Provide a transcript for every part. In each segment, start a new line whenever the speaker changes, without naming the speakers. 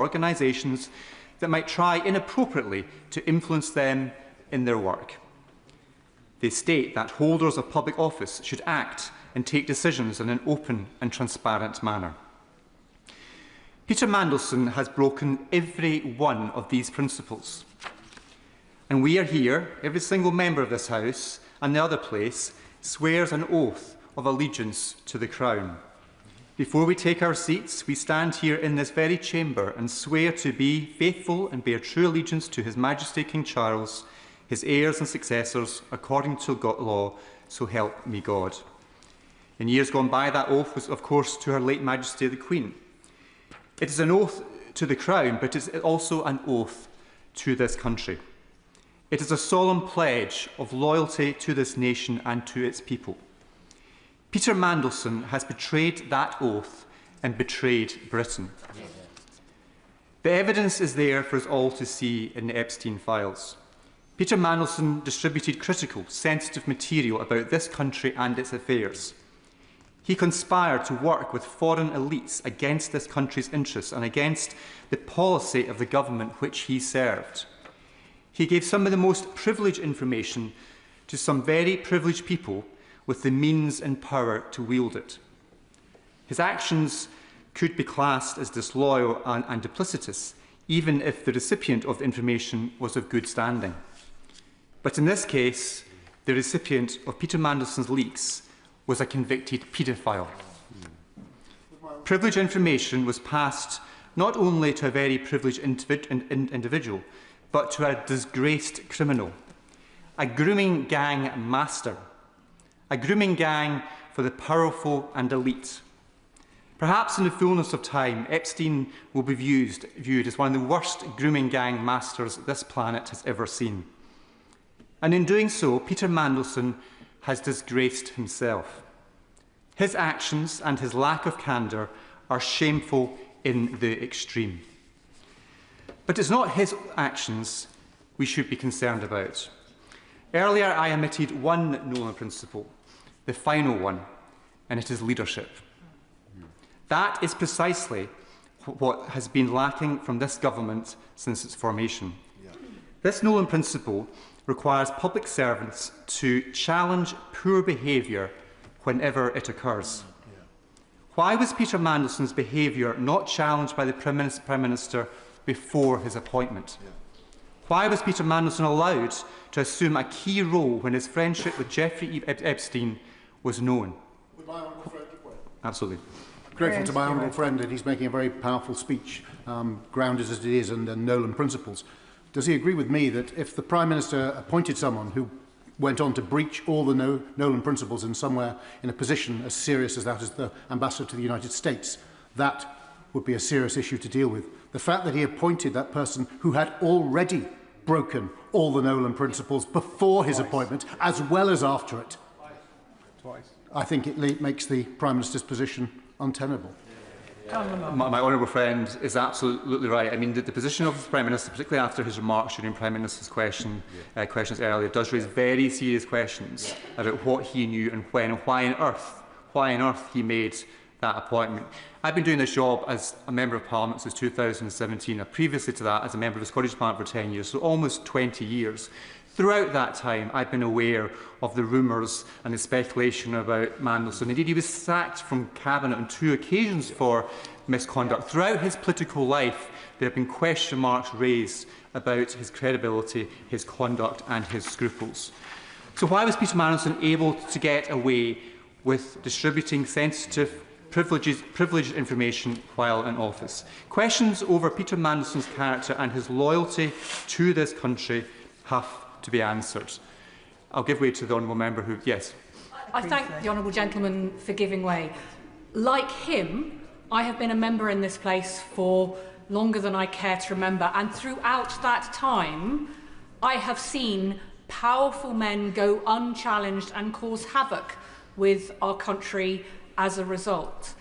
organisations that might try inappropriately to influence them in their work. They state that holders of public office should act and take decisions in an open and transparent manner. Peter Mandelson has broken every one of these principles. And we are here, every single member of this House and the other place swears an oath of allegiance to the Crown. Before we take our seats, we stand here in this very chamber and swear to be faithful and bear true allegiance to His Majesty King Charles, his heirs and successors, according to law, so help me God. In years gone by, that oath was, of course, to Her late Majesty the Queen. It is an oath to the Crown, but it is also an oath to this country. It is a solemn pledge of loyalty to this nation and to its people. Peter Mandelson has betrayed that oath and betrayed Britain. The evidence is there for us all to see in the Epstein files. Peter Mandelson distributed critical, sensitive material about this country and its affairs. He conspired to work with foreign elites against this country's interests and against the policy of the government which he served. He gave some of the most privileged information to some very privileged people with the means and power to wield it. His actions could be classed as disloyal and duplicitous, even if the recipient of the information was of good standing. But in this case, the recipient of Peter Mandelson's leaks was a convicted paedophile. Privileged information was passed not only to a very privileged individual, but to a disgraced criminal, a grooming gang master, a grooming gang for the powerful and elite. Perhaps in the fullness of time, Epstein will be viewed as one of the worst grooming gang masters this planet has ever seen. And in doing so, Peter Mandelson has disgraced himself. His actions and his lack of candour are shameful in the extreme. But it's not his actions we should be concerned about. Earlier, I omitted one Nolan principle, the final one, and it is leadership. That is precisely what has been lacking from this government since its formation. This Nolan principle requires public servants to challenge poor behaviour whenever it occurs. Why was Peter Mandelson's behaviour not challenged by the Prime Minister before his appointment? Why was Peter Mandelson allowed to assume a key role when his friendship with Jeffrey Epstein was known?
With my honourable friend,
absolutely.
Grateful to my honourable friend, and he's making a very powerful speech, grounded as it is in the Nolan principles. Does he agree with me that if the Prime Minister appointed someone who went on to breach all the Nolan principles in somewhere in a position as serious as that as the Ambassador to the United States, that would be a serious issue to deal with? The fact that he appointed that person who had already broken all the Nolan principles before his appointment, as well as after it, I think it makes the Prime Minister's position untenable.
My honourable friend is absolutely right. I mean, the position of the Prime Minister, particularly after his remarks during Prime Minister's questions earlier, does raise very serious questions about what he knew and when, and why on earth he made that appointment. I've been doing this job as a Member of Parliament since 2017, and previously to that as a Member of the Scottish Parliament for 10 years, so almost 20 years. Throughout that time, I've been aware of the rumours and the speculation about Mandelson. Indeed, he was sacked from Cabinet on 2 occasions for misconduct. Throughout his political life, there have been question marks raised about his credibility, his conduct and his scruples. So why was Peter Mandelson able to get away with distributing sensitive, privileged information while in office? Questions over Peter Mandelson's character and his loyalty to this country have to be answered. I'll give way to the honourable member who... Yes.
I thank the honourable gentleman for giving way. Like him, I have been a member in this place for longer than I care to remember, and throughout that time, I have seen powerful men go unchallenged and cause havoc with our country as a result.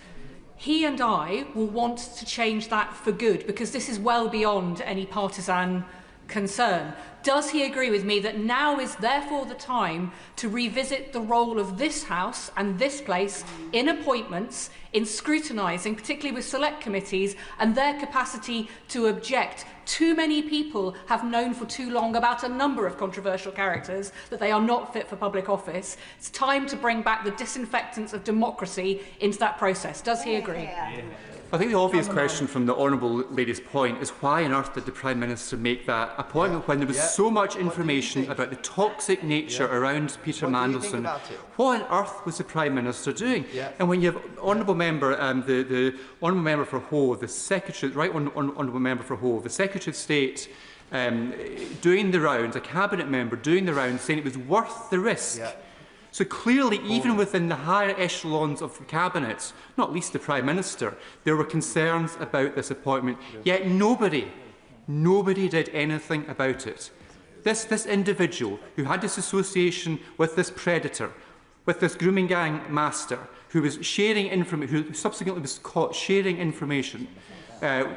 He and I will want to change that for good, because this is well beyond any partisan concern. Does he agree with me that now is therefore the time to revisit the role of this House and this place in appointments, in scrutinising, particularly with select committees, and their capacity to object? Too many people have known for too long about a number of controversial characters that they are not fit for public office. It's time to bring back the disinfectants of democracy into that process. Does he agree?
Yeah. I think the obvious question from the Honourable Lady's point is why on earth did the Prime Minister make that appointment when there was so much information about the toxic nature around Peter Mandelson? What on earth was the Prime Minister doing? And when you have Honourable Member, the Honourable Member for Hove, the Secretary, right Honourable Member for Hove, the Secretary of State doing the rounds, a Cabinet member doing the rounds, saying it was worth the risk. So clearly, even within the higher echelons of the Cabinet, not least the Prime Minister, there were concerns about this appointment, yet nobody did anything about it. This individual who had this association with this predator, with this grooming gang master, who was sharing information, who subsequently was caught sharing information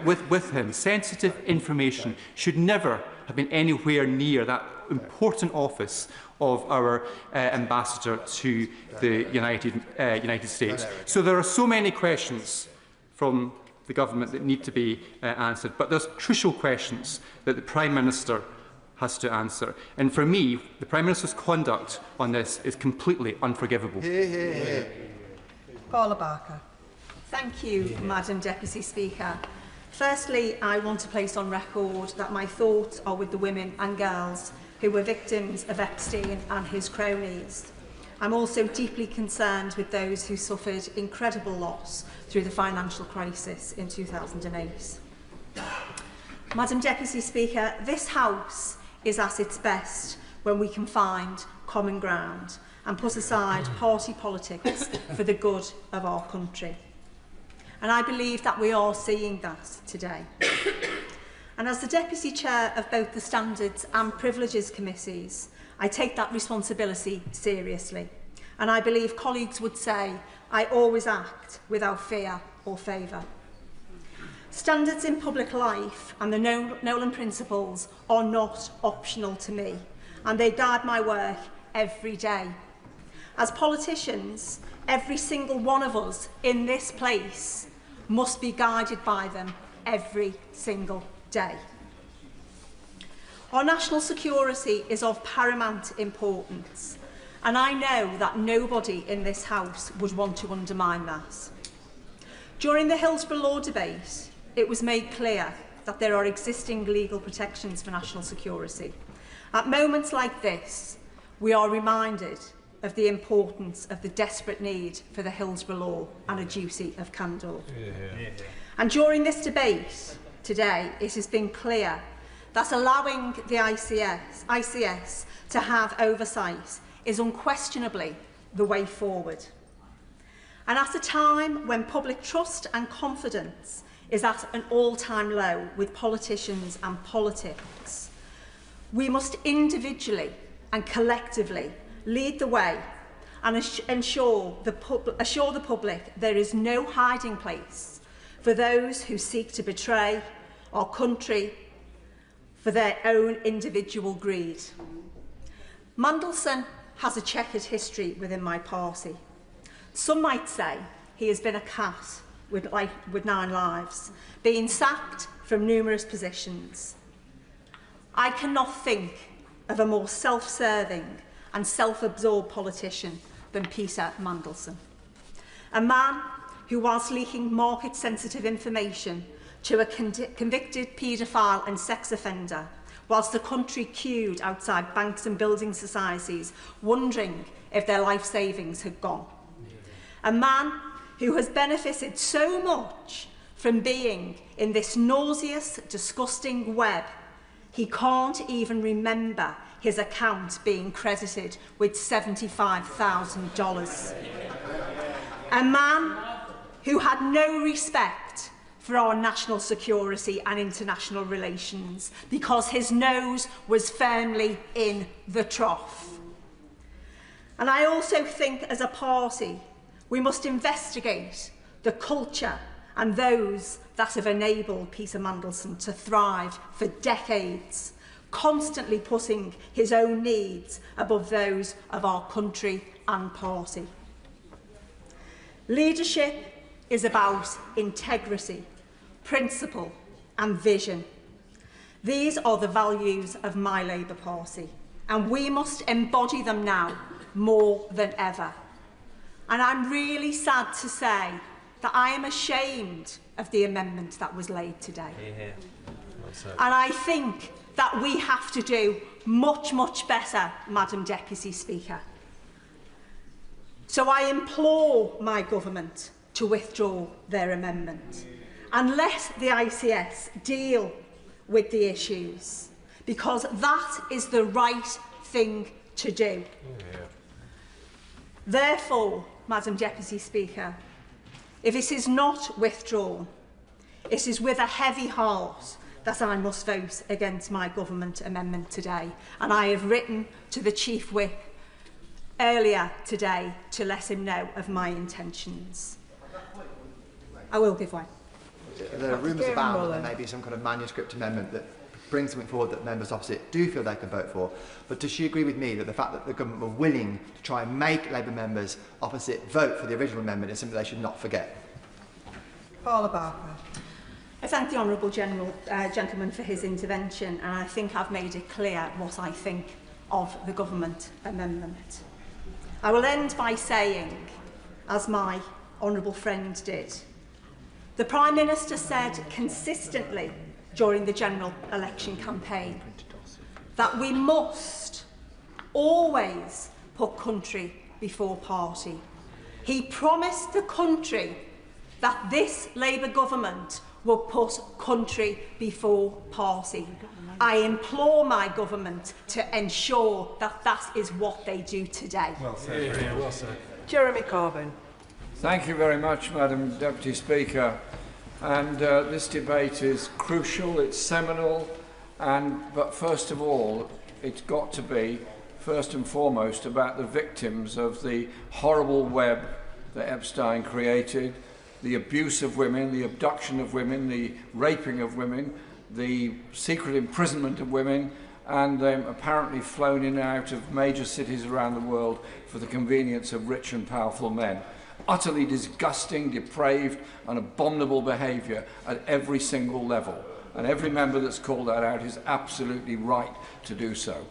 with him, sensitive information, should never have been anywhere near that important office of our ambassador to the United States. So there are so many questions from the government that need to be answered, but there's crucial questions that the Prime Minister has to answer. And for me, the Prime Minister's conduct on this is completely unforgivable.
Paula Barker.
Thank you, Madam Deputy Speaker. Firstly, I want to place on record that my thoughts are with the women and girls who were victims of Epstein and his cronies. I'm also deeply concerned with those who suffered incredible loss through the financial crisis in 2008. Madam Deputy Speaker, this House is at its best when we can find common ground and put aside party politics for the good of our country. And I believe that we are seeing that today. And as the Deputy Chair of both the Standards and Privileges Committees, I take that responsibility seriously. And I believe colleagues would say, I always act without fear or favour. Standards in public life and the Nolan Principles are not optional to me, and they guide my work every day. As politicians, every single one of us in this place must be guided by them every single day. Our national security is of paramount importance, and I know that nobody in this House would want to undermine that. During the Hillsborough Law debate, it was made clear that there are existing legal protections for national security. At moments like this, we are reminded of the importance of the desperate need for the Hillsborough Law and a duty of candour. And during this debate today, it has been clear that allowing the ICS to have oversight is unquestionably the way forward. And at a time when public trust and confidence is at an all-time low with politicians and politics, we must individually and collectively lead the way and assure the public there is no hiding place for those who seek to betray our country for their own individual greed. Mandelson has a checkered history within my party. Some might say he has been a cat with 9 lives, being sacked from numerous positions. I cannot think of a more self-serving and self-absorbed politician than Peter Mandelson. A man who, whilst leaking market-sensitive information to a convicted paedophile and sex offender, whilst the country queued outside banks and building societies, wondering if their life savings had gone. A man who has benefited so much from being in this nauseous, disgusting web, he can't even remember his account being credited with $75,000. A man who had no respect for our national security and international relations because his nose was firmly in the trough. And I also think as a party, we must investigate the culture and those that have enabled Peter Mandelson to thrive for decades, constantly putting his own needs above those of our country and party. Leadership is about integrity, principle and vision. These are the values of my Labour Party, and we must embody them now more than ever. And I'm really sad to say that I am ashamed of the amendment that was laid today. And I think that we have to do much, much better, Madam Deputy Speaker. So I implore my government to withdraw their amendment and let the ICS deal with the issues, because that is the right thing to do. Therefore, Madam Deputy Speaker, if it is not withdrawn, it is with a heavy heart that I must vote against my government amendment today. And I have written to the Chief Whip earlier today to let him know of my intentions. I will give way.
There are rumours abound that there may be some kind of manuscript amendment that brings something forward that members opposite do feel they can vote for. But does she agree with me that the fact that the government were willing to try and make Labour members opposite vote for the original amendment is something they should not forget?
Paula Barker.
I thank the Honourable Gentleman for his intervention, and I think I've made it clear what I think of the government amendment. I will end by saying, as my honourable friend did, the Prime Minister said consistently during the general election campaign that we must always put country before party. He promised the country that this Labour government will put country before party. I implore my government to ensure that that is what they do today.
Well said. Yeah, well said. Jeremy Corbyn.
Thank you very much, Madam Deputy Speaker. And this debate is crucial, it's seminal, but first of all, it's got to be, first and foremost, about the victims of the horrible web that Epstein created, the abuse of women, the abduction of women, the raping of women, the secret imprisonment of women, and them apparently flown in and out of major cities around the world for the convenience of rich and powerful men. Utterly disgusting, depraved and abominable behaviour at every single level. And every member that's called that out is absolutely right to do so.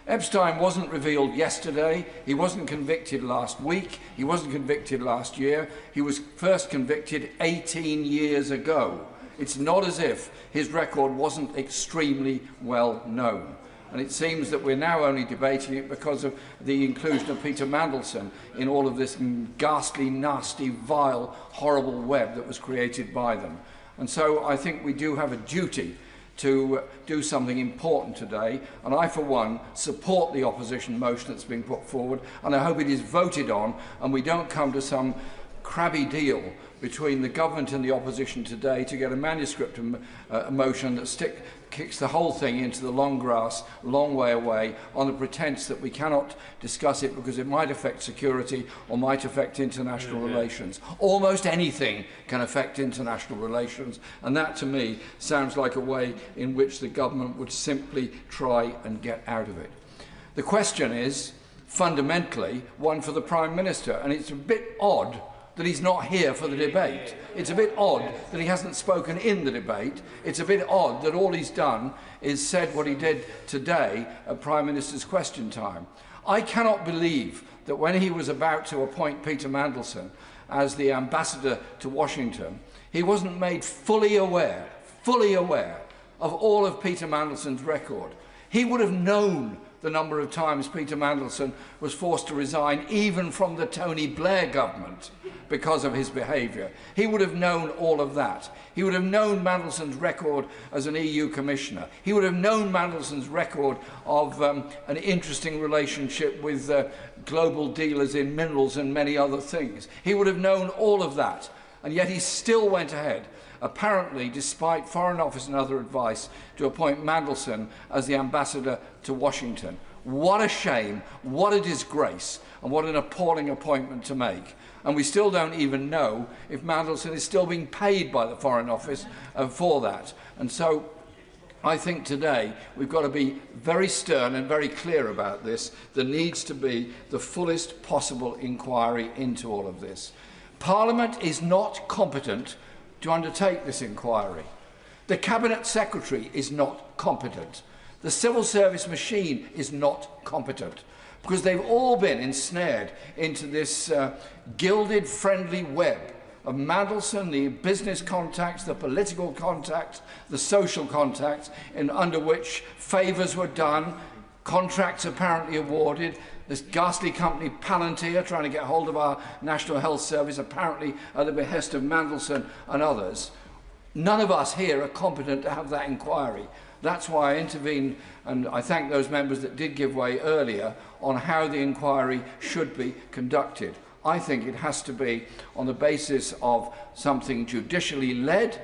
Epstein wasn't revealed yesterday, he wasn't convicted last week, he wasn't convicted last year, he was first convicted 18 years ago. It's not as if his record wasn't extremely well known. And it seems that we're now only debating it because of the inclusion of Peter Mandelson in all of this ghastly, nasty, vile, horrible web that was created by them. And so I think we do have a duty to do something important today, and I, for one, support the opposition motion that's been put forward, and I hope it is voted on, and we don't come to some crabby deal between the government and the opposition today to get a manuscript motion that kicks the whole thing into the long grass, long way away, on the pretence that we cannot discuss it because it might affect security or might affect international relations. Almost anything can affect international relations, and that to me sounds like a way in which the government would simply try and get out of it. The question is, fundamentally, one for the Prime Minister, and it's a bit odd that he's not here for the debate. It's a bit odd that he hasn't spoken in the debate. It's a bit odd that all he's done is said what he did today at Prime Minister's question time. I cannot believe that when he was about to appoint Peter Mandelson as the ambassador to Washington, he wasn't made fully aware of all of Peter Mandelson's record. He would have known the number of times Peter Mandelson was forced to resign, even from the Tony Blair government, because of his behaviour. He would have known all of that. He would have known Mandelson's record as an EU commissioner. He would have known Mandelson's record of an interesting relationship with global dealers in minerals and many other things. He would have known all of that, and yet he still went ahead, apparently despite Foreign Office and other advice, to appoint Mandelson as the ambassador to Washington. What a shame, what a disgrace, and what an appalling appointment to make. And we still don't even know if Mandelson is still being paid by the Foreign Office for that. And so I think today we've got to be very stern and very clear about this. There needs to be the fullest possible inquiry into all of this. Parliament is not competent to undertake this inquiry. The Cabinet Secretary is not competent. The civil service machine is not competent, because they've all been ensnared into this gilded friendly web of Mandelson, the business contacts, the political contacts, the social contacts, under which favours were done, contracts apparently awarded, this ghastly company Palantir trying to get hold of our National Health Service, apparently at the behest of Mandelson and others. None of us here are competent to have that inquiry. That's why I intervened, and I thank those members that did give way earlier on how the inquiry should be conducted. I think it has to be on the basis of something judicially led,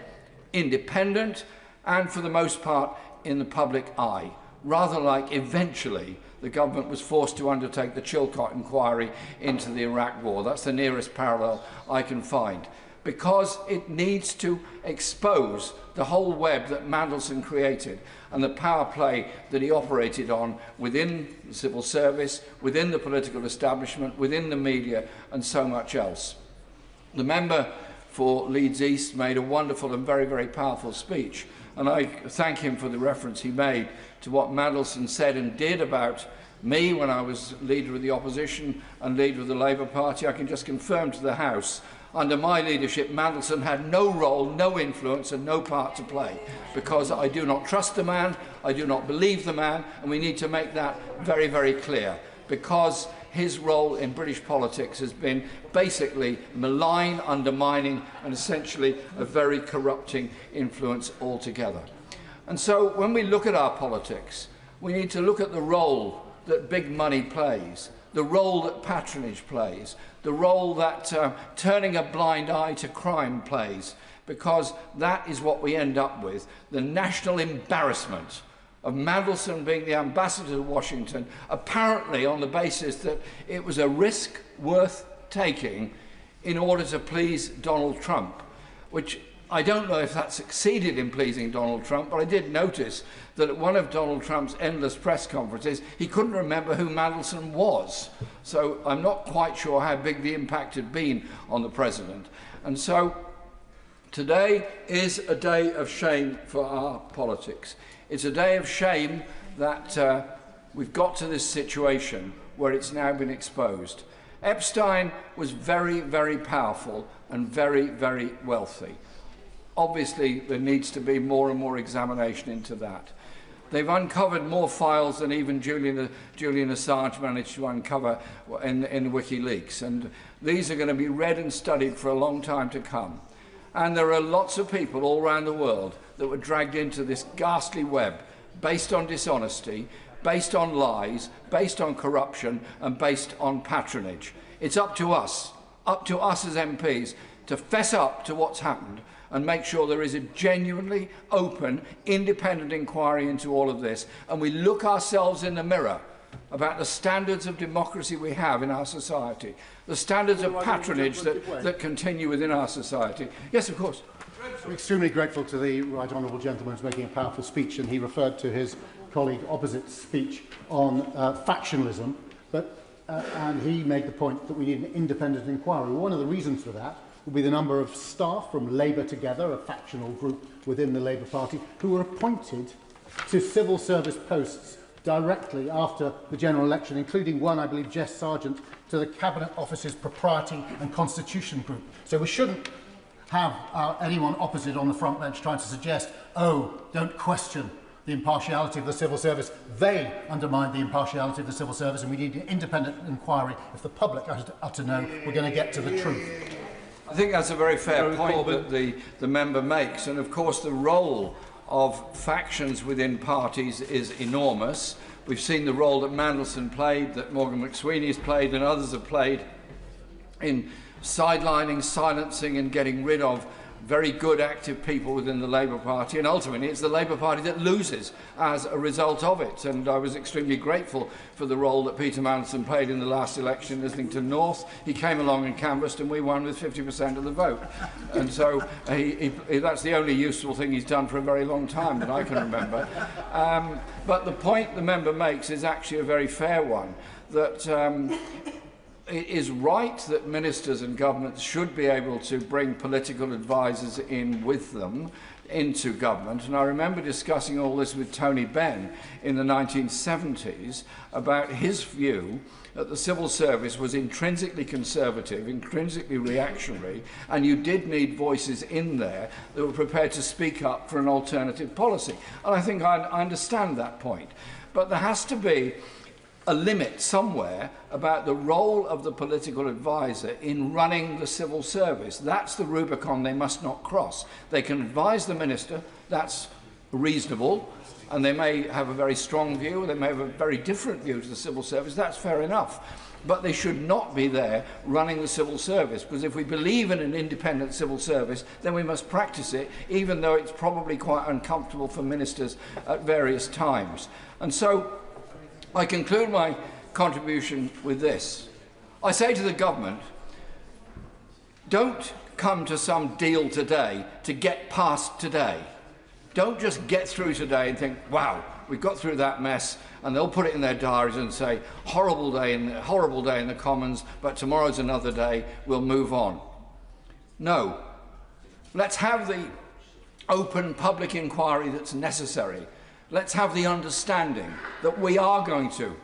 independent, and for the most part in the public eye, rather like eventually the government was forced to undertake the Chilcot inquiry into the Iraq War. That's the nearest parallel I can find, because it needs to expose the whole web that Mandelson created and the power play that he operated on within the civil service, within the political establishment, within the media, and so much else. The member for Leeds East made a wonderful and very, very powerful speech, and I thank him for the reference he made to what Mandelson said and did about me when I was leader of the opposition and leader of the Labour Party. I can just confirm to the House, under my leadership, Mandelson had no role, no influence and no part to play, because I do not trust the man, I do not believe the man, and we need to make that very, very clear, because his role in British politics has been basically malign, undermining and essentially a very corrupting influence altogether. And so when we look at our politics, we need to look at the role that big money plays, the role that patronage plays, the role that turning a blind eye to crime plays, because that is what we end up with, the national embarrassment of Mandelson being the ambassador to Washington, apparently on the basis that it was a risk worth taking in order to please Donald Trump, which I don't know if that succeeded in pleasing Donald Trump, but I did notice that at one of Donald Trump's endless press conferences, he couldn't remember who Mandelson was. So I'm not quite sure how big the impact had been on the president. And so today is a day of shame for our politics. It's a day of shame that we've got to this situation where it's now been exposed. Epstein was very, very powerful and very, very wealthy. Obviously, there needs to be more and more examination into that. They've uncovered more files than even Julian Assange managed to uncover in WikiLeaks. And these are going to be read and studied for a long time to come. And there are lots of people all around the world that were dragged into this ghastly web based on dishonesty, based on lies, based on corruption, and based on patronage. It's up to us as MPs, to fess up to what's happened and make sure there is a genuinely open, independent inquiry into all of this, and we look ourselves in the mirror about the standards of democracy we have in our society, the standards of patronage that continue within our society. Yes, of course.
I'm extremely grateful to the right honourable gentleman who's making a powerful speech, and he referred to his colleague opposite's speech on factionalism, and he made the point that we need an independent inquiry. One of the reasons for that will be the number of staff from Labour Together, a factional group within the Labour Party, who were appointed to civil service posts directly after the general election, including one, I believe, Jess Sargent, to the Cabinet Office's Propriety and Constitution group. So we shouldn't have anyone opposite on the front bench trying to suggest, oh, don't question the impartiality of the civil service. They undermine the impartiality of the civil service, and we need an independent inquiry if the public are to know we're going to get to the truth.
I think that's a very fair point that the member makes, and of course the role of factions within parties is enormous. We've seen the role that Mandelson played, that Morgan McSweeney's played and others have played in sidelining, silencing and getting rid of very good, active people within the Labour Party, and ultimately it's the Labour Party that loses as a result of it. And I was extremely grateful for the role that Peter Mandelson played in the last election, Islington North. He came along and canvassed, and we won with 50% of the vote. And so that's the only useful thing he's done for a very long time that I can remember. But the point the member makes is actually a very fair one, that it is right that ministers and governments should be able to bring political advisers in with them into government. And I remember discussing all this with Tony Benn in the 1970s about his view that the civil service was intrinsically conservative, intrinsically reactionary, and you did need voices in there that were prepared to speak up for an alternative policy. And I think I understand that point. But there has to be a limit somewhere about the role of the political advisor in running the civil service. That's the Rubicon they must not cross. They can advise the minister, that's reasonable, and they may have a very strong view, they may have a very different view to the civil service, that's fair enough. But they should not be there running the civil service, because if we believe in an independent civil service, then we must practice it, even though it's probably quite uncomfortable for ministers at various times. And so I conclude my contribution with this. I say to the government, don't come to some deal today to get past today. Don't just get through today and think, wow, we've got through that mess, and they'll put it in their diaries and say, horrible day in the Commons, but tomorrow's another day, we'll move on. No. Let's have the open public inquiry that's necessary. Let's have the understanding that we are going to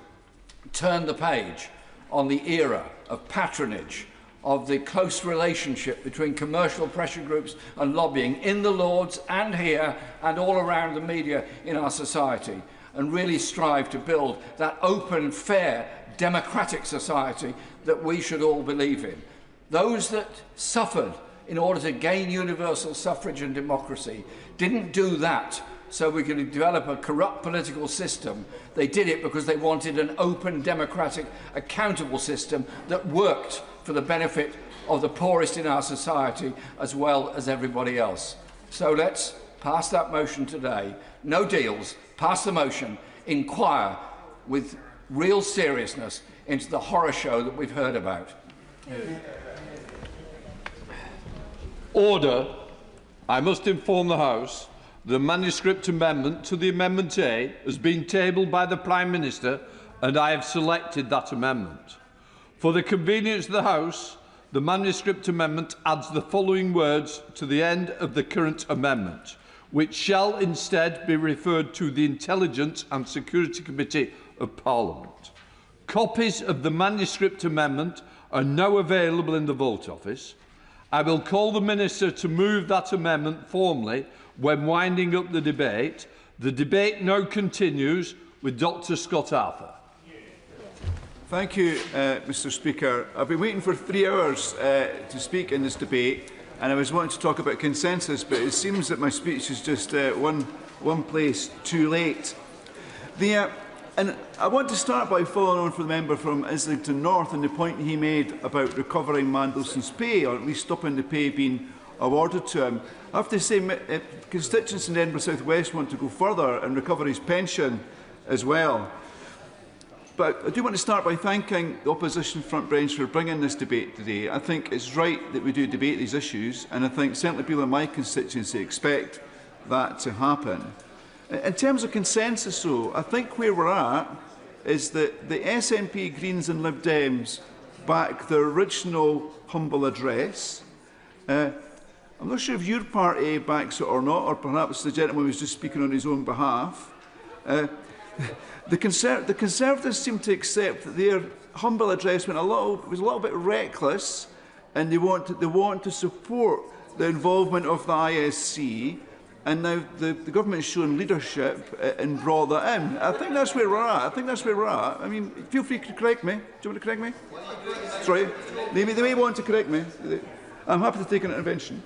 turn the page on the era of patronage, of the close relationship between commercial pressure groups and lobbying in the Lords and here and all around the media in our society, and really strive to build that open, fair, democratic society that we should all believe in. Those that suffered in order to gain universal suffrage and democracy didn't do that so we could develop a corrupt political system. They did it because they wanted an open, democratic, accountable system that worked for the benefit of the poorest in our society as well as everybody else. So let's pass that motion today. No deals, pass the motion, inquire with real seriousness into the horror show that we've heard about.
Order. I must inform the House the manuscript amendment to the Amendment A has been tabled by the Prime Minister, and I have selected that amendment. For the convenience of the House, the manuscript amendment adds the following words to the end of the current amendment, which shall instead be referred to the Intelligence and Security Committee of Parliament. Copies of the manuscript amendment are now available in the Vote Office. I will call the Minister to move that amendment formally when winding up the debate. The debate now continues with Dr. Scott Arthur.
Thank you, Mr. Speaker. I've been waiting for 3 hours to speak in this debate, and I was wanting to talk about consensus, but it seems that my speech is just one place too late. And I want to start by following on from the member from Islington North and the point he made about recovering Mandelson's pay, or at least stopping the pay being awarded to him. I have to say, constituents in Edinburgh South West want to go further and recover his pension as well. But I do want to start by thanking the opposition front bench for bringing this debate today. I think it's right that we do debate these issues, and I think certainly people in my constituency expect that to happen. In terms of consensus, though, I think where we're at is that the SNP, Greens and Lib Dems back their original humble address. I'm not sure if your party backs it or not, or perhaps the gentleman was just speaking on his own behalf. The Conservatives seem to accept that their humble address was a little bit reckless, and they want to support the involvement of the ISC. And now the government is showing leadership and brought that in. I think that's where we're at. I mean, feel free to correct me. Do you want to correct me? Sorry. They may want to correct me. I'm happy to take an intervention.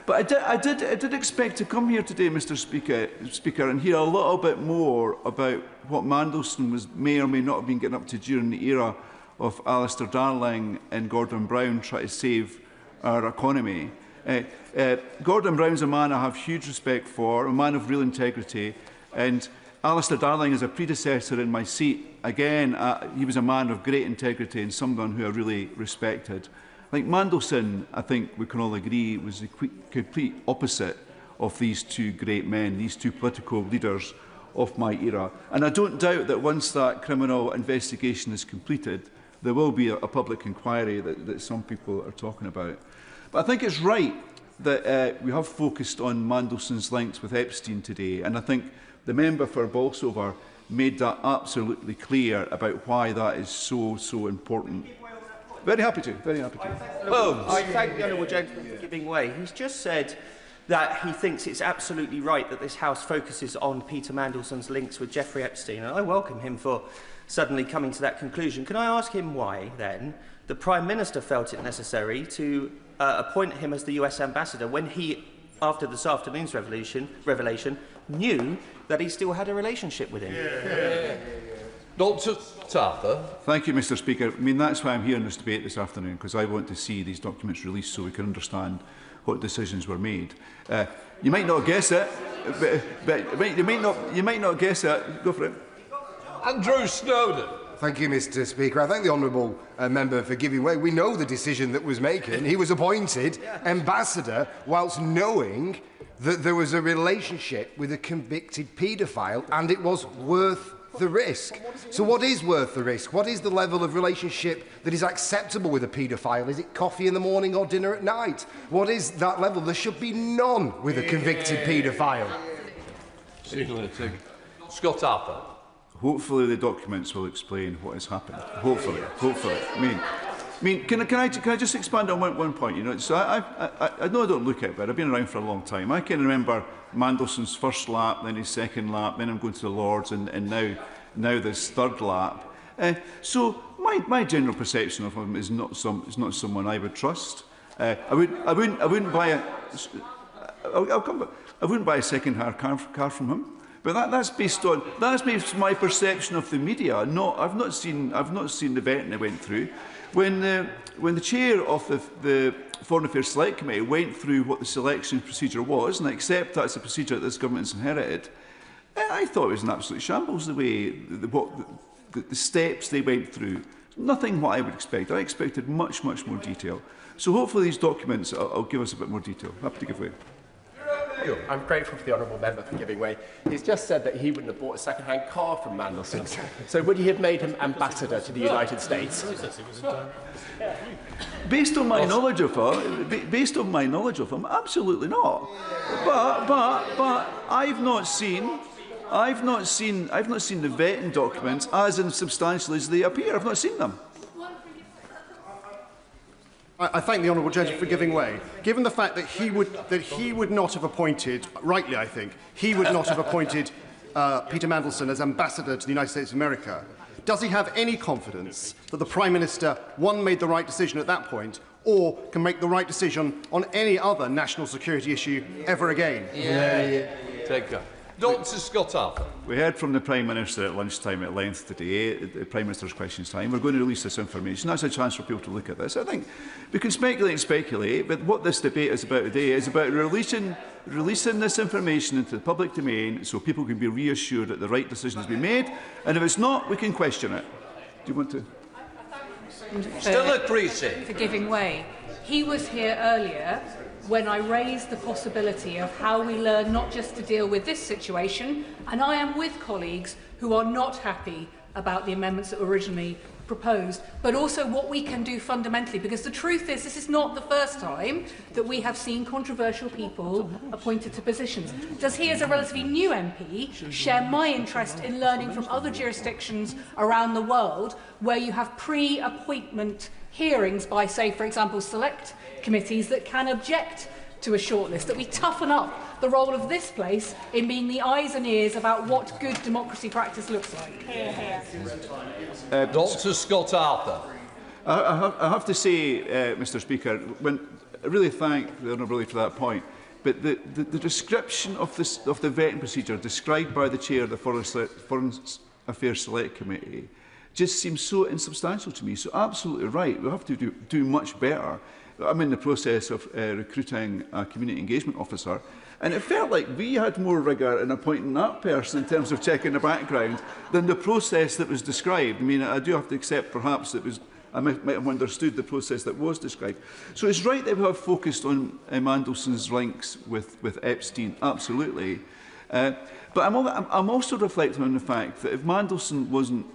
But I did expect to come here today, Mr. Speaker, and hear a little bit more about what Mandelson may or may not have been getting up to during the era of Alistair Darling and Gordon Brown trying to save our economy. Gordon Brown's a man I have huge respect for, a man of real integrity, and Alistair Darling is a predecessor in my seat. Again, he was a man of great integrity and someone who I really respected. Like Mandelson, I think we can all agree, was the complete opposite of these two great men, these two political leaders of my era. And I don't doubt that once that criminal investigation is completed, there will be a public inquiry that some people are talking about. But I think it's right that we have focused on Mandelson's links with Epstein today, and I think the member for Bolsover made that absolutely clear about why that is so important. Very happy to, very happy to.
Well, I thank the honourable gentleman for giving way. He's just said that he thinks it's absolutely right that this House focuses on Peter Mandelson's links with Jeffrey Epstein, and I welcome him for suddenly coming to that conclusion. Can I ask him why, then, the Prime Minister felt it necessary to appoint him as the US ambassador when he, after this afternoon's revelation, knew that he still had a relationship with him?
Dr. Tarter.
Thank you, Mr. Speaker. I mean, that's why I'm here in this debate this afternoon, because I want to see these documents released so we can understand what decisions were made. You might not guess it, but you might not guess it. Go for it.
Andrew Snowden.
Thank you, Mr. Speaker. I thank the honourable member for giving way. We know the decision that was making. He was appointed ambassador whilst knowing that there was a relationship with a convicted paedophile and it was worth the risk. So what is worth the risk? What is the level of relationship that is acceptable with a paedophile? Is it coffee in the morning or dinner at night? What is that level? There should be none with a convicted paedophile.
Scott Arthur.
Hopefully the documents will explain what has happened. Hopefully. I mean, can I just expand on one point? You know, so I know I don't look it, but I've been around for a long time. I can remember Mandelson's first lap, then his second lap, then I'm going to the Lords, and now this third lap. So my general perception of him is not someone I would trust. I wouldn't buy a. I'll come back. I wouldn't buy a second-hand car from him. But that's based on my perception of the media. I've not seen the vetting they went through. When the chair of the Foreign Affairs Select Committee went through what the selection procedure was, and I accept that's a procedure that this government's inherited, I thought it was an absolute shambles the way the steps they went through. Nothing what I would expect. I expected much more detail. So hopefully these documents will give us a bit more detail. Happy to give way.
I'm grateful for the honourable member for giving way. He's just said that he wouldn't have bought a second-hand car from Mandelson. So would he have made him ambassador to the United States?
Based on my knowledge of him, absolutely not. But I've not seen the vetting documents as insubstantial as they appear. I've not seen them.
I thank the honourable gentleman for giving way. Given the fact that he would not have appointed, rightly I think, he would not have appointed Peter Mandelson as ambassador to the United States of America, does he have any confidence that the Prime Minister, one, made the right decision at that point, or can make the right decision on any other national security issue ever again?
Take care. Dr. Scott Arthur.
We heard from the Prime Minister at lunchtime at length today, at the Prime Minister's questions time. We're going to release this information. That's a chance for people to look at this. I think we can speculate, but what this debate is about today is about releasing this information into the public domain so people can be reassured that the right decision has been made. And if it's not, we can question it. Do you want to?
Still a Creasy.
For giving way. He was here earlier when I raised the possibility of how we learn not just to deal with this situation, and I am with colleagues who are not happy about the amendments that were originally proposed, but also what we can do fundamentally, because the truth is this is not the first time that we have seen controversial people appointed to positions. Does he, as a relatively new MP, share my interest in learning from other jurisdictions around the world where you have pre-appointment hearings by, say, for example, select committees that can object to a shortlist, that we toughen up the role of this place in being the eyes and ears about what good democracy practice looks like?
Dr. Scott Arthur.
I have to say, Mr. Speaker, I really thank the Honourable for that point, but the description of the vetting procedure described by the Chair of the Foreign Affairs Select Committee just seems so insubstantial to me. So absolutely right, we have to do much better I'm in the process of recruiting a community engagement officer, and it felt like we had more rigour in appointing that person in terms of checking the background than the process that was described. I mean, I do have to accept perhaps it was, I might have understood the process that was described. So it's right that we have focused on Mandelson's links with Epstein, absolutely. But I'm also reflecting on the fact that if Mandelson wasn't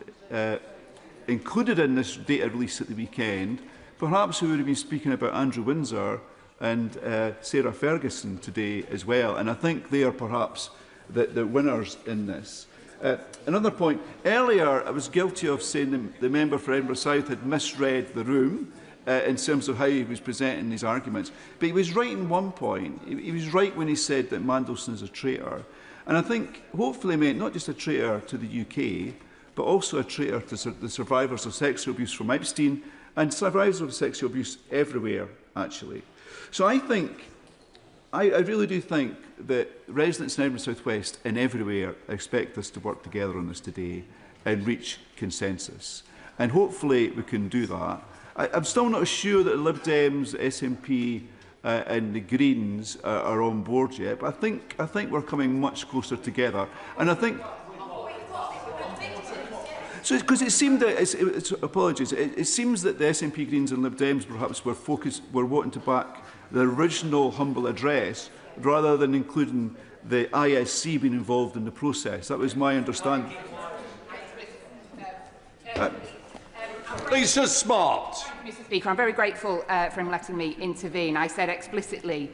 included in this data release at the weekend, perhaps we would have been speaking about Andrew Windsor and Sarah Ferguson today as well. And I think they are perhaps the winners in this. Another point, earlier I was guilty of saying the member for Edinburgh South had misread the room in terms of how he was presenting his arguments. But he was right in one point. He was right when he said that Mandelson is a traitor. And I think hopefully meant not just a traitor to the UK, but also a traitor to the survivors of sexual abuse from Epstein and survivors of sexual abuse everywhere, actually. So I really do think that residents in Edinburgh South West and everywhere expect us to work together on this today and reach consensus. And hopefully we can do that. I'm still not sure that the Lib Dems, the SNP and the Greens are on board yet, but I think we're coming much closer together. And I think... So, because it seemed that, apologies, it seems that the SNP, Greens and Lib Dems perhaps were wanting to back the original humble address rather than including the ISC being involved in the process. That was my understanding.
Lisa Smart.
Mr. Speaker, I'm very grateful for him letting me intervene. I said explicitly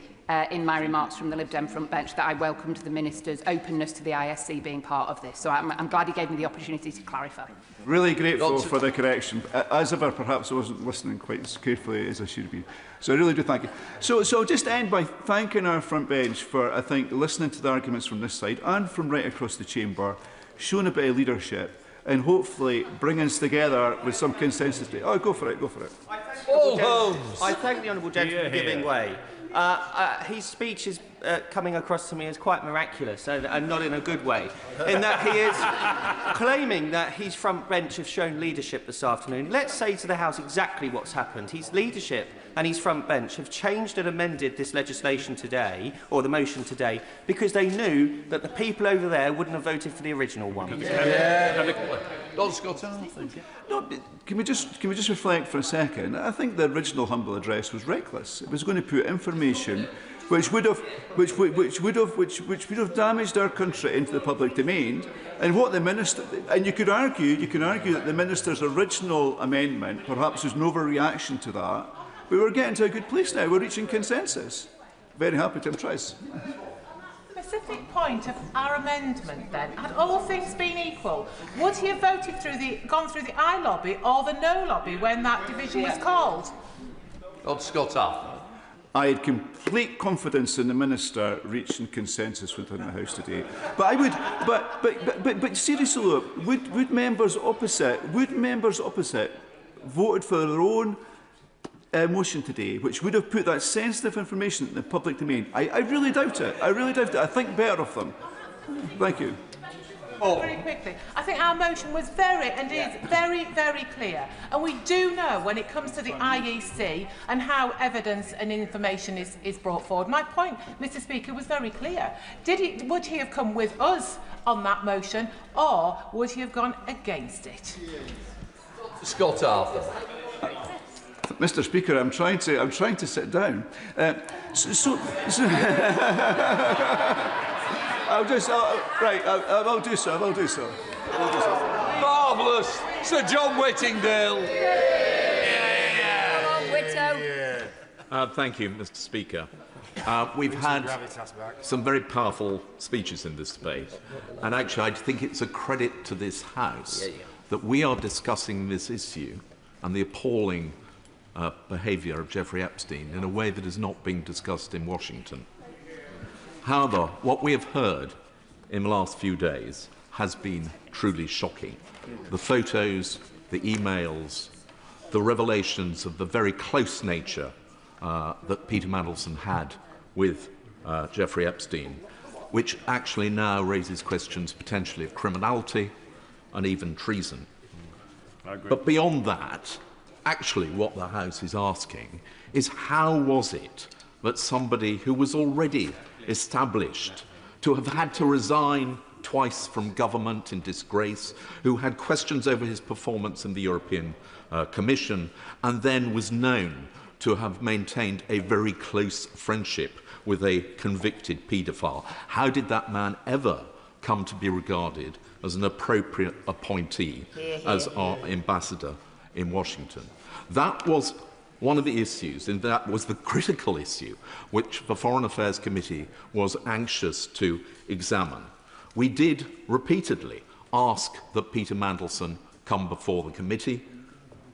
in my remarks from the Lib Dem front bench that I welcomed the Minister's openness to the ISC being part of this. So I'm glad he gave me the opportunity to clarify.
Really grateful for the correction. As ever, perhaps I wasn't listening quite as carefully as I should have been. So I really do thank you. So I'll just end by thanking our front bench for, I think, listening to the arguments from this side and from right across the chamber, showing a bit of leadership, and hopefully bringing us together with some consensus. Oh, go for it, go for it.
I thank the Honourable Gentleman for giving way. His speech is coming across to me as quite miraculous, and not in a good way, in that he is claiming that his front bench have shown leadership this afternoon. Let's say to the House exactly what's happened. His leadership and his front bench have changed and amended this legislation today, or the motion today, because they knew that the people over there wouldn't have voted for the original one.
No, can we just reflect for a second? I think the original humble address was reckless. It was going to put information which would have damaged our country into the public domain. And what the minister, and you can argue that the minister's original amendment perhaps was an overreaction to that. But we're getting to a good place now. We're reaching consensus. Very happy, Tim Trice.
Specific point of our amendment then, had all things been equal, would he have voted gone through the I lobby or the no lobby when that division was called?
Lord Scott Arthur.
I had complete confidence in the minister reaching consensus within the House today. But I would, but seriously, look, would members opposite voted for their own motion today, which would have put that sensitive information in the public domain? I really doubt it. I really doubt it. I think better of them. Thank you.
Very quickly, I think our motion was very clear, and we do know when it comes to the IEC and how evidence and information is brought forward. My point, Mr. Speaker, was very clear. Would he have come with us on that motion, or would he have gone against it?
Scott Arthur.
Mr. Speaker, I'm trying to sit down. I'll do so.
Marvellous. Sir John Whittingdale.
Thank you, Mr. Speaker. We've had some very powerful speeches in this debate, and actually I think it's a credit to this House that we are discussing this issue and the appalling behaviour of Jeffrey Epstein in a way that is not being discussed in Washington. However, what we have heard in the last few days has been truly shocking. The photos, the emails, the revelations of the very close nature that Peter Mandelson had with Jeffrey Epstein, which actually now raises questions potentially of criminality and even treason. But beyond that, actually what the House is asking is how was it that somebody who was already established to have had to resign twice from government in disgrace, who had questions over his performance in the European Commission, and then was known to have maintained a very close friendship with a convicted paedophile. How did that man ever come to be regarded as an appropriate appointee as our ambassador in Washington? That was one of the issues, and that was the critical issue which the Foreign Affairs Committee was anxious to examine. We did repeatedly ask that Peter Mandelson come before the committee.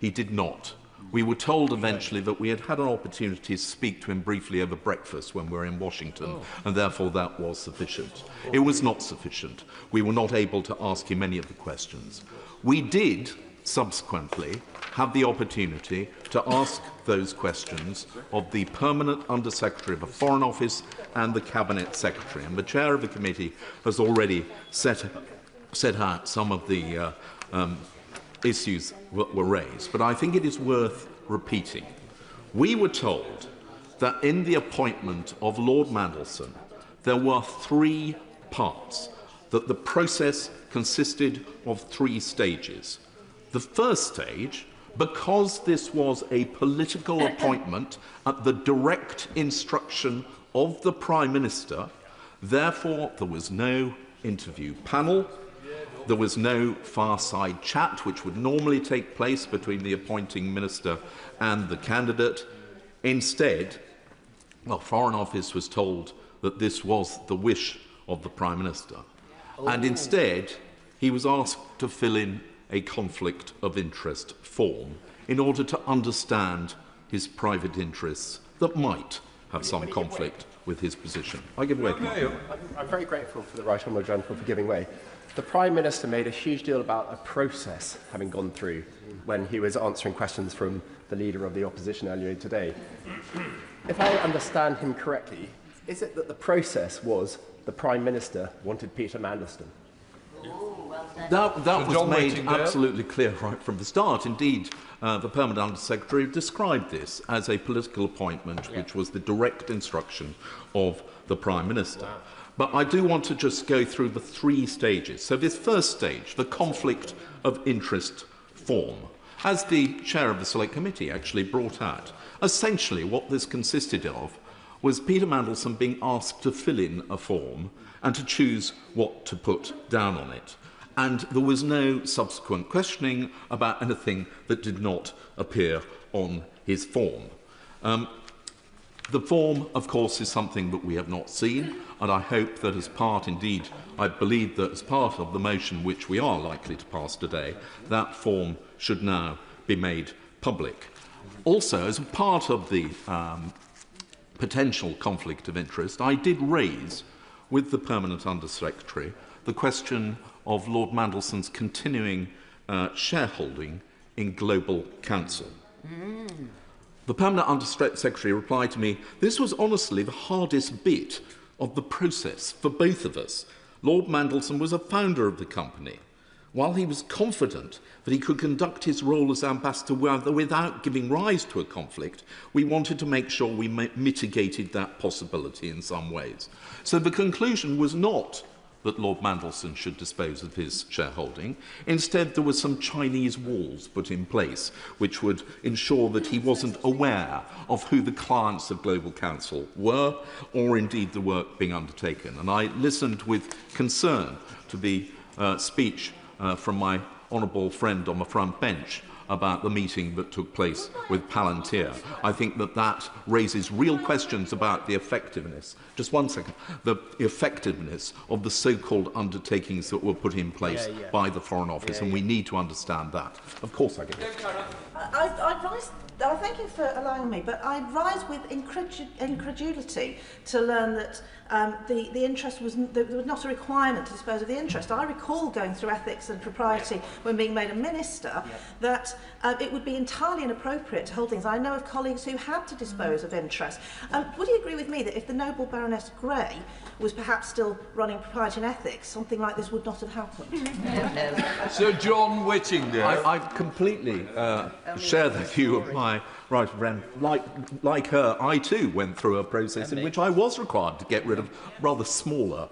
He did not. We were told eventually that we had had an opportunity to speak to him briefly over breakfast when we were in Washington, and therefore that was sufficient. It was not sufficient. We were not able to ask him any of the questions. We did subsequently have the opportunity to ask those questions of the Permanent Under-Secretary of the Foreign Office and the Cabinet Secretary. And the Chair of the committee has already set out some of the issues that were raised. But I think it is worth repeating. We were told that in the appointment of Lord Mandelson, there were 3 parts, that the process consisted of 3 stages. The first stage, because this was a political appointment at the direct instruction of the Prime Minister, therefore there was no interview panel, there was no far-side chat, which would normally take place between the appointing minister and the candidate. Instead, the Foreign Office was told that this was the wish of the Prime Minister. And instead, he was asked to fill in a conflict of interest form in order to understand his private interests that might have some conflict with his position. I give way to Mark.
I'm very grateful for the Right Honourable Gentleman for giving way. The Prime Minister made a huge deal about a process having gone through when he was answering questions from the Leader of the Opposition earlier today. If I understand him correctly, is it that the process was the Prime Minister wanted Peter Mandelson?
That was made absolutely clear right from the start. Indeed, the Permanent Under-Secretary described this as a political appointment which was the direct instruction of the Prime Minister. Wow. But I do want to just go through the 3 stages. So this first stage, the conflict of interest form, as the chair of the Select Committee actually brought out, essentially what this consisted of was Peter Mandelson being asked to fill in a form and to choose what to put down on it. And there was no subsequent questioning about anything that did not appear on his form. The form, of course, is something that we have not seen, and I hope that as part, indeed, I believe that as part of the motion which we are likely to pass today, that form should now be made public. Also, as a part of the potential conflict of interest, I did raise with the Permanent Under-Secretary the question of Lord Mandelson's continuing shareholding in Global Council. The Permanent Under-Secretary replied to me, "This was honestly the hardest bit of the process for both of us. Lord Mandelson was a founder of the company. While he was confident that he could conduct his role as ambassador without giving rise to a conflict, we wanted to make sure we mitigated that possibility in some ways." So the conclusion was not that Lord Mandelson should dispose of his shareholding. Instead, there were some Chinese walls put in place which would ensure that he wasn't aware of who the clients of Global Council were, or indeed the work being undertaken. And I listened with concern to the speech from my honourable friend on the front bench about the meeting that took place with Palantir. I think that that raises real questions about the effectiveness, just one second, the effectiveness of the so-called undertakings that were put in place by the Foreign Office, and we need to understand that. Of course I get it.
Thank you for allowing me, but I rise with incredulity to learn that the interest was there was not a requirement to dispose of the interest. I recall going through ethics and propriety when being made a minister that it would be entirely inappropriate to hold things. I know of colleagues who had to dispose of interest. Would you agree with me that if the noble Baroness Grey was perhaps still running propriety and ethics, something like this would not have happened?
Sir John Whittingham.
I completely share the view of my right friend. Like her, I too went through a process in which I was required to get rid of rather smaller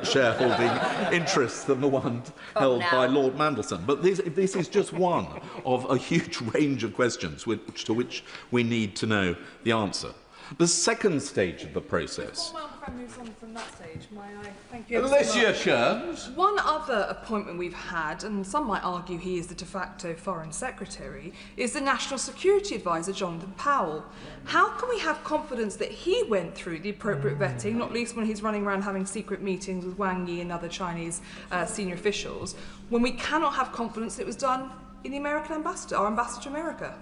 shareholding interests than the one held by Lord Mandelson. But this is just one of a huge range of questions to which we need to know the answer. The second stage of the process.
Moves on from that stage. May I? Thank you.
Alicia Kearns.
One other appointment we've had, and some might argue he is the de facto Foreign Secretary, is the National Security Advisor, Jonathan Powell. How can we have confidence that he went through the appropriate vetting, not least when he's running around having secret meetings with Wang Yi and other Chinese senior officials, when we cannot have confidence that it was done in the American ambassador, our ambassador to America?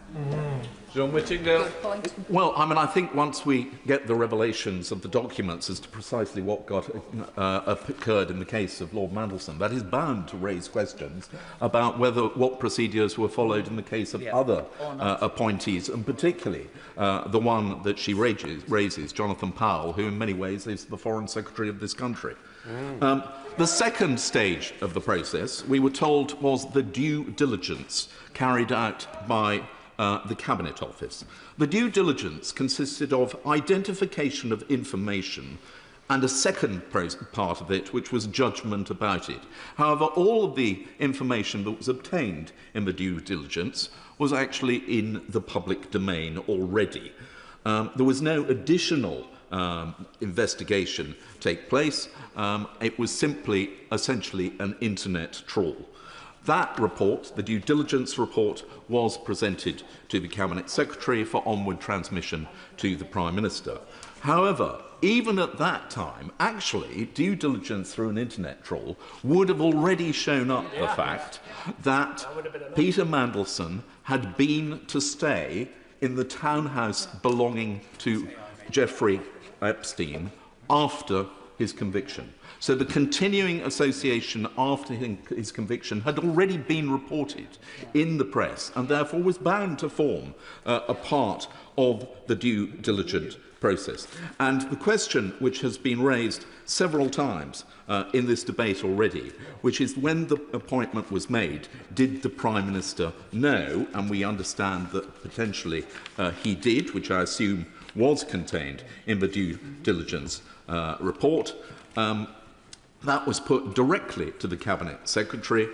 John Whittingdale.
Well, I mean, I think once we get the revelations of the documents as to precisely what occurred in the case of Lord Mandelson, that is bound to raise questions about what procedures were followed in the case of other appointees, and particularly the one that she raises, Jonathan Powell, who in many ways is the Foreign Secretary of this country. The second stage of the process, we were told, was the due diligence carried out by the Cabinet Office. The due diligence consisted of identification of information and a second part of it, which was judgment about it. However, all of the information that was obtained in the due diligence was actually in the public domain already. There was no additional investigation take place. It was simply, essentially, an internet trawl. That report, the due diligence report, was presented to the Cabinet Secretary for onward transmission to the Prime Minister. However, even at that time, actually, due diligence through an internet trawl would have already shown up the fact that Peter Mandelson had been to stay in the townhouse belonging to Jeffrey Epstein after his conviction. So the continuing association after his conviction had already been reported in the press and therefore was bound to form a part of the due diligence process. And the question which has been raised several times in this debate already, which is when the appointment was made, did the Prime Minister know? And we understand that potentially he did, which I assume was contained in the due diligence report. That was put directly to the Cabinet Secretary.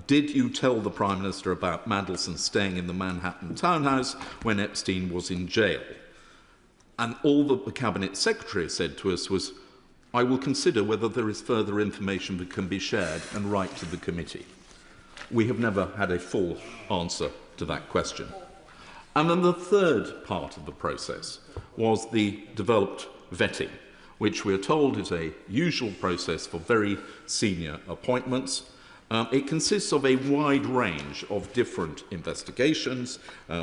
Did you tell the Prime Minister about Mandelson staying in the Manhattan townhouse when Epstein was in jail? And all that the Cabinet Secretary said to us was, I will consider whether there is further information that can be shared and write to the committee. We have never had a full answer to that question. And then the third part of the process was the developed vetting, which we're told is a usual process for very senior appointments. It consists of a wide range of different investigations.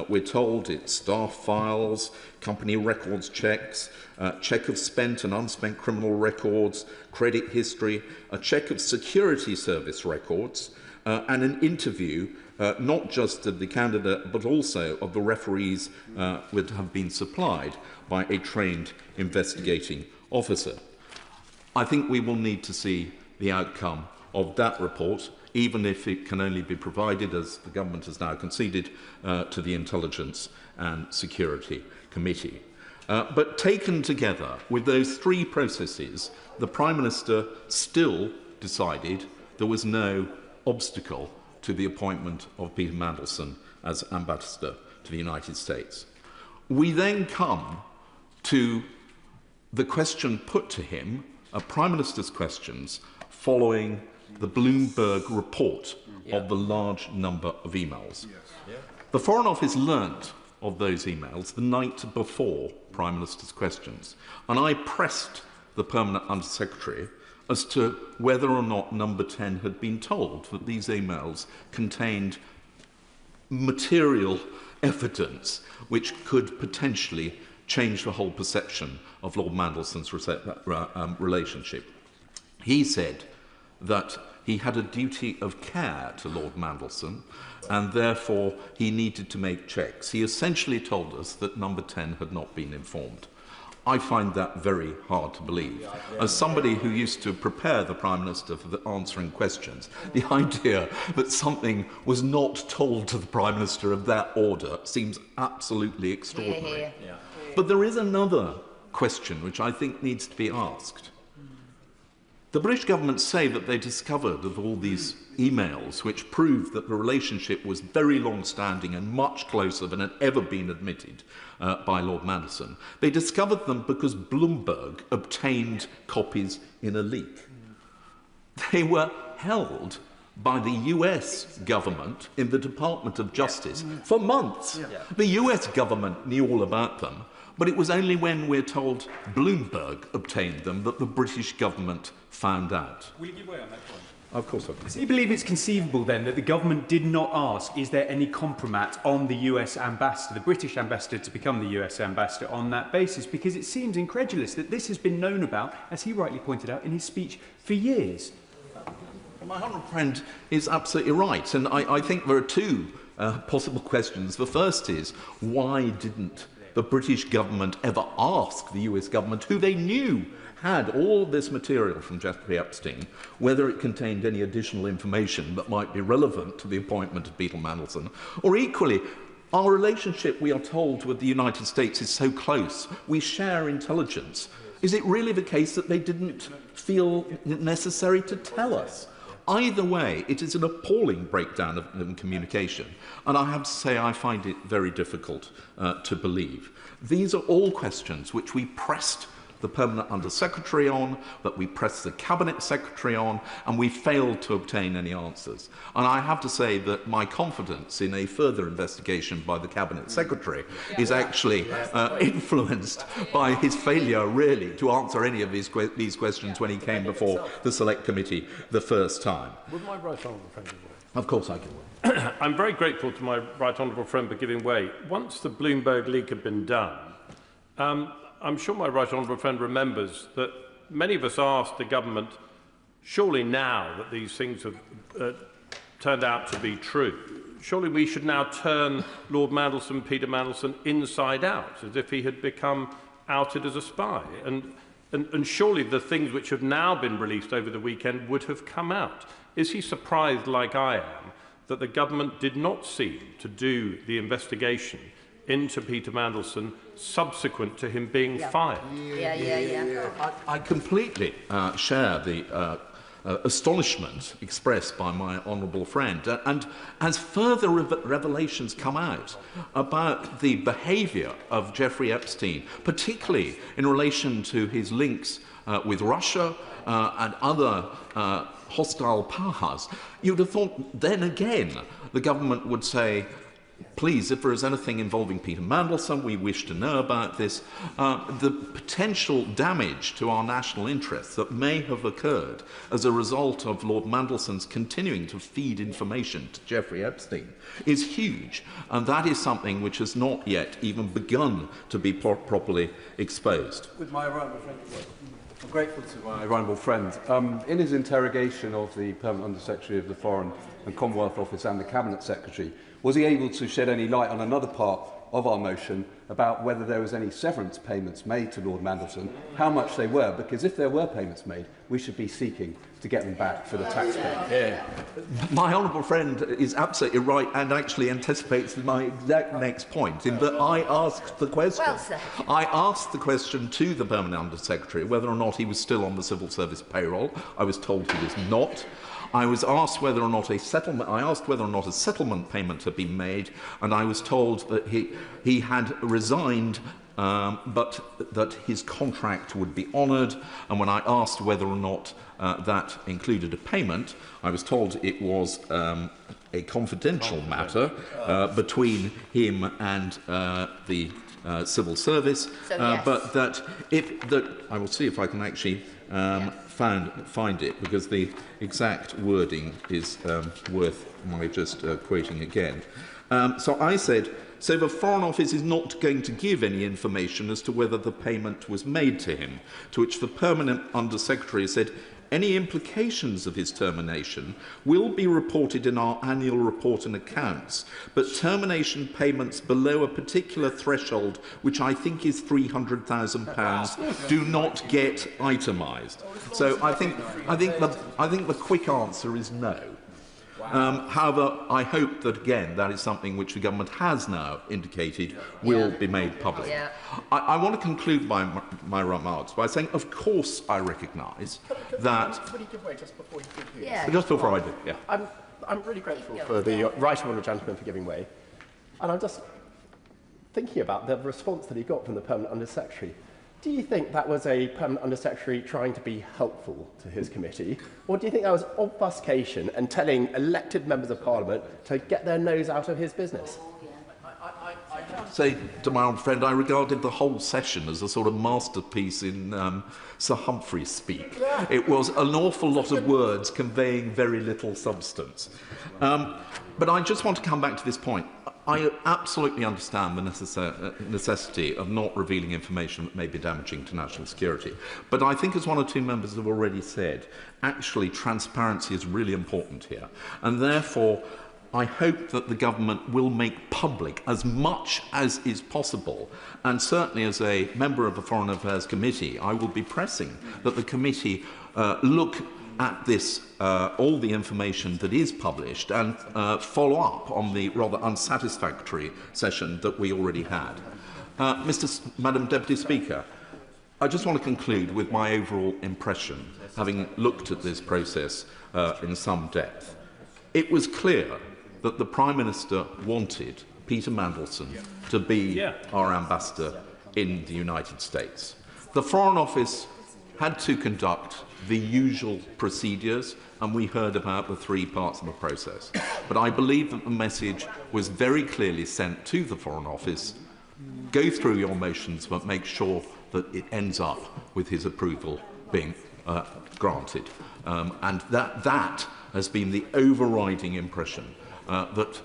We're told it's staff files, company records checks, check of spent and unspent criminal records, credit history, a check of security service records, and an interview not just of the candidate but also of the referees would have been supplied by a trained investigating officer. I think we will need to see the outcome of that report, even if it can only be provided, as the government has now conceded, to the Intelligence and Security Committee. But taken together with those three processes, the Prime Minister still decided there was no obstacle to the appointment of Peter Mandelson as ambassador to the United States. We then come to the question put to him, a Prime Minister's questions, following the Bloomberg report of the large number of emails. The Foreign Office learnt of those emails the night before Prime Minister's questions, and I pressed the Permanent Under-Secretary as to whether or not Number 10 had been told that these emails contained material evidence which could potentially change the whole perception of Lord Mandelson's relationship. He said that he had a duty of care to Lord Mandelson and therefore he needed to make checks. He essentially told us that Number 10 had not been informed. I find that very hard to believe. As somebody who used to prepare the Prime Minister for answering questions, the idea that something was not told to the Prime Minister of that order seems absolutely extraordinary. But there is another question which I think needs to be asked. The British government say that they discovered of all these emails which prove that the relationship was very long-standing and much closer than had ever been admitted by Lord Mandelson. They discovered them because Bloomberg obtained copies in a leak. They were held by the US government in the Department of Justice for months. The US government knew all about them, but it was only when we're told Bloomberg obtained them that the British government found out.
Will you give way on that point?
Of course I will.
Do you believe it's conceivable then that the government did not ask, is there any compromat on the US ambassador, the British ambassador, to become the US ambassador on that basis? Because it seems incredulous that this has been known about, as he rightly pointed out in his speech, for years.
My honourable friend is absolutely right, and I think there are two possible questions. The first is, why didn't the British government ever ask the US government, who they knew had all this material from Jeffrey Epstein, whether it contained any additional information that might be relevant to the appointment of Peter Mandelson? Or equally, our relationship, we are told, with the United States is so close. We share intelligence. Is it really the case that they didn't feel it necessary to tell us? Either way, it is an appalling breakdown of communication, and I have to say I find it very difficult to believe. These are all questions which we pressed the Permanent Under-Secretary on, that we pressed the Cabinet Secretary on, and we failed to obtain any answers. And I have to say that my confidence in a further investigation by the Cabinet Secretary is actually influenced by his failure, really, to answer any of these questions when he came before the Select Committee the first time.
Would my right honourable friend give way?
Of course I can.
I'm very grateful to my right honourable friend for giving way. Once the Bloomberg leak had been done, I'm sure my right honourable friend remembers that many of us asked the government, surely now that these things have turned out to be true, surely we should now turn Lord Mandelson, Peter Mandelson, inside out, as if he had become outed as a spy. And surely the things which have now been released over the weekend would have come out. Is he surprised, like I am, that the government did not seem to do the investigation into Peter Mandelson subsequent to him being fired?
I completely share the astonishment expressed by my honourable friend. And as further revelations come out about the behaviour of Jeffrey Epstein, particularly in relation to his links with Russia and other hostile powers, you'd have thought then again the government would say, please, if there is anything involving Peter Mandelson, we wish to know about this. The potential damage to our national interests that may have occurred as a result of Lord Mandelson's continuing to feed information to Jeffrey Epstein is huge, and that is something which has not yet even begun to be properly exposed.
With my honourable friend, I'm grateful to my honourable friend. In his interrogation of the Permanent Under-Secretary of the Foreign and Commonwealth Office and the Cabinet Secretary, was he able to shed any light on another part of our motion about whether there was any severance payments made to Lord Mandelson, how much they were? Because if there were payments made, we should be seeking to get them back for the taxpayer.
My honourable friend is absolutely right and actually anticipates my exact next point, in that I asked the question.
Well said.
I asked the question to the Permanent Under-Secretary whether or not he was still on the civil service payroll. I was told he was not. I was asked whether or not a settlement payment had been made, and I was told that he had resigned, but that his contract would be honoured. And when I asked whether or not that included a payment, I was told it was a confidential matter between him and the civil service, but that I will see if I can actually find it, because the exact wording is worth my just quoting again. So I said, so the Foreign Office is not going to give any information as to whether the payment was made to him, to which the Permanent Under-Secretary said, Any implications of his termination will be reported in our annual report and accounts, but termination payments below a particular threshold, which I think is £300,000, do not get itemised. So I think the quick answer is no. However, I hope that, again, that is something which the government has now indicated will be made public. Yeah. I want to conclude my remarks by saying, of course, I recognise that...
Would he give way just before he did here?
Yeah. Just before I do, yeah.
I'm really grateful for the right honourable gentleman for giving way. And I'm just thinking about the response that he got from the Permanent Under-Secretary. Do you think that was a Permanent Under-Secretary trying to be helpful to his committee? Or do you think that was obfuscation and telling elected members of Parliament to get their nose out of his business?
I say to my old friend, I regarded the whole session as a sort of masterpiece in Sir Humphrey's speak. It was an awful lot of words conveying very little substance. But I just want to come back to this point. I absolutely understand the necessity of not revealing information that may be damaging to national security. But I think, as one or two members have already said, actually transparency is really important here. And therefore, I hope that the government will make public as much as is possible. And certainly as a member of the Foreign Affairs Committee, I will be pressing that the committee look at this, all the information that is published and follow up on the rather unsatisfactory session that we already had. Madam Deputy Speaker, I just want to conclude with my overall impression, having looked at this process in some depth. It was clear that the Prime Minister wanted Peter Mandelson to be our ambassador in the United States. The Foreign Office had to conduct the usual procedures, and we heard about the three parts of the process. But I believe that the message was very clearly sent to the Foreign Office: go through your motions, but make sure that it ends up with his approval being granted. And that has been the overriding impression, that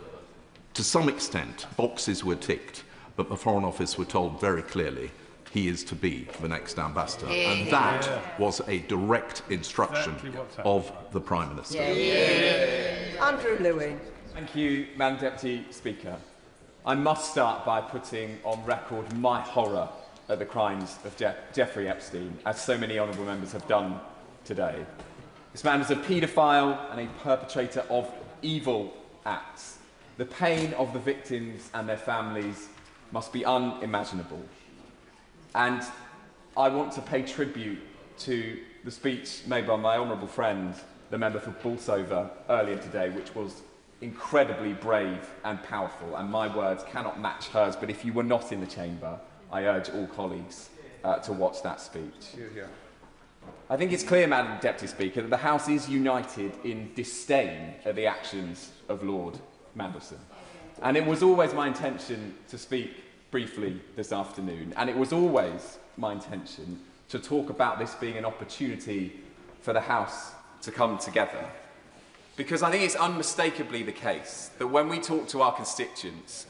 to some extent boxes were ticked, but the Foreign Office were told very clearly he is to be the next ambassador. And that was a direct instruction of the Prime Minister.
Andrew Lewin.
Thank you, Madam Deputy Speaker. I must start by putting on record my horror at the crimes of Jeffrey Epstein, as so many honourable members have done today. This man is a paedophile and a perpetrator of evil acts. The pain of the victims and their families must be unimaginable. And I want to pay tribute to the speech made by my honourable friend, the member for Bolsover, earlier today, which was incredibly brave and powerful, and my words cannot match hers, but if you were not in the chamber, I urge all colleagues to watch that speech. I think it's clear, Madam Deputy Speaker, that the House is united in disdain at the actions of Lord Mandelson. And it was always my intention to speak briefly this afternoon, and it was always my intention to talk about this being an opportunity for the House to come together. Because I think it's unmistakably the case that when we talk to our constituents,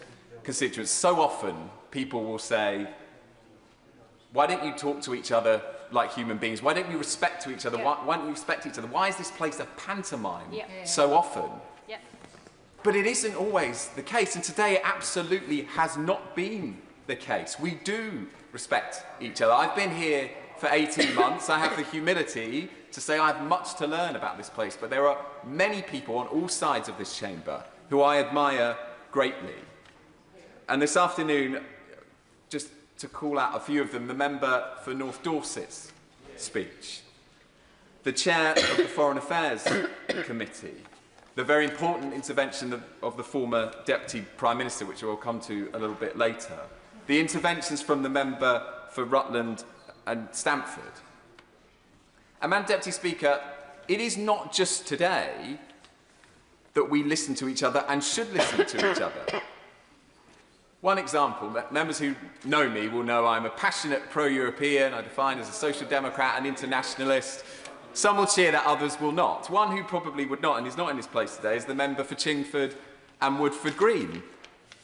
so often people will say, why don't you talk to each other like human beings? Why don't you respect to each other? Why don't you respect each other? Why is this place a pantomime so often? But it isn't always the case, and today it absolutely has not been the case. We do respect each other. I've been here for 18 months. I have the humility to say I have much to learn about this place, but there are many people on all sides of this chamber who I admire greatly. And this afternoon, just to call out a few of them, the member for North Dorset's speech, the chair of the Foreign Affairs Committee, the very important intervention of the former Deputy Prime Minister, which we'll come to a little bit later, the interventions from the member for Rutland and Stamford. And, Madam Deputy Speaker, it is not just today that we listen to each other and should listen to each other. One example, members who know me will know I'm a passionate pro-European. I define as a social democrat and internationalist. Some will cheer that, others will not. One who probably would not, and is not in this place today, is the member for Chingford and Woodford Green.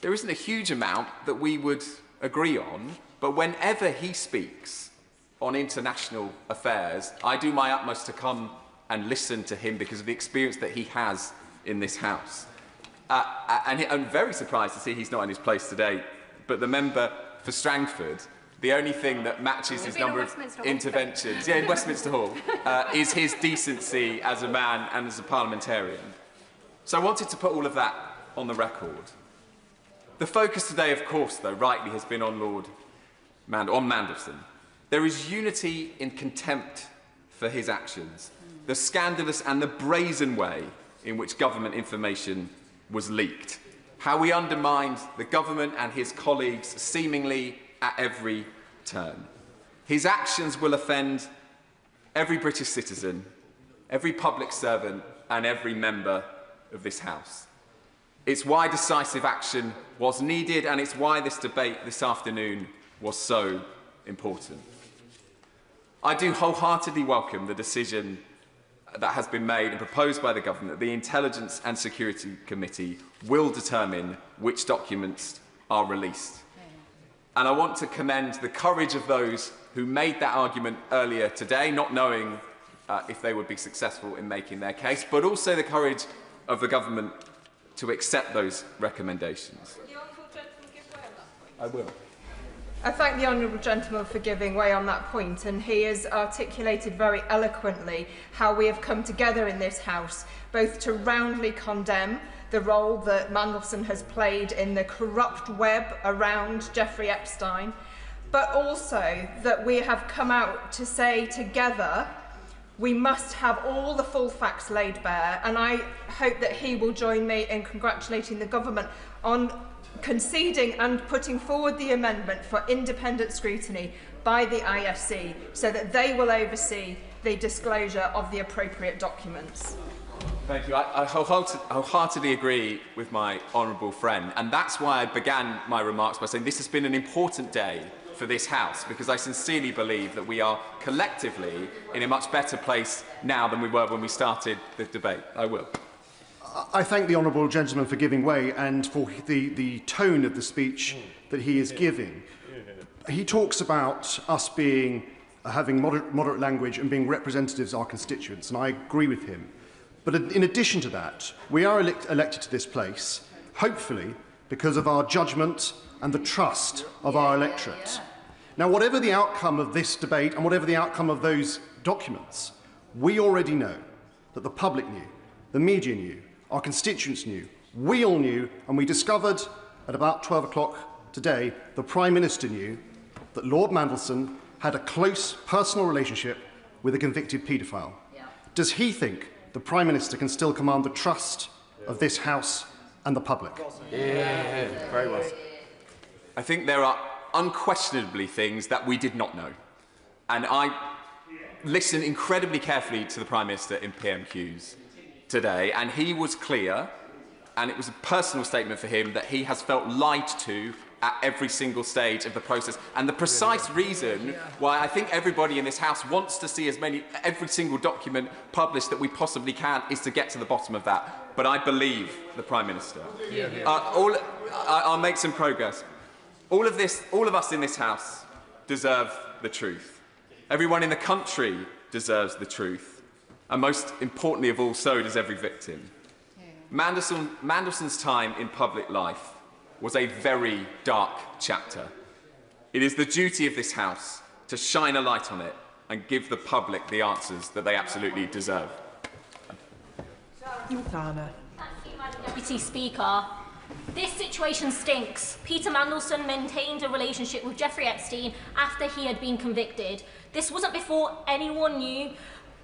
There isn't a huge amount that we would agree on, but whenever he speaks on international affairs, I do my utmost to come and listen to him because of the experience that he has in this House. And I'm very surprised to see he's not in his place today, but the member for Strangford, the only thing that matches his number of interventions, in Westminster Hall, is his decency as a man and as a parliamentarian. So I wanted to put all of that on the record. The focus today, of course, though, rightly has been on on Mandelson. There is unity in contempt for his actions, the scandalous and the brazen way in which government information was leaked, how he undermined the government and his colleagues seemingly at every turn. His actions will offend every British citizen, every public servant and every member of this House. It's why decisive action was needed, and it's why this debate this afternoon was so important. I do wholeheartedly welcome the decision that has been made and proposed by the government that the Intelligence and Security Committee will determine which documents are released. And I want to commend the courage of those who made that argument earlier today, not knowing if they would be successful in making their case, but also the courage of the government to accept those recommendations.
I will.
I thank the honourable gentleman for giving way on that point, and he has articulated very eloquently how we have come together in this House, both to roundly condemn the role that Mandelson has played in the corrupt web around Jeffrey Epstein, but also that we have come out to say together we must have all the full facts laid bare, and I hope that he will join me in congratulating the government on conceding and putting forward the amendment for independent scrutiny by the IFC so that they will oversee the disclosure of the appropriate documents.
Thank you. I wholeheartedly agree with my honourable friend, and that's why I began my remarks by saying this has been an important day for this House, because I sincerely believe that we are collectively in a much better place now than we were when we started the debate. I will.
I thank the honourable gentleman for giving way and for the tone of the speech that he is giving. He talks about us having moderate language and being representatives of our constituents, and I agree with him. But in addition to that, we are elected to this place, hopefully because of our judgment and the trust of our electorate. Now, whatever the outcome of this debate and whatever the outcome of those documents, we already know that the public knew, the media knew, our constituents knew, we all knew, and we discovered at about 12 o'clock today, the Prime Minister knew that Lord Mandelson had a close personal relationship with a convicted paedophile. Does he think the Prime Minister can still command the trust of this House and the public?
Yeah, very well. I think there are unquestionably things that we did not know. And I listened incredibly carefully to the Prime Minister in PMQs today, and he was clear, and it was a personal statement for him, that he has felt lied to at every single stage of the process. And the precise reason why I think everybody in this House wants to see every single document published that we possibly can is to get to the bottom of that. But I believe the Prime Minister. I'll make some progress. All of us in this House deserve the truth. Everyone in the country deserves the truth. And most importantly of all, so does every victim. Mandelson's time in public life was a very dark chapter. It is the duty of this House to shine a light on it and give the public the answers that they absolutely deserve.
Thank you, Madam Deputy Speaker. This situation stinks. Peter Mandelson maintained a relationship with Jeffrey Epstein after he had been convicted. This wasn't before anyone knew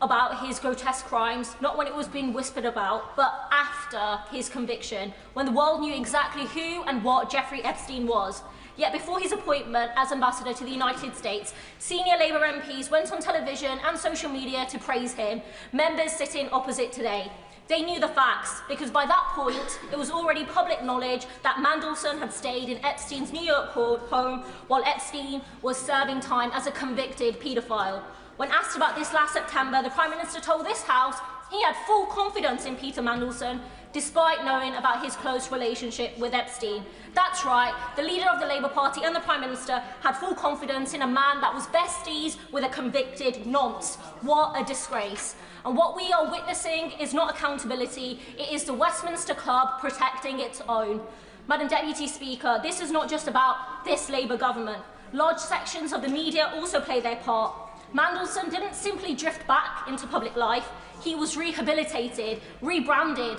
about his grotesque crimes, not when it was being whispered about, but after his conviction, when the world knew exactly who and what Jeffrey Epstein was. Yet before his appointment as ambassador to the United States, senior Labour MPs went on television and social media to praise him, members sitting opposite today. They knew the facts, because by that point, it was already public knowledge that Mandelson had stayed in Epstein's New York home while Epstein was serving time as a convicted paedophile. When asked about this last September, the Prime Minister told this House He had full confidence in Peter Mandelson, despite knowing about his close relationship with Epstein. That's right, the leader of the Labour Party and the Prime Minister had full confidence in a man that was besties with a convicted nonce. What a disgrace. And what we are witnessing is not accountability, it is the Westminster Club protecting its own. Madam Deputy Speaker, this is not just about this Labour government. Large sections of the media also play their part. Mandelson didn't simply drift back into public life, he was rehabilitated, rebranded,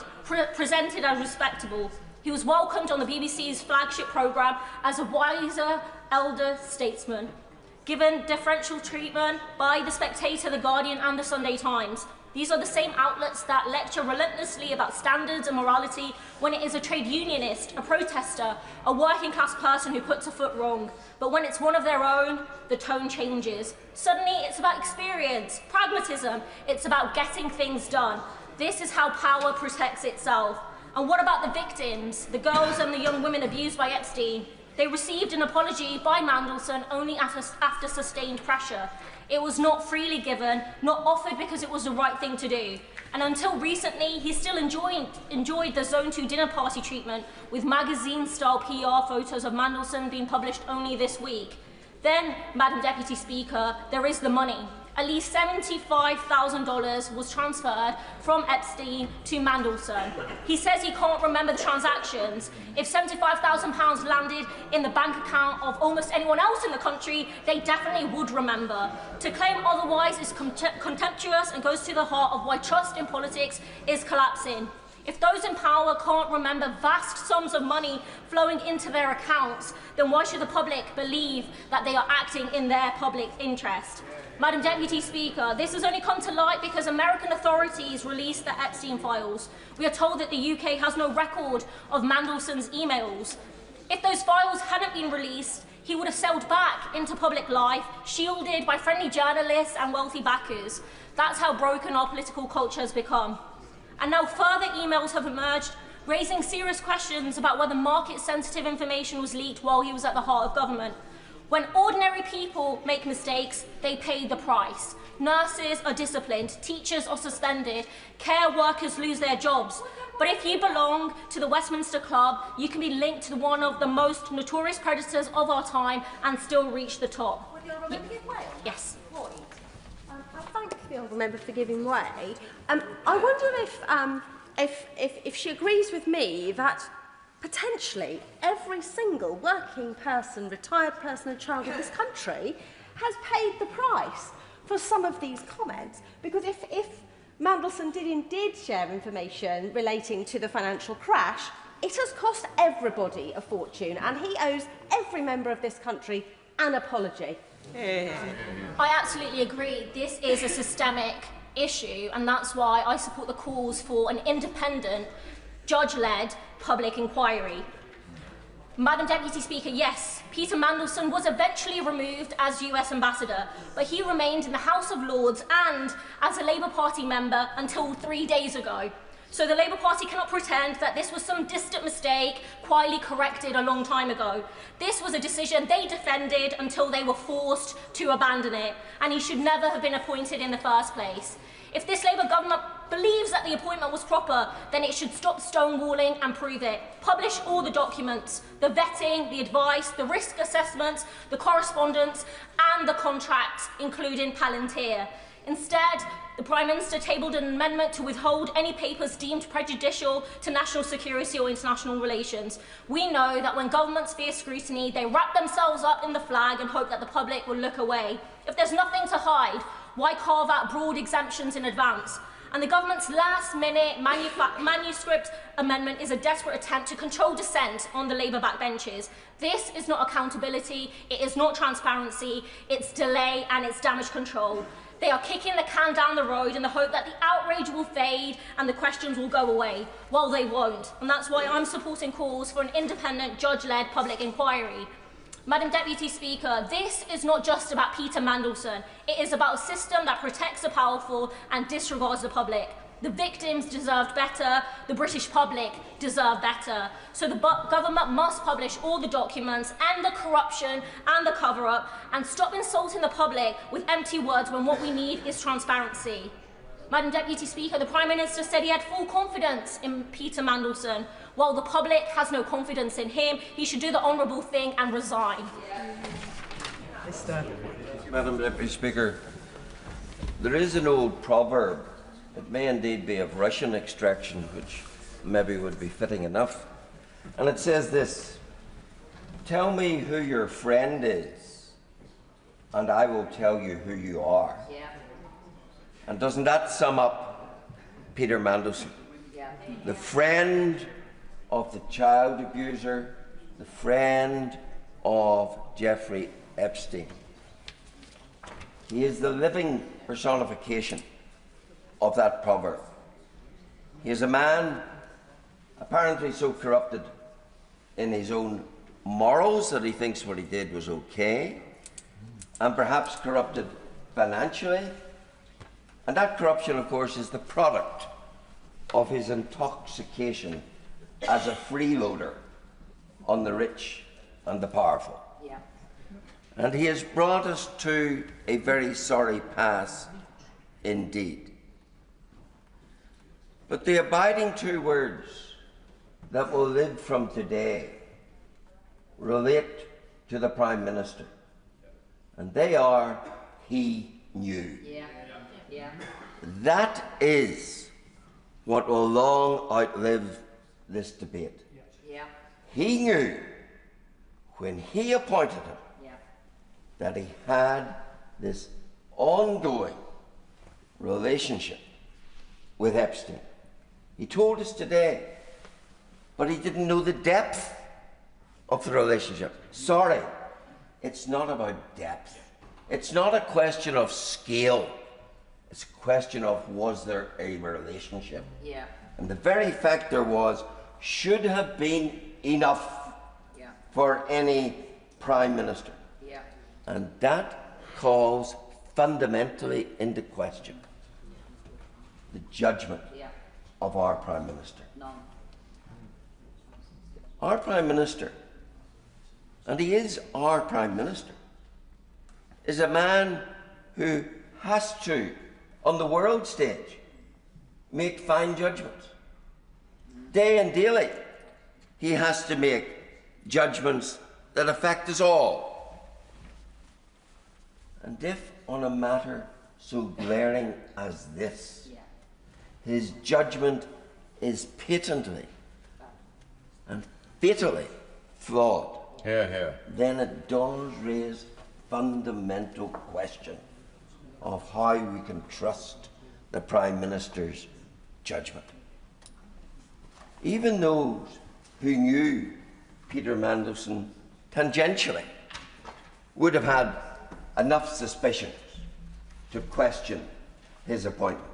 presented as respectable. He was welcomed on the BBC's flagship programme as a wiser elder statesman, given differential treatment by The Spectator, The Guardian and The Sunday Times. These are the same outlets that lecture relentlessly about standards and morality when it is a trade unionist, a protester, a working class person who puts a foot wrong. But when it's one of their own, the tone changes. Suddenly it's about experience, pragmatism, it's about getting things done. This is how power protects itself. And what about the victims, the girls and the young women abused by Epstein? They received an apology by Mandelson only after sustained pressure. It was not freely given, not offered because it was the right thing to do. And until recently, he still enjoyed the Zone 2 dinner party treatment, with magazine-style PR photos of Mandelson being published only this week. Then, Madam Deputy Speaker, there is the money. At least $75,000 was transferred from Epstein to Mandelson. He says he can't remember the transactions. If £75,000 landed in the bank account of almost anyone else in the country, they definitely would remember. To claim otherwise is contemptuous and goes to the heart of why trust in politics is collapsing. If those in power can't remember vast sums of money flowing into their accounts, then why should the public believe that they are acting in their public interest? Madam Deputy Speaker, this has only come to light because American authorities released the Epstein files. We are told that the UK has no record of Mandelson's emails. If those files hadn't been released, he would have sailed back into public life, shielded by friendly journalists and wealthy backers. That's how broken our political culture has become. And now further emails have emerged, raising serious questions about whether market-sensitive information was leaked while he was at the heart of government. When ordinary people make mistakes, they pay the price. Nurses are disciplined, teachers are suspended, care workers lose their jobs. But if you belong to the Westminster Club, you can be linked to one of the most notorious predators of our time and still reach the top.
Would the Honourable Member give way?
Yes.
I thank the Honourable Member for giving way. I wonder if she agrees with me that potentially every single working person, retired person and child of this country has paid the price for some of these comments. Because if Mandelson did indeed share information relating to the financial crash, it has cost everybody a fortune, and he owes every member of this country an apology.
I absolutely agree. This is a systemic issue, and that's why I support the calls for an independent, judge-led public inquiry. Madam Deputy Speaker, yes, Peter Mandelson was eventually removed as US Ambassador, but he remained in the House of Lords and as a Labour Party member until 3 days ago. So the Labour Party cannot pretend that this was some distant mistake quietly corrected a long time ago. This was a decision they defended until they were forced to abandon it, and he should never have been appointed in the first place. If this Labour government believes that the appointment was proper, then it should stop stonewalling and prove it. Publish all the documents, the vetting, the advice, the risk assessments, the correspondence, and the contracts, including Palantir. Instead, the Prime Minister tabled an amendment to withhold any papers deemed prejudicial to national security or international relations. We know that when governments fear scrutiny, they wrap themselves up in the flag and hope that the public will look away. If there's nothing to hide, why carve out broad exemptions in advance? And the government's last-minute manuscript amendment is a desperate attempt to control dissent on the Labour backbenches. This is not accountability, it is not transparency, it's delay and it's damage control. They are kicking the can down the road in the hope that the outrage will fade and the questions will go away. Well, they won't. And that's why I'm supporting calls for an independent, judge-led public inquiry. Madam Deputy Speaker, this is not just about Peter Mandelson. It is about a system that protects the powerful and disregards the public. The victims deserved better, the British public deserve better. So the government must publish all the documents and the corruption and the cover-up and stop insulting the public with empty words when what we need is transparency. Madam Deputy Speaker, the Prime Minister said he had full confidence in Peter Mandelson. While the public has no confidence in him, he should do the honourable thing and resign.
Madam Deputy Speaker, there is an old proverb, it may indeed be of Russian extraction, which maybe would be fitting enough, and it says this: tell me who your friend is, and I will tell you who you are. Yeah. And doesn't that sum up Peter Mandelson? Yeah. The friend of the child abuser, the friend of Jeffrey Epstein. He is the living personification of that proverb. He is a man apparently so corrupted in his own morals that he thinks what he did was okay, and perhaps corrupted financially. And that corruption, of course, is the product of his intoxication as a freeloader on the rich and the powerful. Yeah. And he has brought us to a very sorry pass indeed. But the abiding two words that will live from today relate to the Prime Minister, and they are, he knew. Yeah. Yeah. That is what will long outlive this debate. Yeah. He knew when he appointed him that he had this ongoing relationship with Epstein. He told us today, but he didn't know the depth of the relationship. Sorry, it's not about depth. It's not a question of scale. It's a question of, was there a relationship? Yeah. And the very fact there was should have been enough for any Prime Minister. Yeah. And that calls fundamentally into question the judgment of our Prime Minister. None. Our Prime Minister, and he is our Prime Minister, is a man who has to, on the world stage, make fine judgments. Day and daily, he has to make judgments that affect us all. And if on a matter so glaring as this, his judgment is patently and fatally flawed, then it does raise fundamental question of how we can trust the Prime Minister's judgment. Even those who knew Peter Mandelson tangentially would have had enough suspicions to question his appointment.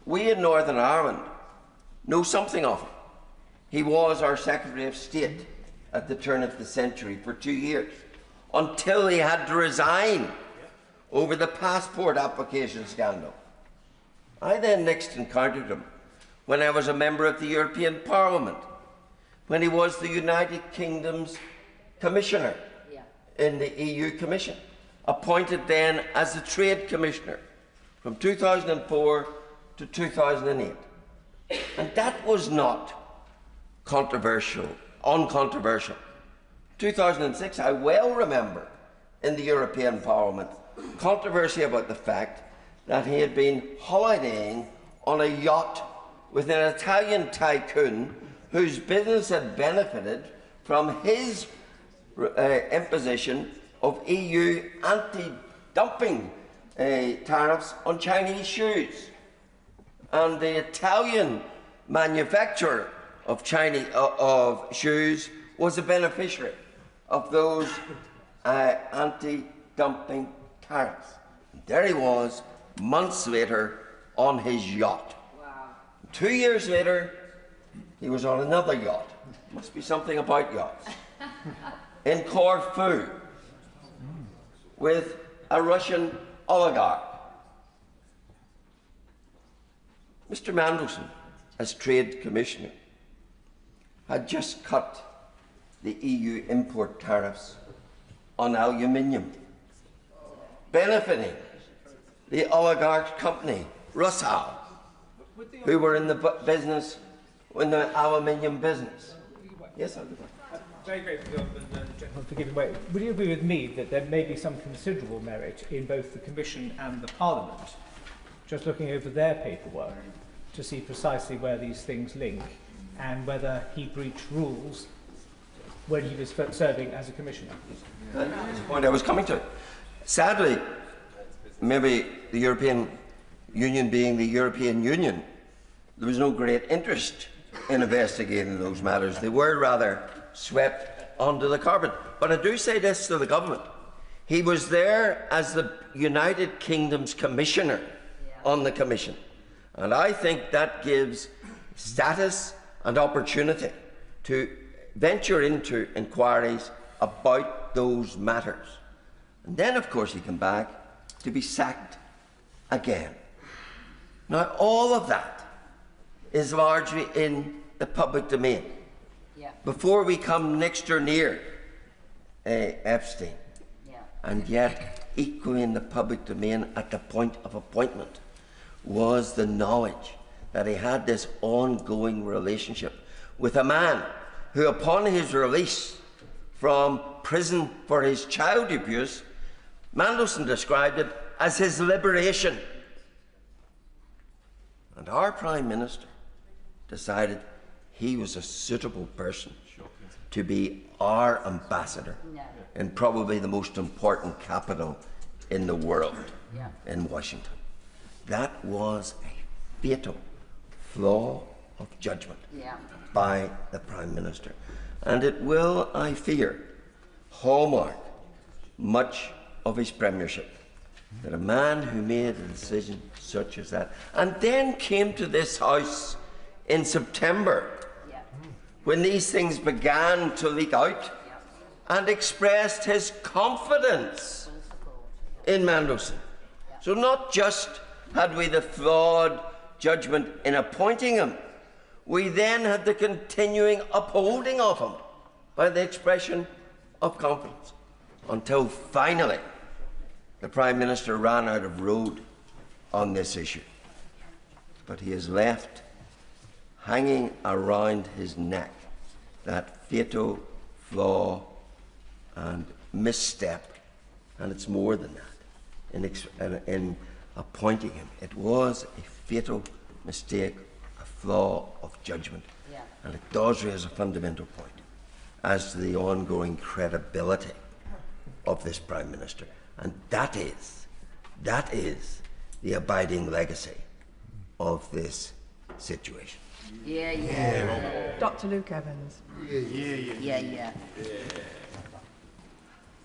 We in Northern Ireland know something of him. He was our Secretary of State at the turn of the century for 2 years, until he had to resign over the passport application scandal. I then next encountered him when I was a member of the European Parliament, when he was the United Kingdom's Commissioner in the EU Commission, appointed then as the Trade Commissioner from 2004 to 2008. And that was not uncontroversial. 2006, I well remember, in the European Parliament, controversy about the fact that he had been holidaying on a yacht with an Italian tycoon whose business had benefited from his imposition of EU anti-dumping tariffs on Chinese shoes. And the Italian manufacturer of shoes was a beneficiary of those anti-dumping tariffs. And there he was, months later, on his yacht. Wow. 2 years later, he was on another yacht. Must be something about yachts. In Corfu, with a Russian oligarch. Mr. Mandelson, as Trade Commissioner, had just cut the EU import tariffs on aluminium, benefiting the oligarch company Rusal who were in the business, in the aluminium business. Yes, I'll do that.
Very grateful for giving way. Would you agree with me that there may be some considerable merit in both the Commission and the Parliament just looking over their paperwork to see precisely where these things link and whether he breached rules when he was serving as a Commissioner?
That's the point I was coming to. Sadly, maybe the European Union being the European Union, there was no great interest in investigating those matters. They were rather swept under the carpet. But I do say this to the government. He was there as the United Kingdom's Commissioner on the Commission. And I think that gives status and opportunity to venture into inquiries about those matters. And then, of course, he came back to be sacked again. Now, all of that is largely in the public domain. Before we come next or near Epstein, and yet equally in the public domain at the point of appointment was the knowledge that he had this ongoing relationship with a man who, upon his release from prison for his child abuse, Mandelson described it as his liberation. And our Prime Minister decided he was a suitable person to be our ambassador in probably the most important capital in the world, in Washington. That was a fatal flaw of judgment by the Prime Minister. And it will, I fear, hallmark much of his premiership. That a man who made a decision such as that, and then came to this House in September, when these things began to leak out, and expressed his confidence in Mandelson. So not just had we the flawed judgment in appointing him, we then had the continuing upholding of him by the expression of confidence, until finally the Prime Minister ran out of road on this issue. But he has left hanging around his neck that fatal flaw and misstep, and it's more than that, in appointing him. It was a fatal mistake, a flaw of judgment, and it does raise a fundamental point as to the ongoing credibility of this Prime Minister. And that is the abiding legacy of this situation.
Dr. Luke Evans.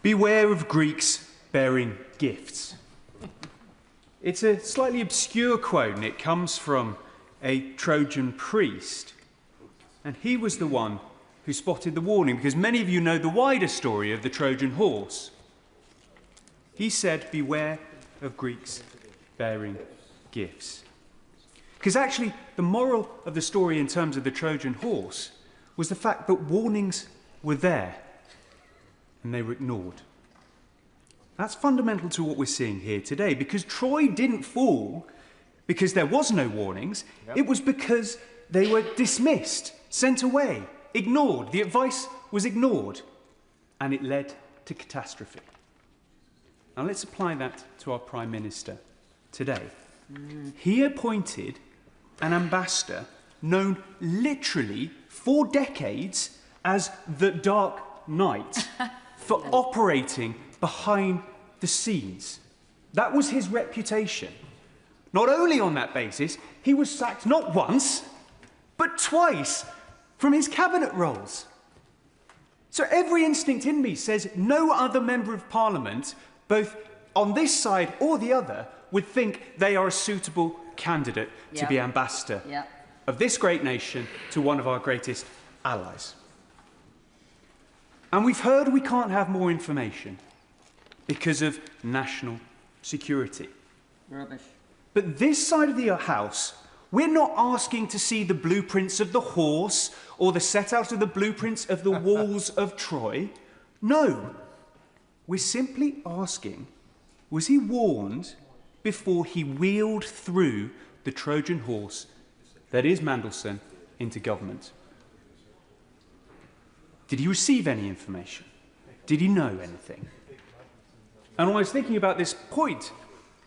Beware of Greeks bearing gifts. It's a slightly obscure quote, and it comes from a Trojan priest. And he was the one who spotted the warning, because many of you know the wider story of the Trojan horse. He said, beware of Greeks bearing gifts. Because actually, the moral of the story in terms of the Trojan horse was the fact that warnings were there and they were ignored. That's fundamental to what we're seeing here today, because Troy didn't fall because there was no warnings. It was because they were dismissed, sent away, ignored. The advice was ignored, and it led to catastrophe. Now let's apply that to our Prime Minister today. He appointed an ambassador known literally for decades as the Dark Knight for operating behind the scenes. That was his reputation. Not only on that basis, he was sacked not once, but twice from his cabinet roles. So every instinct in me says no other member of Parliament, both on this side or the other, would think they are a suitable candidate to be ambassador of this great nation to one of our greatest allies. And we've heard we can't have more information because of national security.
Rubbish.
But this side of the House, we're not asking to see the blueprints of the horse or the set out of the blueprints of the walls of Troy. No. We're simply asking, was he warned before he wheeled through the Trojan horse that is Mandelson into government? Did he receive any information? Did he know anything? And I was thinking about this point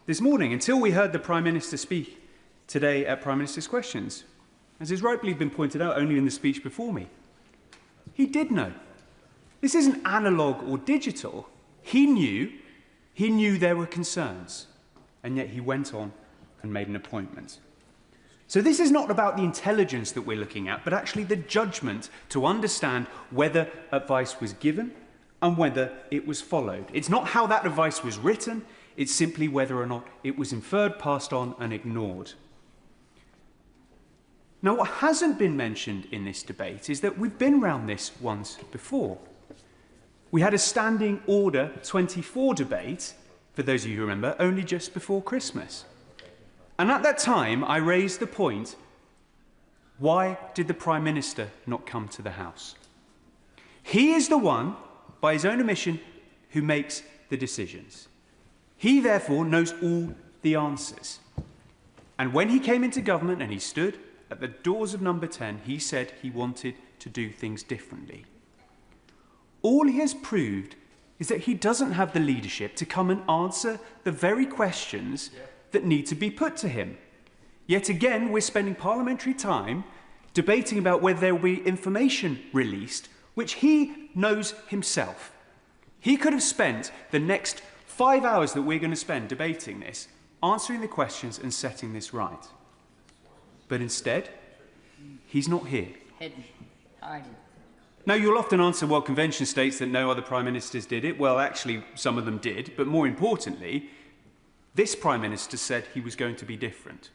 this morning until we heard the Prime Minister speak today at Prime Minister's Questions. As has rightly been pointed out only in the speech before me, he did know. This isn't analogue or digital. He knew there were concerns, and yet he went on and made an appointment. So this is not about the intelligence that we're looking at, but actually the judgment to understand whether advice was given and whether it was followed. It's not how that advice was written, it's simply whether or not it was inferred, passed on, and ignored. Now, what hasn't been mentioned in this debate is that we've been round this once before. We had a Standing Order 24 debate, for those of you who remember, only just before Christmas. And at that time, I raised the point, why did the Prime Minister not come to the House? He is the one, by his own admission, who makes the decisions. He, therefore, knows all the answers. And when he came into government and he stood at the doors of number 10, he said he wanted to do things differently. All he has proved is that he doesn't have the leadership to come and answer the very questions that need to be put to him. Yet again, we're spending parliamentary time debating about whether there will be information released, which he knows himself. He could have spent the next 5 hours that we're going to spend debating this, answering the questions and setting this right. But instead, he's not here. Now, you'll often answer, well, convention states that no other prime ministers did it. Well, actually, some of them did. But more importantly, this prime minister said he was going to be different.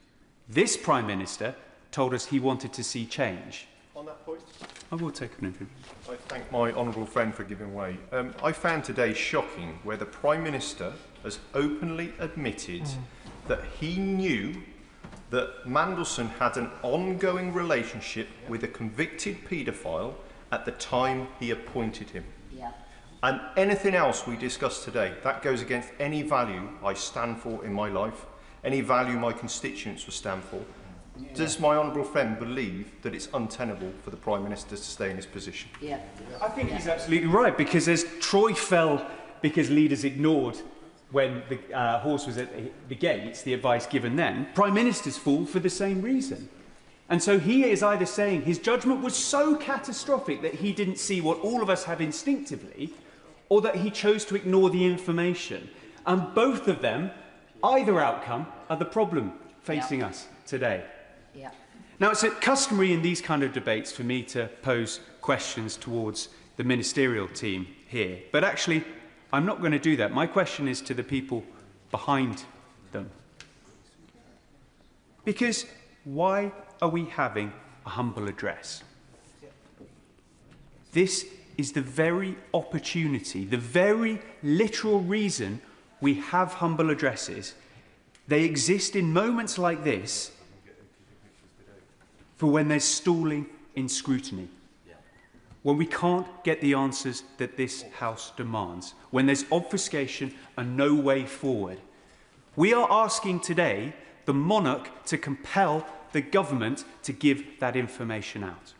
This prime minister told us he wanted to see change.
On that point,
I will take an interview.
I thank my honourable friend for giving way. I found today shocking where the Prime Minister has openly admitted that he knew that Mandelson had an ongoing relationship with a convicted paedophile at the time he appointed him.
Yeah.
And anything else we discuss today, that goes against any value I stand for in my life, any value my constituents would stand for. Yeah. Does my honourable friend believe that it's untenable for the Prime Minister to stay in his position?
Yeah.
I think he's absolutely right, because as Troy fell because leaders ignored when the horse was at the gates, the advice given then, Prime Ministers fall for the same reason. And so he is either saying his judgment was so catastrophic that he didn't see what all of us have instinctively, or that he chose to ignore the information. And both of them, either outcome, are the problem facing us today.
Yeah.
Now, it's customary in these kind of debates for me to pose questions towards the ministerial team here. But actually, I'm not going to do that. My question is to the people behind them. Because why are we having a humble address? This is the very opportunity, the very literal reason we have humble addresses. They exist in moments like this for when there's stalling in scrutiny, when we can't get the answers that this House demands, when there's obfuscation and no way forward. We are asking today the monarch to compel the government to give that information out.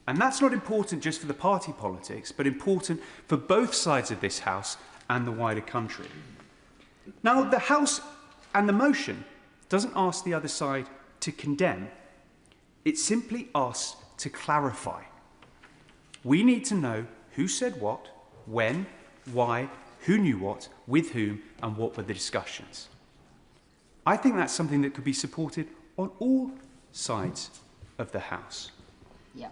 And that's not important just for the party politics, but important for both sides of this House and the wider country. Now, the House and the motion doesn't ask the other side to condemn. It simply asks to clarify. We need to know who said what, when, why, who knew what, with whom, and what were the discussions. I think that's something that could be supported on all sides of the House.
Yeah.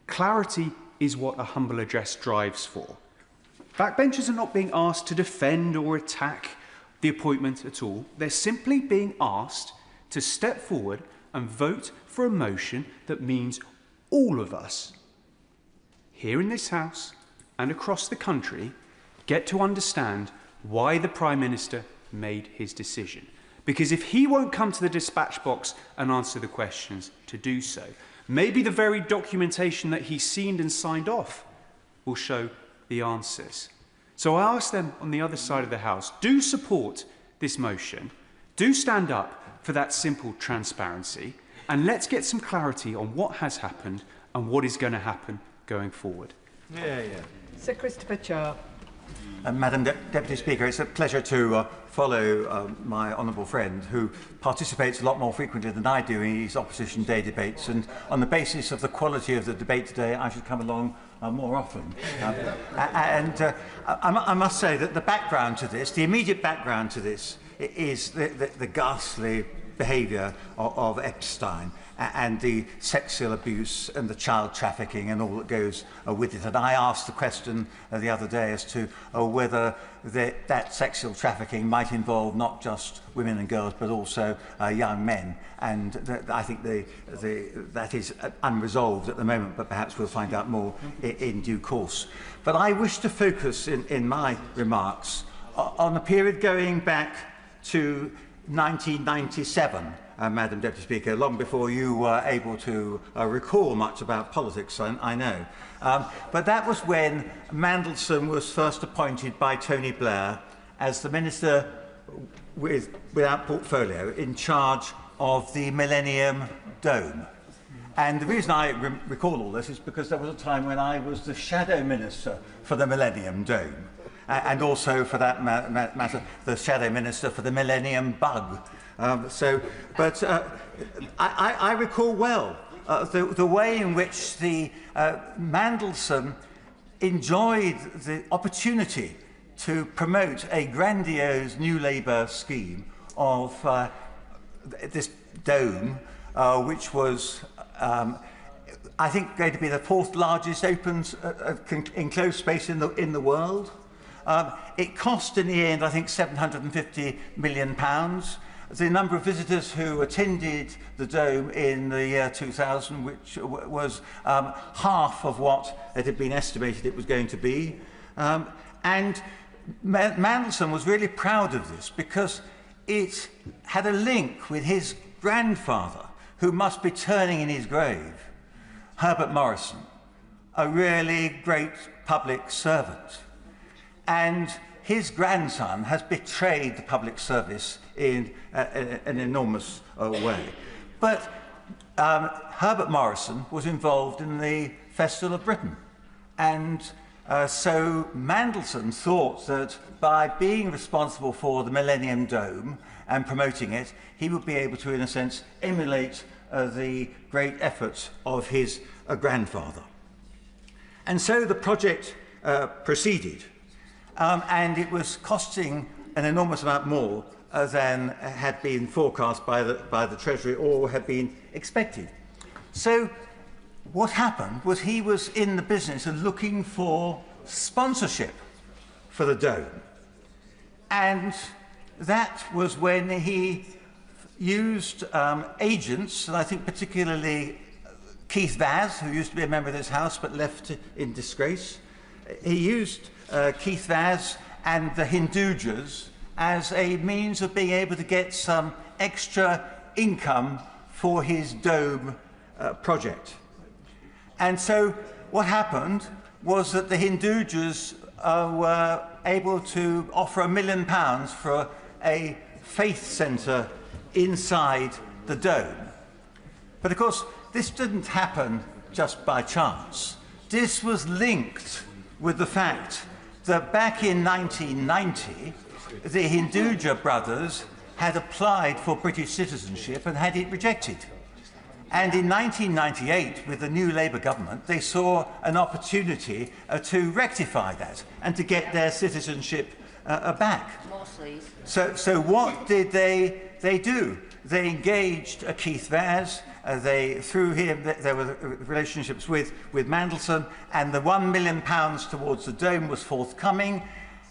Clarity is what a humble address drives for. Backbenchers are not being asked to defend or attack the appointment at all. They're simply being asked to step forward and vote for a motion that means all of us, here in this House and across the country, get to understand why the Prime Minister made his decision. Because if he won't come to the dispatch box and answer the questions to do so, maybe the very documentation that he's seen and signed off will show the answers. So I ask them on the other side of the House, do support this motion. Do stand up for that simple transparency, and let's get some clarity on what has happened and what is going to happen going forward.
Sir Christopher Chair.
Madam Deputy Speaker, it's a pleasure to follow my honourable friend, who participates a lot more frequently than I do in these Opposition Day debates, and on the basis of the quality of the debate today, I should come along more often. I must say that the background to this, the immediate background to this, is the ghastly behaviour of Epstein and the sexual abuse and the child trafficking and all that goes with it. And I asked the question the other day as to whether that sexual trafficking might involve not just women and girls but also young men. And I think that is unresolved at the moment, but perhaps we'll find out more in due course. But I wish to focus in my remarks on a period going back to 1997, Madam Deputy Speaker, long before you were able to recall much about politics, I know. But that was when Mandelson was first appointed by Tony Blair as the Minister without portfolio in charge of the Millennium Dome. And the reason I recall all this is because there was a time when I was the Shadow Minister for the Millennium Dome. And also, for that matter, the Shadow Minister for the Millennium Bug. I recall well the way in which the Mandelson enjoyed the opportunity to promote a grandiose New Labour scheme of this dome, which was, I think, going to be the 4th largest open enclosed space in the world. It cost in the end, I think, £750 million. The number of visitors who attended the Dome in the year 2000, which was half of what it had been estimated it was going to be. And Mandelson was really proud of this because it had a link with his grandfather, who must be turning in his grave, Herbert Morrison, a really great public servant. And his grandson has betrayed the public service in an enormous way. But Herbert Morrison was involved in the Festival of Britain. And so Mandelson thought that by being responsible for the Millennium Dome and promoting it, he would be able to, in a sense, emulate the great efforts of his grandfather. And so the project proceeded. And it was costing an enormous amount more than had been forecast by the Treasury or had been expected. So what happened was he was in the business of looking for sponsorship for the Dome. And that was when he used agents, and I think particularly Keith Vaz, who used to be a member of this House but left in disgrace. He used Keith Vaz and the Hindujas as a means of being able to get some extra income for his Dome project. And so what happened was that the Hindujas were able to offer £1 million for a faith centre inside the Dome. But of course, this didn't happen just by chance. This was linked with the fact that back in 1990, the Hinduja brothers had applied for British citizenship and had it rejected. And in 1998, with the new Labour government, they saw an opportunity to rectify that and to get their citizenship back. So what did they do? They engaged Keith Vaz. Through him, there were relationships with Mandelson, and the £1 million towards the Dome was forthcoming.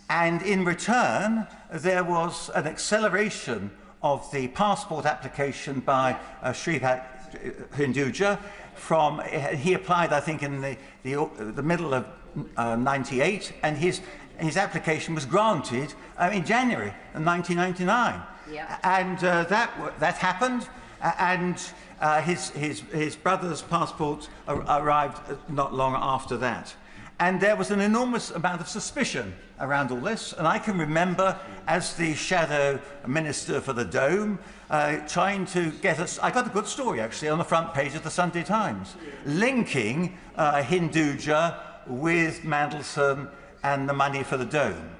And in return, there was an acceleration of the passport application by Srihat Hinduja. He applied, I think, in the middle of '98, and his application was granted in January of 1999. Yeah. And that happened, and his brother's passport arrived not long after that. And there was an enormous amount of suspicion around all this. And I can remember, as the shadow minister for the Dome, trying to get us... I got a good story, actually, on the front page of the Sunday Times, linking Hinduja with Mandelson and the money for the Dome.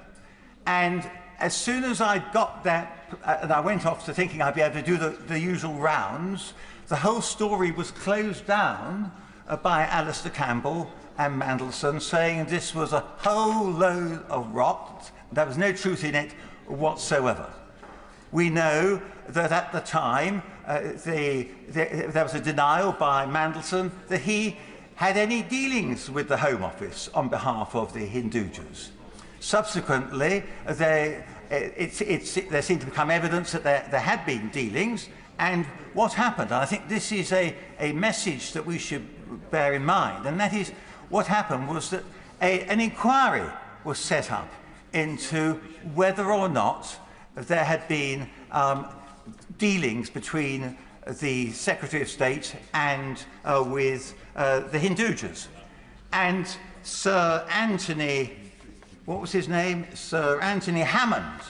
And as soon as I got that, and I went off to thinking I'd be able to do the usual rounds, the whole story was closed down by Alistair Campbell and Mandelson, saying this was a whole load of rot. There was no truth in it whatsoever. We know that at the time there was a denial by Mandelson that he had any dealings with the Home Office on behalf of the Hindujas. Subsequently, there seemed to become evidence that there had been dealings, and what happened, and I think this is a message that we should bear in mind, and that is what happened was that an inquiry was set up into whether or not there had been dealings between the Secretary of State and with the Hindujas. And Sir Anthony, what was his name? Sir Anthony Hammond,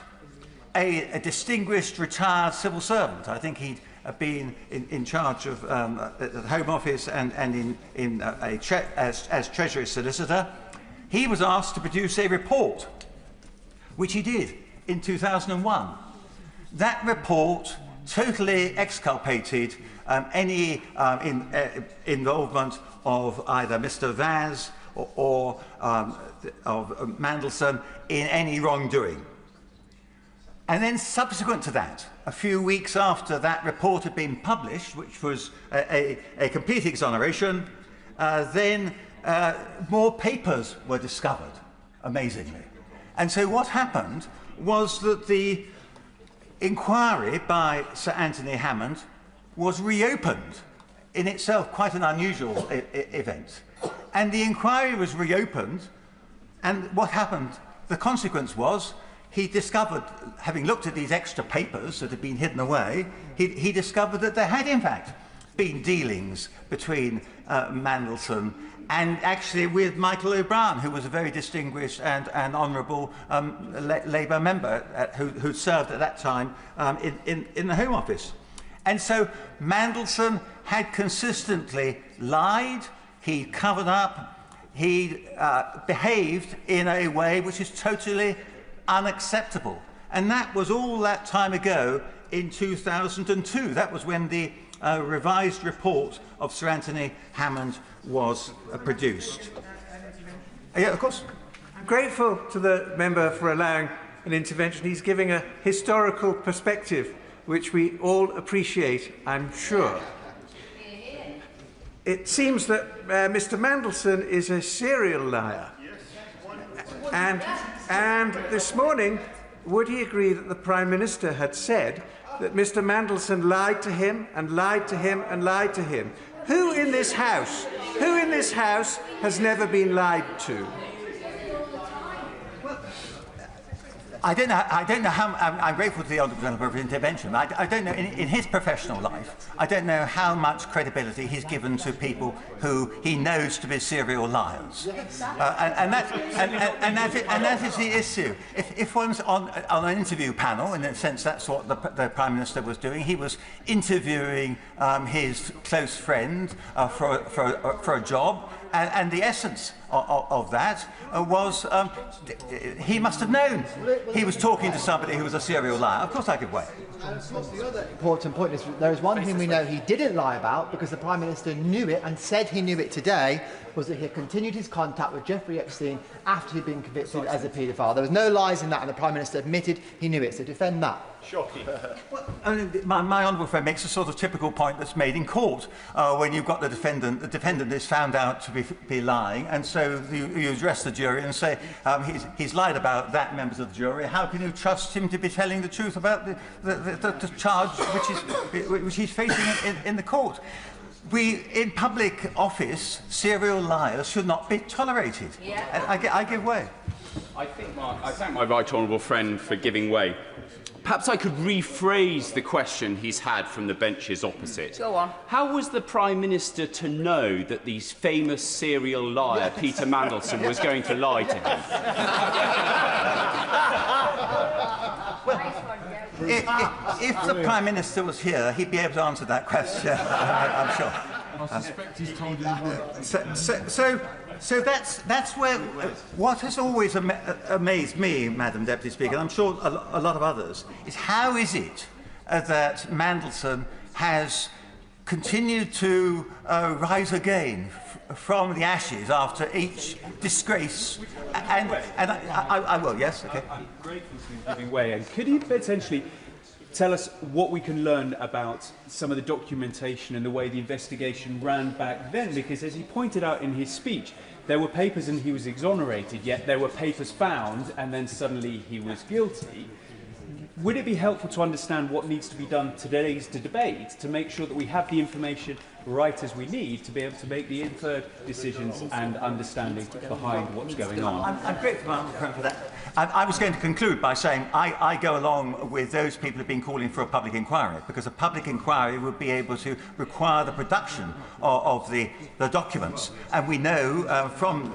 a distinguished retired civil servant. I think he'd been in charge of the Home Office and as Treasury Solicitor. He was asked to produce a report, which he did in 2001. That report totally exculpated any involvement of either Mr. Vaz or of Mandelson in any wrongdoing. And then subsequent to that, a few weeks after that report had been published, which was a complete exoneration, then more papers were discovered, amazingly. And so what happened was that the inquiry by Sir Anthony Hammond was reopened, in itself quite an unusual event. And the inquiry was reopened, and what happened, the consequence was, he discovered, having looked at these extra papers that had been hidden away, he discovered that there had in fact been dealings between Mandelson and actually with Michael O'Brien, who was a very distinguished and honourable Labour member who served at that time in the Home Office. And so Mandelson had consistently lied, he covered up, he behaved in a way which is totally unacceptable. And that was all that time ago in 2002. That was when the revised report of Sir Anthony Hammond was produced. Yeah, of course.
I'm grateful to the member for allowing an intervention. He's giving a historical perspective, which we all appreciate, I'm sure. It seems that Mr. Mandelson is a serial liar. And this morning, would he agree that the Prime Minister had said that Mr. Mandelson lied to him and lied to him and lied to him? Who in this House has never been lied to?
I don't know how. I'm grateful to the honourable gentleman for his intervention. I don't know in his professional life. I don't know how much credibility he's given to people who he knows to be serial liars, and that is the issue. If one's on an interview panel, in a sense, that's what the Prime Minister was doing. He was interviewing his close friend for a job. And the essence of that was he must have known he was talking to somebody who was a serial liar. Of course I give way.
The other important point is there is one thing we know he didn't lie about, because the Prime Minister knew it and said he knew it today, was that he had continued his contact with Jeffrey Epstein after he'd been convicted as a paedophile. There was no lies in that, and the Prime Minister admitted he knew it. So defend that.
Shocking. My honourable friend makes a sort of typical point that's made in court when you've got the defendant is found out to be lying, and so you address the jury and say he's lied about that, members of the jury. How can you trust him to be telling the truth about the charge which he's facing in the court? In public office, serial liars should not be tolerated. Yeah. I give way.
I thank my right honourable friend for giving way.
Perhaps I could rephrase the question he's had from the benches opposite.
Go on.
How was the Prime Minister to know that the famous serial liar, Peter Mandelson, was going to lie to him?
If the Prime Minister was here, he'd be able to answer that question, I'm sure.
I suspect he's told you as well.
So that's where what has always amazed me, Madam Deputy Speaker, and I'm sure a lot of others, is how is it that Mandelson has continued to rise again from the ashes after each disgrace? And I will, yes, okay.
I'm grateful for giving way. And could you potentially tell us what we can learn about some of the documentation and the way the investigation ran back then? Because as he pointed out in his speech, there were papers and he was exonerated, yet there were papers found and then suddenly he was guilty. Would it be helpful to understand what needs to be done today's debate to make sure that we have the information right as we need to be able to make the inferred decisions and understanding behind what's going on?
I'm grateful for that. I was going to conclude by saying I go along with those people who have been calling for a public inquiry, because a public inquiry would be able to require the production of the documents. And we know from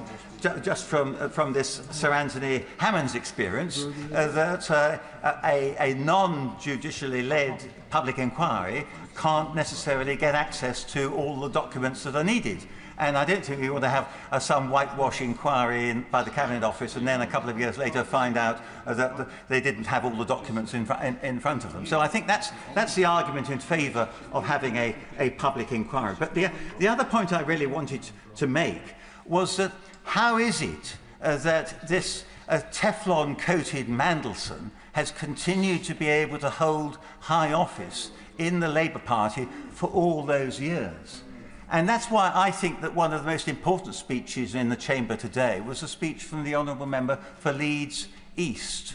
this Sir Anthony Hammond's experience that a non-judicially led public inquiry can't necessarily get access to all the documents that are needed. And I don't think we want to have some whitewash inquiry by the Cabinet Office and then a couple of years later find out that they didn't have all the documents in front of them. So I think that's the argument in favour of having a public inquiry. But the other point I really wanted to make was that how is it that this Teflon-coated Mandelson has continued to be able to hold high office in the Labour Party for all those years? And that's why I think that one of the most important speeches in the chamber today was a speech from the Honourable Member for Leeds East.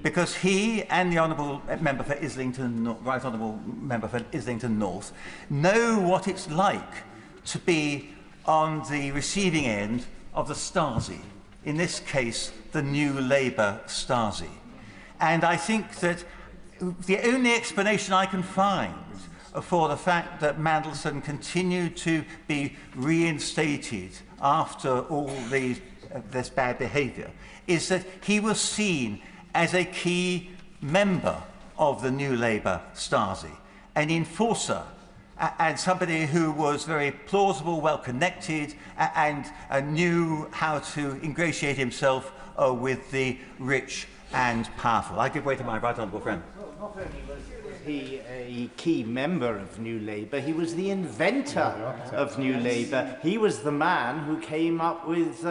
Because he and the Honourable Member for Islington, Right Honourable Member for Islington North, know what it's like to be on the receiving end of the Stasi, in this case, the New Labour Stasi. And I think that the only explanation I can find for the fact that Mandelson continued to be reinstated after all this bad behaviour is that he was seen as a key member of the New Labour Stasi, an enforcer, and somebody who was very plausible, well-connected, and knew how to ingratiate himself with the rich and powerful. I give way to my right honourable friend.
Not only was he a key member of New Labour, he was the inventor of New Labour. He was the man who came up with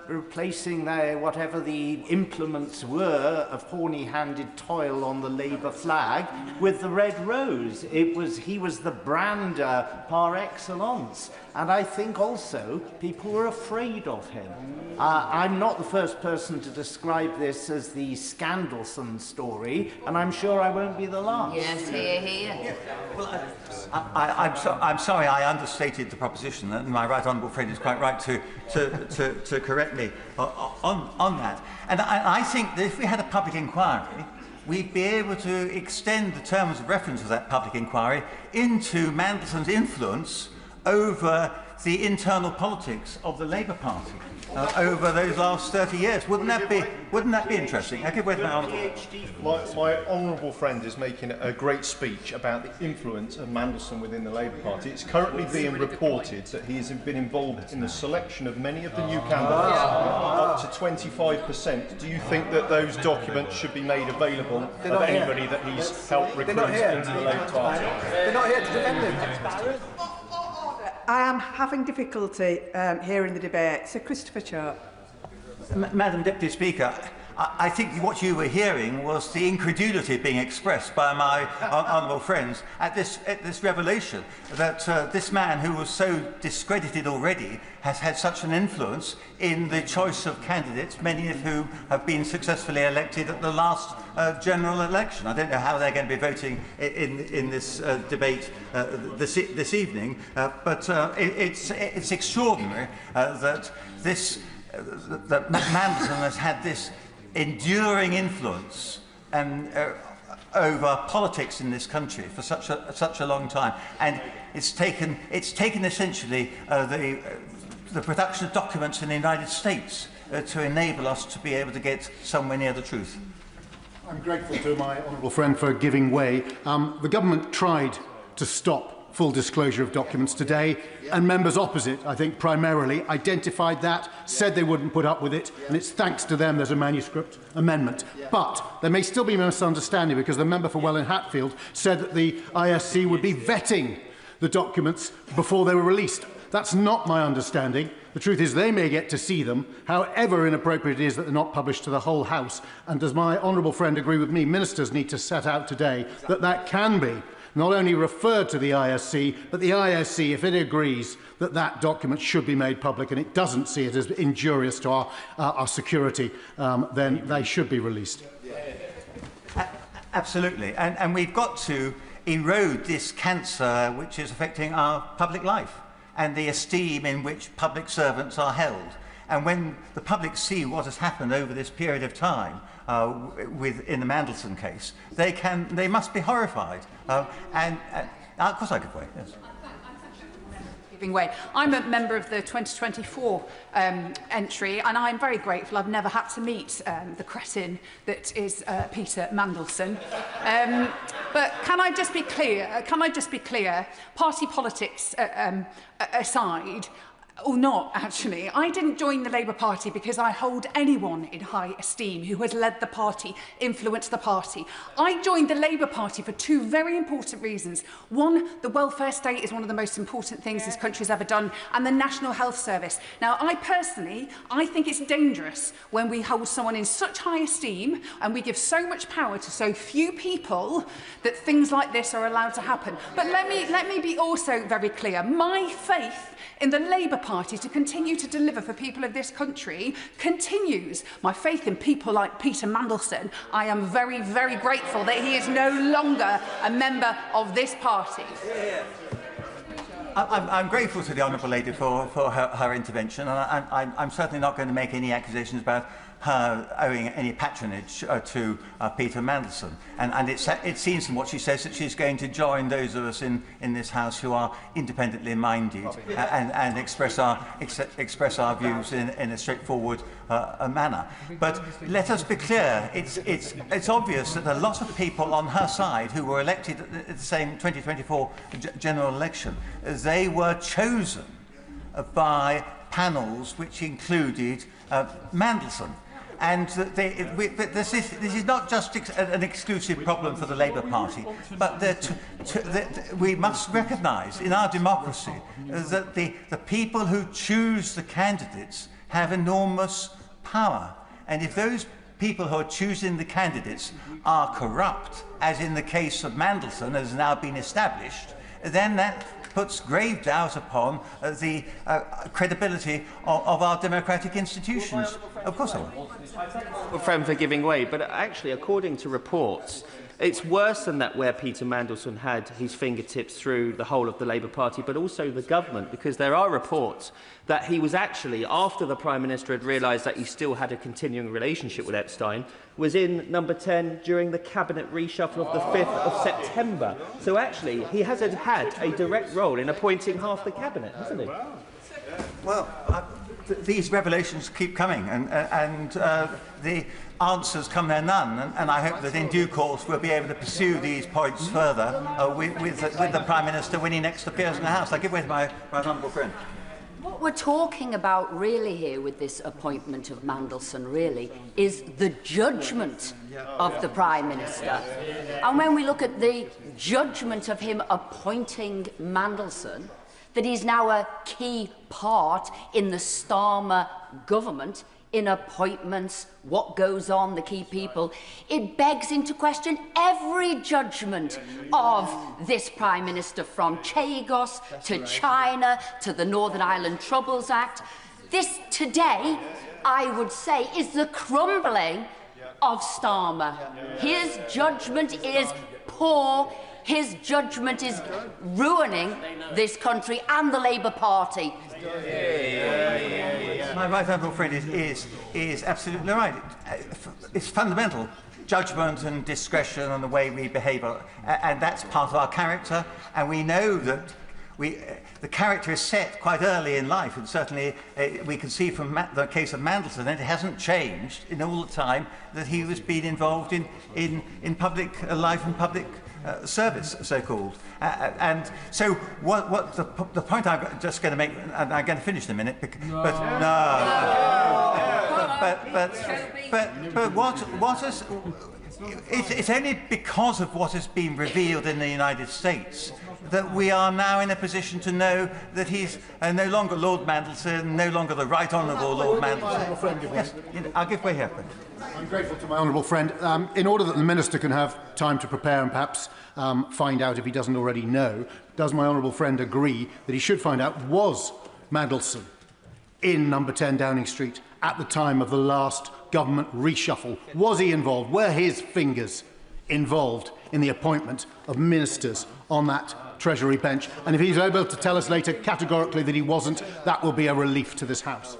replacing whatever the implements were of horny-handed toil on the Labour flag with the red rose. He was the brander par excellence. And I think also people were afraid of him. I'm not the first person to describe this as the Scandalson story, and I'm sure I won't be the last.
Yes, hear.
Well, I'm sorry I understated the proposition, and my right honourable friend is quite right to correct me on that. And I think that if we had a public inquiry, we'd be able to extend the terms of reference of that public inquiry into Mandelson's influence over the internal politics of the Labour Party over those last 30 years. Wouldn't that be interesting? I give way to my honourable.
My honourable friend is making a great speech about the influence of Mandelson within the Labour Party. It's currently being reported that he has been involved in the selection of many of the new candidates, up to 25%. Do you think that those documents should be made available of anybody that he's helped recruit into the Labour Party?
They're not here to defend him. I am having difficulty hearing the debate. Sir Christopher Cho.
Madam Deputy Speaker, I think what you were hearing was the incredulity being expressed by my honourable friends at this revelation that this man who was so discredited already has had such an influence in the choice of candidates, many of whom have been successfully elected at the last general election. I don't know how they're going to be voting in this debate this evening, but it's extraordinary that Mandelson has had this enduring influence and over politics in this country for such a long time, and it's taken essentially the production of documents in the United States to enable us to be able to get somewhere near the truth.
I'm grateful to my honourable friend for giving way. The government tried to stop full disclosure of documents today, and members opposite, I think primarily, identified that, said they wouldn't put up with it, and it's thanks to them there's a manuscript amendment. But there may still be a misunderstanding, because the member for Welwyn Hatfield said that the ISC would be vetting the documents before they were released. That's not my understanding. The truth is they may get to see them, however inappropriate it is that they're not published to the whole House. And does my honourable friend agree with me? Ministers need to set out today that that can be not only referred to the ISC, but the ISC, if it agrees that that document should be made public and it doesn't see it as injurious to our security, then they should be released.
Absolutely. And we've got to erode this cancer which is affecting our public life and the esteem in which public servants are held. And when the public see what has happened over this period of time, in the Mandelson case, they must be horrified. And of course I could wait, yes.
Way. I'm a member of the 2024 entry, and I'm very grateful I've never had to meet the cretin that is Peter Mandelson. But can I just be clear? Party politics aside, or not, actually. I didn't join the Labour Party because I hold anyone in high esteem who has led the party, influenced the party. I joined the Labour Party for two very important reasons. One, the welfare state is one of the most important things this country has ever done, and the National Health Service. Now, I think it's dangerous when we hold someone in such high esteem and we give so much power to so few people that things like this are allowed to happen. But let me be also very clear. My faith in the Labour Party to continue to deliver for people of this country continues. My faith in people like Peter Mandelson, I am very, very grateful that he is no longer a member of this party.
I'm grateful to the Honourable Lady for her intervention, and I'm certainly not going to make any accusations about her owing any patronage to Peter Mandelson. And it seems from what she says that she's going to join those of us in this House who are independently minded and express our views in a straightforward manner. But let us be clear, it's obvious that a lot of people on her side who were elected at the same 2024 general election, they were chosen by panels which included Mandelson. And this is not just an exclusive problem for the Labour Party, but we must recognise in our democracy that the people who choose the candidates have enormous power. And if those people who are choosing the candidates are corrupt, as in the case of Mandelson has now been established, then that puts grave doubt upon the credibility of our democratic institutions. Of course I will.
Friend for giving way, but actually, according to reports, it's worse than that where Peter Mandelson had his fingertips through the whole of the Labour Party, but also the government, because there are reports that he was actually, after the Prime Minister had realised that he still had a continuing relationship with Epstein, was in number 10 during the cabinet reshuffle of the 5th of September. So actually, he has had a direct role in appointing half the cabinet, hasn't he?
Well, these revelations keep coming, and the answers come there none, and I hope that in due course we'll be able to pursue these points further with the Prime Minister when he next appears in the House. I give way to my honourable friend.
What we're talking about really here with this appointment of Mandelson really is the judgment of the Prime Minister. And when we look at the judgment of him appointing Mandelson, that he's now a key part in the Starmer government, in appointments, what goes on, the key people, it begs into question every judgment of this Prime Minister, from Chagos to China to the Northern Ireland Troubles Act. This today, I would say, is the crumbling of Starmer. His judgment is poor. His judgment is ruining this country and the Labour Party.
My right honourable friend is absolutely right. It's fundamental judgment and discretion and the way we behave, and that's part of our character. And we know that the character is set quite early in life, and certainly we can see from the case of Mandelson that it hasn't changed in all the time that he was being involved in public life and public service, so-called. And so the point I'm just going to make, and I'm going to finish in a minute, but what is... It's only because of what has been revealed in the United States that we are now in a position to know that he's no longer Lord Mandelson, no longer the Right Honourable Lord Mandelson. Yes, I'll give way here.
I'm grateful to my honourable friend. In order that the Minister can have time to prepare and perhaps find out if he doesn't already know, does my honourable friend agree that he should find out, was Mandelson in number 10 Downing Street at the time of the last government reshuffle? Was he involved? Were his fingers involved in the appointment of ministers on that Treasury bench? And if he's able to tell us later categorically that he wasn't, that will be a relief to this House.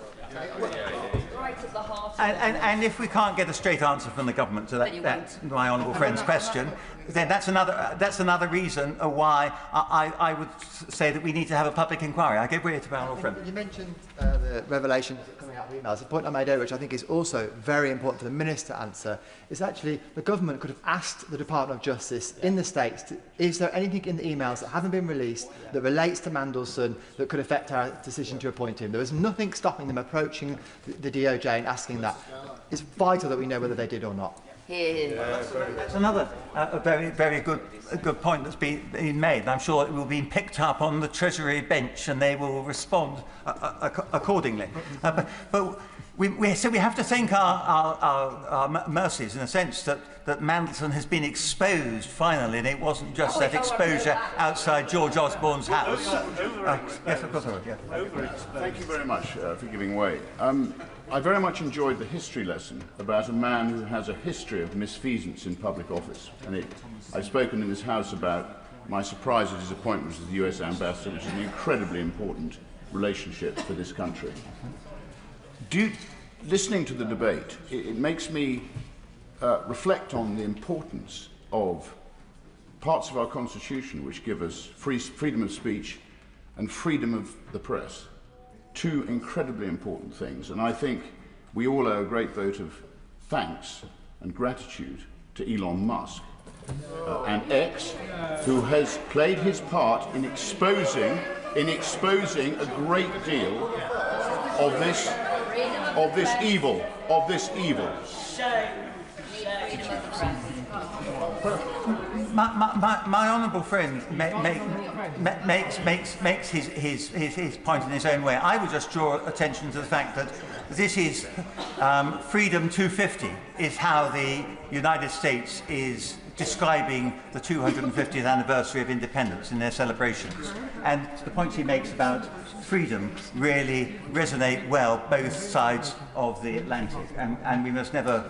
And if we can't get a straight answer from the government to that my honourable friend's question, then that's another reason why I would say that we need to have a public inquiry. I give way to my honourable friend.
You mentioned the revelation coming out of emails. The point I made earlier, which I think is also very important for the Minister to answer, is actually the government could have asked the Department of Justice in the States, is there anything in the emails that haven't been released that relates to Mandelson that could affect our decision to appoint him? There was nothing stopping them approaching the DOJ and asking that. It's vital that we know whether they did or not.
That's another very good point that's been made. I'm sure it will be picked up on the Treasury bench and they will respond accordingly. But we have to thank our mercies in a sense that Mandelson has been exposed finally, and it wasn't just that exposure outside George Osborne's house. Yes, of course I would. Yeah.
Thank you very much for giving way. I very much enjoyed the history lesson about a man who has a history of misfeasance in public office. And I've spoken in this House about my surprise at his appointment as the US ambassador, which is an incredibly important relationship for this country. Listening to the debate, it makes me reflect on the importance of parts of our Constitution which give us freedom of speech and freedom of the press. Two incredibly important things, and I think we all owe a great vote of thanks and gratitude to Elon Musk and X, who has played his part in exposing a great deal of this evil.
My honourable friend makes his point in his own way. I would just draw attention to the fact that this is Freedom 250 is how the United States is describing the 250th anniversary of independence in their celebrations. And the points he makes about freedom really resonate well both sides of the Atlantic, and we must never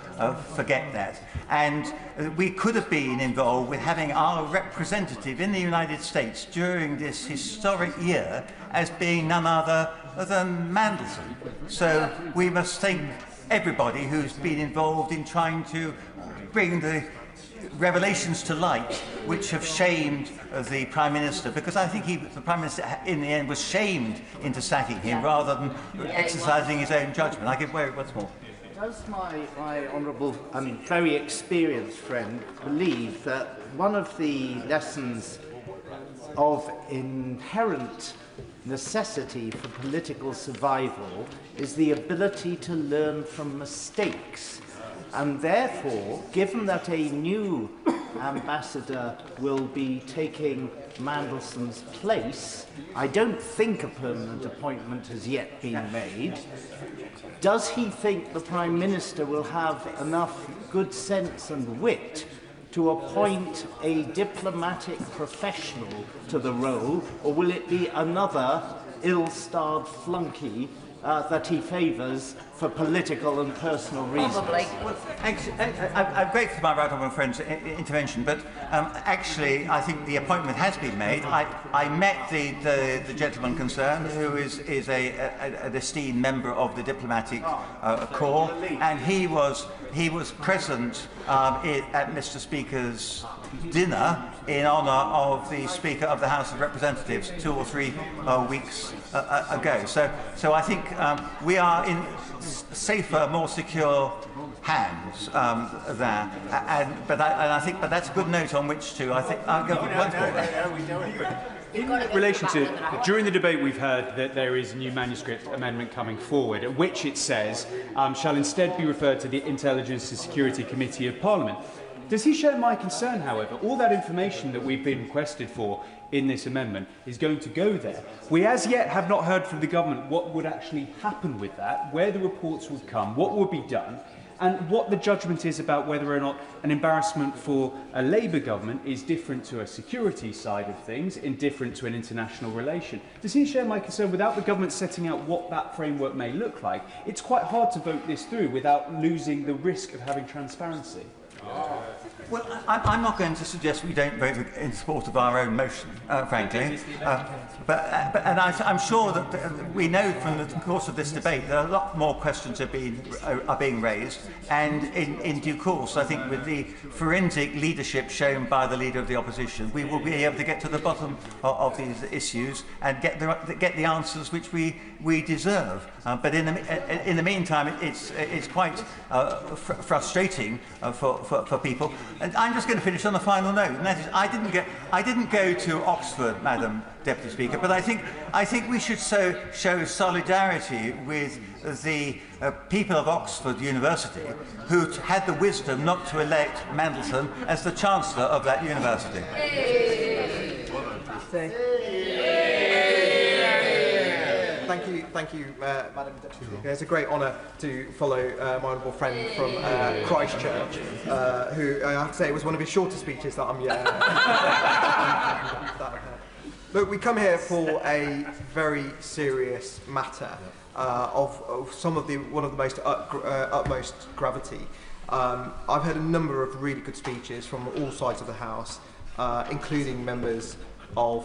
forget that. And we could have been involved with having our representative in the United States during this historic year as being none other than Mandelson. So we must thank everybody who's been involved in trying to bring the revelations to light which have shamed the Prime Minister, because I think the Prime Minister in the end was shamed into sacking him rather than exercising his own judgment. I give way once more.
Does my honourable and very experienced friend believe that one of the lessons of inherent necessity for political survival is the ability to learn from mistakes? And therefore, given that a new ambassador will be taking Mandelson's place, I don't think a permanent appointment has yet been made. Does he think the Prime Minister will have enough good sense and wit to appoint a diplomatic professional to the role, or will it be another ill-starred flunky that he favours for political and personal reasons.
Probably.
Well, actually, I'm grateful for my right honourable friend's intervention, but actually I think the appointment has been made. I met the gentleman concerned, who is an esteemed member of the diplomatic corps, and he was present at Mr. Speaker's dinner in honour of the Speaker of the House of Representatives 2 or 3 weeks ago. So I think we are in safer, more secure hands there. But that's a good note on which to. I think I'll go once more.
In relation to, during the debate we've heard that there is a new manuscript amendment coming forward, at which it says shall instead be referred to the Intelligence and Security Committee of Parliament. Does he share my concern, however? All that information that we've been requested for in this amendment is going to go there. We as yet have not heard from the government what would actually happen with that, where the reports would come, what would be done, and what the judgment is about whether or not an embarrassment for a Labour government is different to a security side of things and different to an international relation. Does he share my concern without the government setting out what that framework may look like? It's quite hard to vote this through without losing the risk of having transparency.
Well, I'm not going to suggest we don't vote in support of our own motion, frankly. And I'm sure that we know from the course of this debate that a lot more questions are being raised, and in due course, I think with the forensic leadership shown by the Leader of the Opposition, we will be able to get to the bottom of these issues and get the answers which we deserve. But in the meantime, it's quite frustrating for people. And I'm just going to finish on a final note, and that is, I didn't go to Oxford, Madam Deputy Speaker, but I think we should show solidarity with the people of Oxford University, who had the wisdom not to elect Mandelson as the Chancellor of that university.
Thank you, Madam Deputy Speaker. It's a great honour to follow my honourable friend from Christchurch, who I have to say was one of his shorter speeches that I'm Look, we come here for a very serious matter of one of the most utmost gravity. I've heard a number of really good speeches from all sides of the House, including members of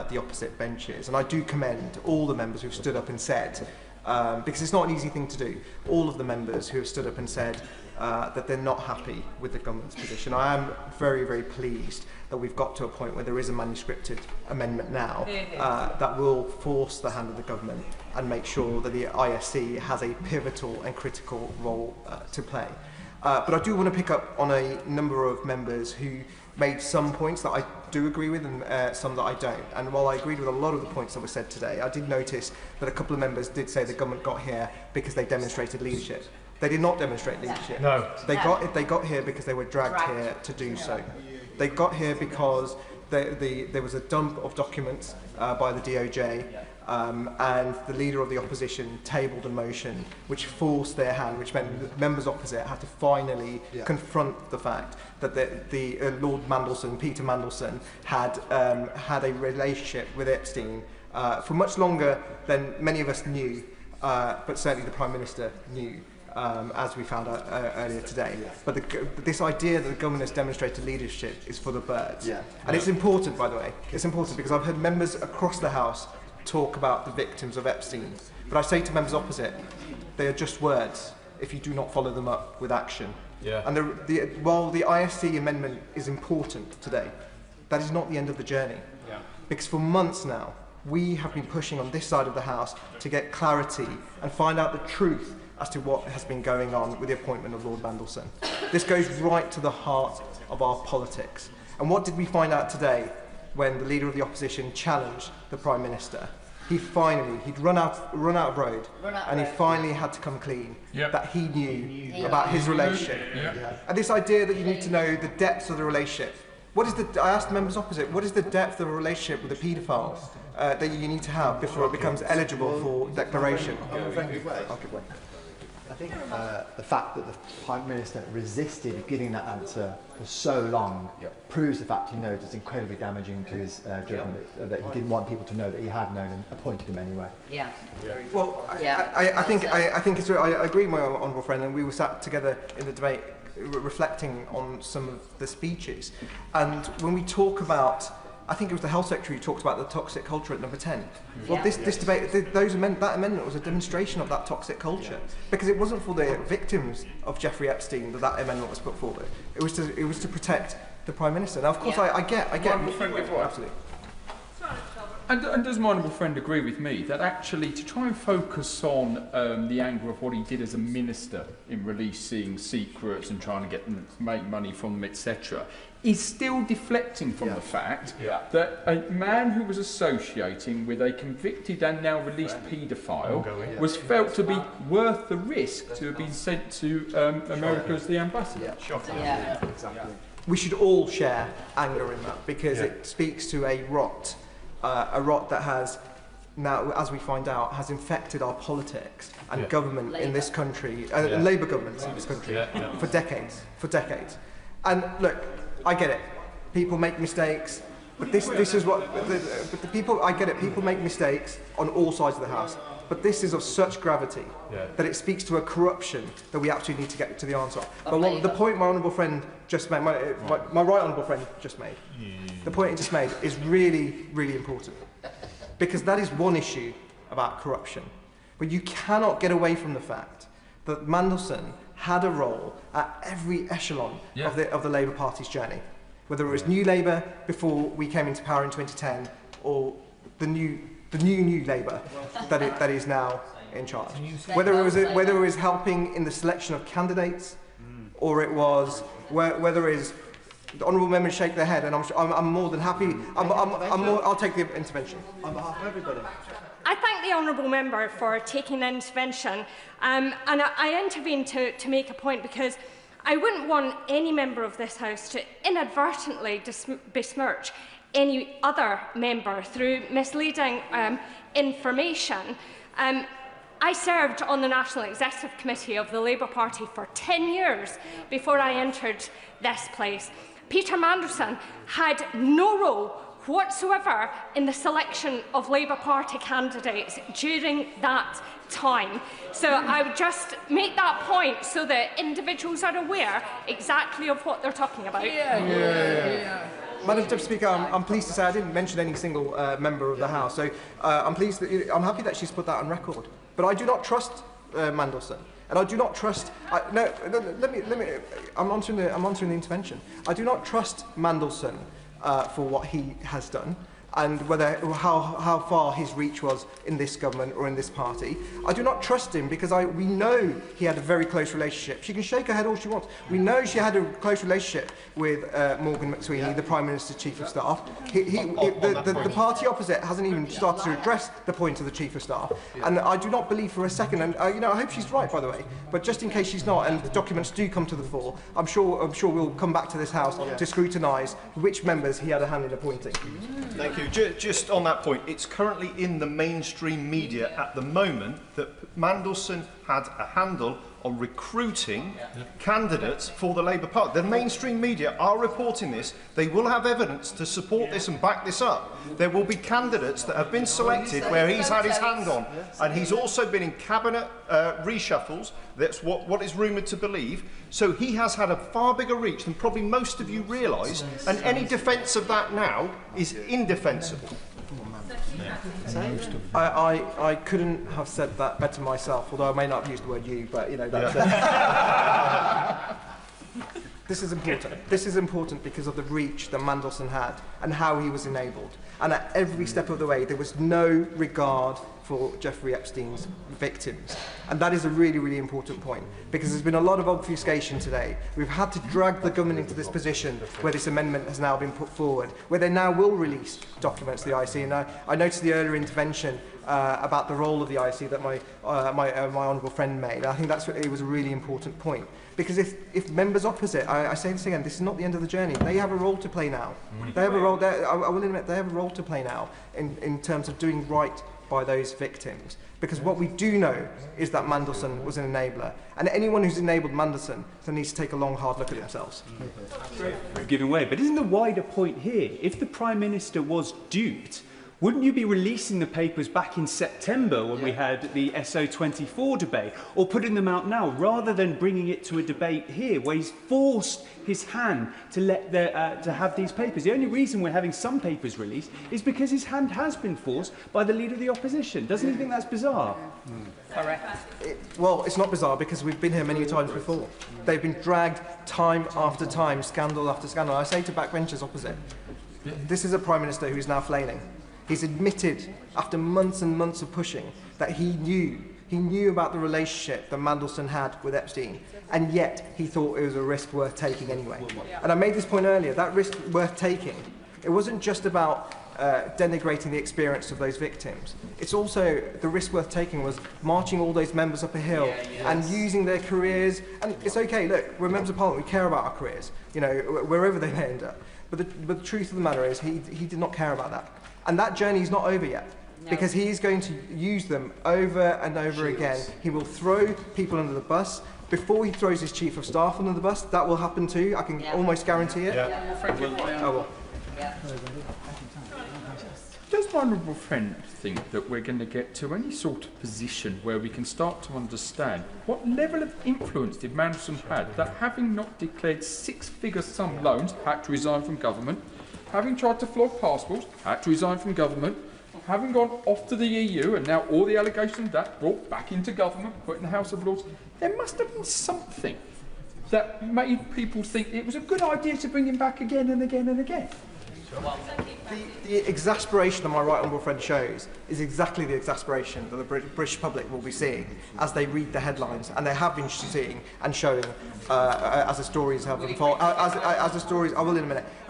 the opposite benches, and I do commend all the members who've stood up and said, because it's not an easy thing to do, all of the members who have stood up and said that they're not happy with the government's position. I am very, very pleased that we've got to a point where there is a manuscripted amendment now that will force the hand of the government and make sure that the ISC has a pivotal and critical role to play. But I do want to pick up on a number of members who made some points that I do agree with and some that I don't. And while I agreed with a lot of the points that were said today, I did notice that a couple of members did say the government got here because they demonstrated leadership. They did not demonstrate leadership. No. They got here because they were dragged here to do so. They got here because there was a dump of documents by the DOJ, and the Leader of the Opposition tabled a motion which forced their hand, which meant that members opposite had to finally confront the fact that the Lord Mandelson, Peter Mandelson, had a relationship with Epstein for much longer than many of us knew, but certainly the Prime Minister knew. As we found out earlier today. But this idea that the government has demonstrated leadership is for the birds. And it's important, by the way. It's important because I've heard members across the House talk about the victims of Epstein. But I say to members opposite, they are just words if you do not follow them up with action. And while the ISC amendment is important today, that is not the end of the journey. Because for months now, we have been pushing on this side of the House to get clarity and find out the truth as to what has been going on with the appointment of Lord Mandelson. This goes right to the heart of our politics. And what did we find out today when the Leader of the Opposition challenged the Prime Minister? He'd run out of road, and he finally had to come clean that he knew about his relationship. And this idea that you need to know the depths of the relationship. I asked the members opposite, what is the depth of a relationship with a paedophile that you need to have before it becomes eligible for declaration? I'll give way.
I think the fact that the Prime Minister resisted giving that answer for so long proves the fact he knows it's incredibly damaging to his judgment, that he didn't want people to know that he had known and appointed him anyway.
Yeah.
Well, I think it's. I agree with my honourable friend, and we were sat together in the debate reflecting on some of the speeches, and when we talk about, I think it was the Health Secretary who talked about the toxic culture at number 10. Well, this debate, that amendment was a demonstration of that toxic culture, because it wasn't for the victims of Jeffrey Epstein that amendment was put forward. It was to protect the Prime Minister. Now, of course, I get. Absolutely.
And does my honourable friend agree with me that actually to try and focus on the angle of what he did as a minister in releasing secrets and trying to get them to make money from them, etc., is still deflecting from the fact that a man who was associating with a convicted and now released paedophile was felt to be worth the risk to have been sent to America as the ambassador?
Exactly. We should all share anger in that, because it speaks to a rot that has now, as we find out, has infected our politics and government in this country, Labour governments in this country, for decades. And look, I get it. People make mistakes, but this is what the people. I get it. People make mistakes on all sides of the house, but this is of such gravity that it speaks to a corruption that we actually need to get to the answer of. But the point my honourable friend just made, my right honourable friend just made, the point he just made is really, really important, because that is one issue about corruption. But you cannot get away from the fact that Mandelson had a role at every echelon of the Labour Party's journey, whether it was New Labour before we came into power in 2010, or the new Labour that is now in charge. Whether it was helping in the selection of candidates, or it was whether it is the honourable members shake their head, and I'm more than happy. I'll take the intervention on behalf of everybody.
I thank the honourable member for taking the intervention, and I intervene to make a point, because I wouldn't want any member of this House to inadvertently besmirch any other member through misleading information. I served on the National Executive Committee of the Labour Party for 10 years before I entered this place. Peter Mandelson had no role whatsoever in the selection of Labour Party candidates during that time. So I would just make that point so that individuals are aware exactly of what they're talking about.
Madam Deputy Speaker, I'm pleased to say I didn't mention any single member of the House, so I'm happy that she's put that on record. But I do not trust Mandelson, and I do not trust. I'm answering the intervention. I do not trust Mandelson for what he has done, and how far his reach was in this government or in this party. I do not trust him because we know he had a very close relationship. She can shake her head all she wants. We know she had a close relationship with Morgan McSweeney, the Prime Minister's Chief of Staff. The party opposite hasn't even started to address the point of the Chief of Staff. And I do not believe for a second, and I hope she's right, by the way, but just in case she's not, and the documents do come to the fore, I'm sure we'll come back to this House to scrutinise which members he had a hand in appointing.
Thank you. Just on that point, it's currently in the mainstream media at the moment that Mandelson had a handle on recruiting candidates for the Labour Party. The mainstream media are reporting this. They will have evidence to support this and back this up. There will be candidates that have been selected where he's had his hand on, and he's also been in cabinet reshuffles. That's what is rumoured to believe. So he has had a far bigger reach than probably most of you realise, and any defence of that now is indefensible.
I couldn't have said that better myself, although I may not have used the word you, but that's This is important. This is important because of the reach that Mandelson had and how he was enabled. And at every step of the way, there was no regard for Jeffrey Epstein's victims. And that is a really, really important point, because there's been a lot of obfuscation today. We've had to drag the government into this position where this amendment has now been put forward, where they now will release documents to the IC. And I noticed the earlier intervention about the role of the IC that my honourable friend made. I think it was a really important point. Because if members opposite, I say this again, this is not the end of the journey. They have a role to play now. They have a role. I will admit they have a role to play now in terms of doing right by those victims. Because what we do know is that Mandelson was an enabler. And anyone who's enabled Mandelson needs to take a long, hard look at themselves.
We're giving way. But isn't the wider point here, if the Prime Minister was duped, wouldn't you be releasing the papers back in September when we had the SO24 debate, or putting them out now, rather than bringing it to a debate here where he's forced his hand to to have these papers? The only reason we're having some papers released is because his hand has been forced by the Leader of the Opposition. Doesn't he think that's bizarre?
Correct. Well, it's not bizarre because we've been here many times before. They've been dragged time after time, scandal after scandal. I say to backbenchers opposite, this is a Prime Minister who is now flailing. He's admitted, after months and months of pushing, that he knew about the relationship that Mandelson had with Epstein, and yet he thought it was a risk worth taking anyway. And I made this point earlier, that risk worth taking, it wasn't just about denigrating the experience of those victims. It's also, the risk worth taking was marching all those members up a hill and using their careers. And it's okay, look, we're members of Parliament, we care about our careers, you know, wherever they may end up. But the truth of the matter is he did not care about that. And that journey is not over yet, because he is going to use them over and over again. He will throw people under the bus. Before he throws his Chief of Staff under the bus, that will happen too. I can almost guarantee it.
Does my honourable friend think that we're going to get to any sort of position where we can start to understand what level of influence did Mandelson have that, having not declared six-figure sum loans, had to resign from government, having tried to flog passports, had to resign from government, having gone off to the EU and now all the allegations of that brought back into government, put in the House of Lords, there must have been something that made people think it was a good idea to bring him back again and again and again.
The exasperation that my right honourable friend shows is exactly the exasperation that the British public will be seeing as they read the headlines, and they have been seeing and showing as the stories have unfolded. As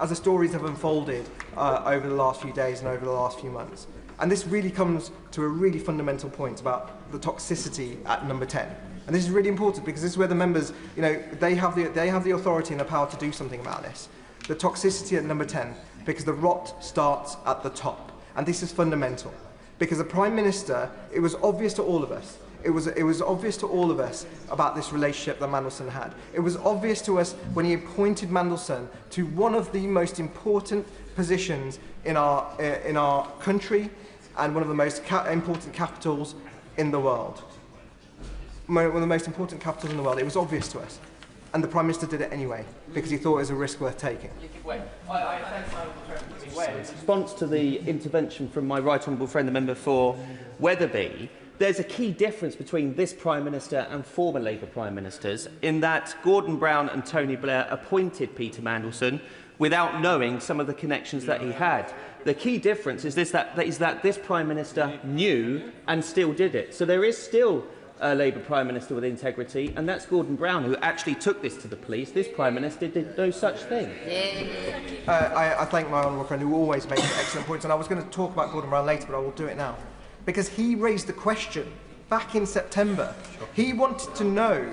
the stories have unfolded over the last few days and over the last few months. And this really comes to a really fundamental point about the toxicity at number 10. And this is really important because this is where the members, you know, they have the authority and the power to do something about this. The toxicity at number 10, because the rot starts at the top. And this is fundamental. Because the Prime Minister, it was obvious to all of us, it was obvious to all of us about this relationship that Mandelson had. It was obvious to us when he appointed Mandelson to one of the most important positions in our country and one of the most important capitals in the world. One of the most important capitals in the world. It was obvious to us. And the Prime Minister did it anyway, because he thought it was a risk worth taking.
In response to the intervention from my right honourable friend, the member for Wetherby, there's a key difference between this Prime Minister and former Labour Prime Ministers in that Gordon Brown and Tony Blair appointed Peter Mandelson without knowing some of the connections that he had. The key difference is that this Prime Minister knew and still did it. So there is still a Labour Prime Minister with integrity, and that's Gordon Brown, who actually took this to the police. This Prime Minister did no such thing.
I thank my honourable friend, who always makes excellent points, and I was going to talk about Gordon Brown later, but I will do it now. Because he raised the question back in September. He wanted to know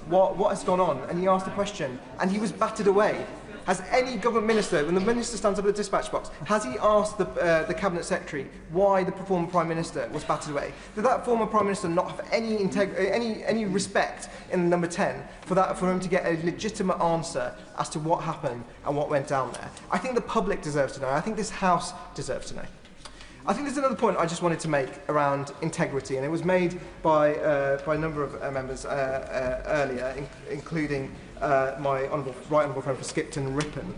what has gone on, and he asked the question, and he was battered away. Has any government minister, when the minister stands up at the dispatch box, has he asked the Cabinet Secretary why the former Prime Minister was battered away? Did that former Prime Minister not have any respect in number 10 for him to get a legitimate answer as to what happened and what went down there? I think the public deserves to know. I think this House deserves to know. I think there's another point I just wanted to make around integrity, and it was made by a number of members earlier, including my right honourable friend for Skipton Ripon.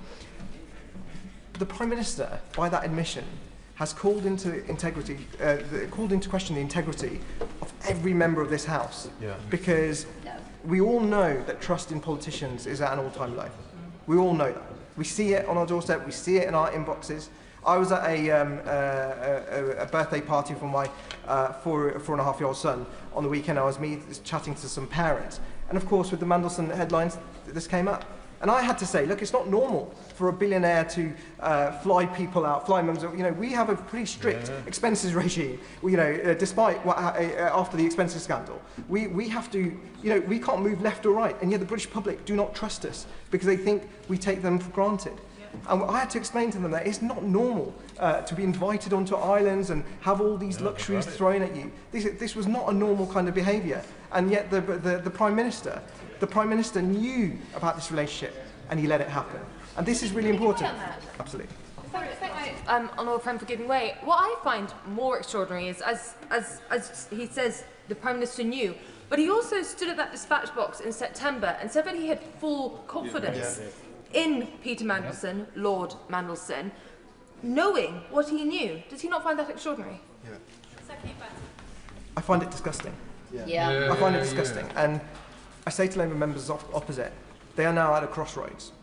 The Prime Minister, by that admission, has called into question the integrity of every member of this House, because we all know that trust in politicians is at an all-time low. We all know that. We see it on our doorstep. We see it in our inboxes. I was at a birthday party for my 4.5-year-old son on the weekend. I was chatting to some parents, and of course, with the Mandelson headlines, this came up. And I had to say, look, it's not normal for a billionaire to fly people out, fly members. You know, we have a pretty strict expenses regime. You know, despite what after the expenses scandal, we have to, you know, we can't move left or right, and yet the British public do not trust us because they think we take them for granted. And I had to explain to them that it's not normal to be invited onto islands and have all these luxuries thrown at you. This was not a normal kind of behaviour. And yet the Prime Minister knew about this relationship and he let it happen. And this is really important. Absolutely.
Honourable friend for giving way. What I find more extraordinary is, as he says, the Prime Minister knew, but he also stood at that dispatch box in September and said that he had full confidence in Peter Mandelson, Lord Mandelson, knowing what he knew. Does he not find that extraordinary?
I find it disgusting.
Yeah.
I find it disgusting. And I say to Labour members opposite, they are now at a crossroads.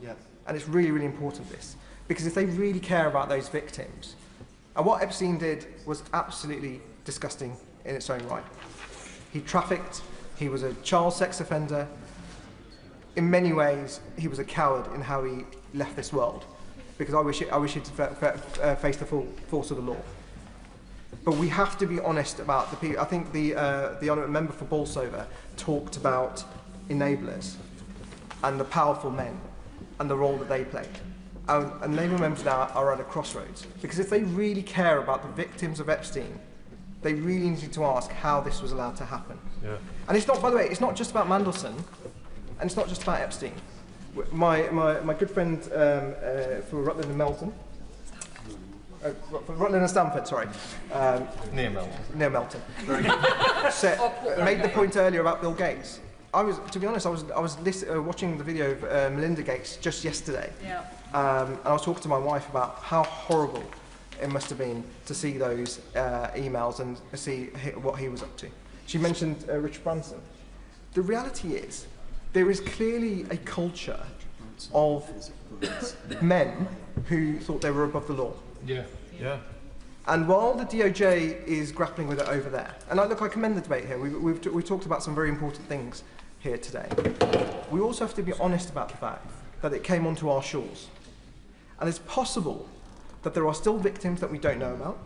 And it's really, really important, this. Because if they really care about those victims, and what Epstein did was absolutely disgusting in its own right. He trafficked, he was a child sex offender. In many ways, he was a coward in how he left this world, because I wish he'd faced the full force of the law. But we have to be honest about the people. I think the honourable member for Bolsover talked about enablers and the powerful men and the role that they played. And Labour members now are at a crossroads, because if they really care about the victims of Epstein, they really need to ask how this was allowed to happen. And it's not, by the way, it's not just about Mandelson, and it's not just about Epstein. My good friend for Rutland and Melton, for Rutland and Stamford, sorry.
Near Melton.
Near Melton. Made the point earlier about Bill Gates. To be honest, I was watching the video of Melinda Gates just yesterday. And I was talking to my wife about how horrible it must have been to see those emails and see what he was up to. She mentioned Richard Branson. The reality is, there is clearly a culture of men who thought they were above the law. And while the DOJ is grappling with it over there, and I commend the debate here. We've talked about some very important things here today. We also have to be honest about the fact that it came onto our shores. And it's possible that there are still victims that we don't know about.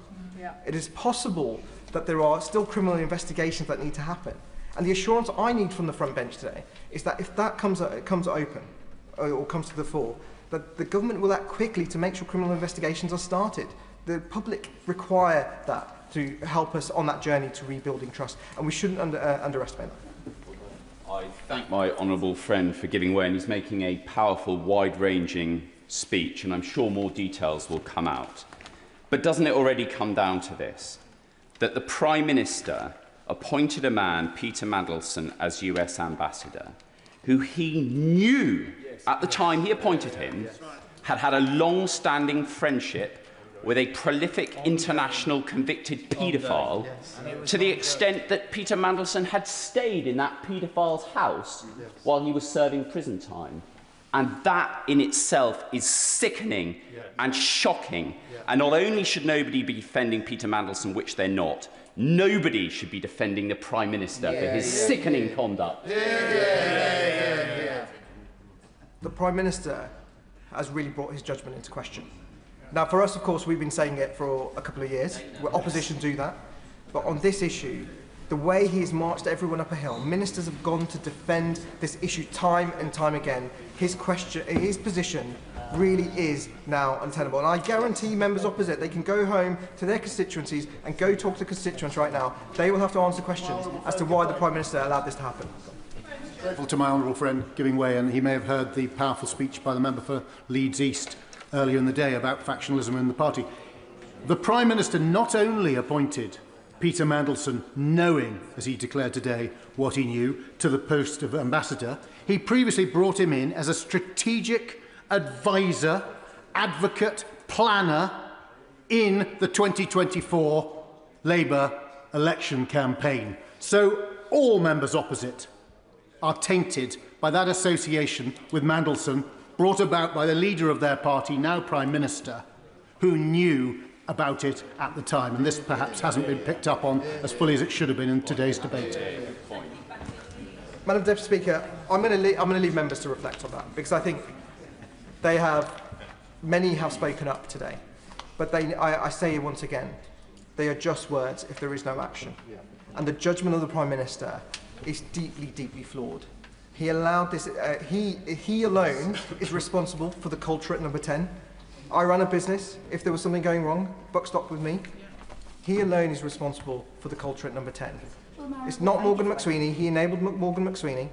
It is possible that there are still criminal investigations that need to happen. And the assurance I need from the front bench today is that if that comes open, or comes to the fore, that the government will act quickly to make sure criminal investigations are started. The public require that to help us on that journey to rebuilding trust, and we shouldn't underestimate that.
I thank my honourable friend for giving way, and he's making a powerful, wide-ranging speech, and I'm sure more details will come out. But doesn't it already come down to this, that the Prime Minister appointed a man, Peter Mandelson, as US Ambassador, who he knew at the time he appointed him had had a long-standing friendship with a prolific international convicted paedophile, to the extent that Peter Mandelson had stayed in that paedophile's house while he was serving prison time. And that in itself is sickening and shocking. And not only should nobody be defending Peter Mandelson, which they're not, nobody should be defending the Prime Minister for his sickening conduct.
The Prime Minister has really brought his judgment into question. Now, for us, of course, we've been saying it for a couple of years. Opposition do that. But on this issue, the way he's marched everyone up a hill, ministers have gone to defend this issue time and time again. His position really is now untenable. And I guarantee members opposite, they can go home to their constituencies and go talk to constituents right now. They will have to answer questions as to why the Prime Minister allowed this to happen.
To my honourable friend giving way, and he may have heard the powerful speech by the member for Leeds East earlier in the day about factionalism in the party. The Prime Minister not only appointed Peter Mandelson, knowing, as he declared today, what he knew, to the post of ambassador, he previously brought him in as a strategic advisor, advocate, planner in the 2024 Labour election campaign. So all members opposite are tainted by that association with Mandelson, brought about by the leader of their party, now Prime Minister, who knew about it at the time. And this perhaps hasn't been picked up on as fully as it should have been in today's debate.
Madam Deputy Speaker, I'm going to leave members to reflect on that, because I think many have spoken up today. But I say once again, they are just words if there is no action. And the judgment of the Prime Minister is deeply, deeply flawed. He allowed this, he alone is responsible for the culture at number 10. I run a business. If there was something going wrong, buck stopped with me. He alone is responsible for the culture at number 10. It's not Morgan McSweeney. He enabled Morgan McSweeney.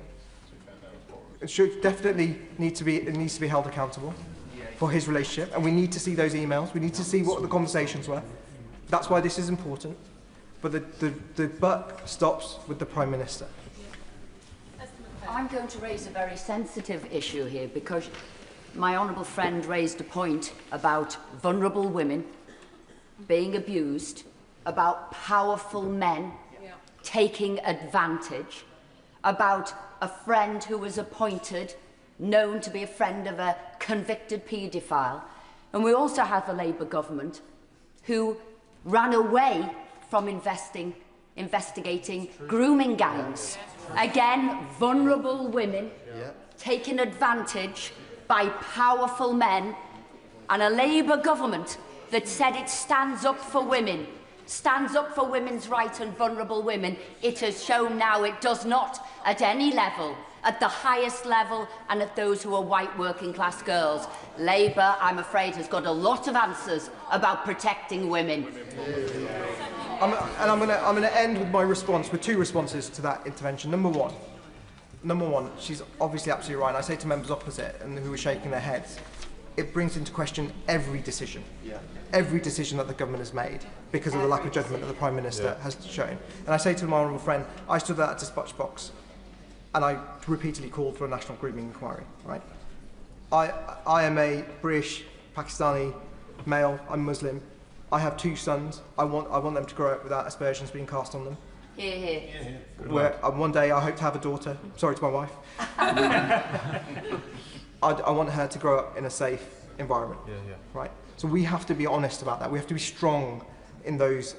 It should definitely needs to be held accountable for his relationship, and we need to see those emails. We need to see what the conversations were. That's why this is important. But the buck stops with the Prime Minister.
I'm going to raise a very sensitive issue here because my honourable friend raised a point about vulnerable women being abused, about powerful men taking advantage, about a friend who was appointed, known to be a friend of a convicted paedophile. And we also have a Labour government who ran away from investigating grooming gangs. Again, vulnerable women taken advantage by powerful men, and a Labour government that said it stands up for women, stands up for women's rights and vulnerable women. It has shown now it does not at any level, at the highest level, and at those who are white working class girls. Labour, I'm afraid, has got a lot of answers about protecting women.
I'm going to end with my response, with two responses to that intervention. Number one, she's obviously absolutely right. And I say to members opposite and who are shaking their heads, it brings into question every decision that the government has made because of the lack of judgment that the Prime Minister has shown. And I say to my honourable friend, I stood at that dispatch box and I repeatedly called for a national grooming inquiry. Right? I am a British, Pakistani male. I'm Muslim. I have 2 sons. I want them to grow up without aspersions being cast on them.
Hear,
Where one day I hope to have a daughter. Sorry to my wife. I want her to grow up in a safe environment. Right. So we have to be honest about that. We have to be strong in those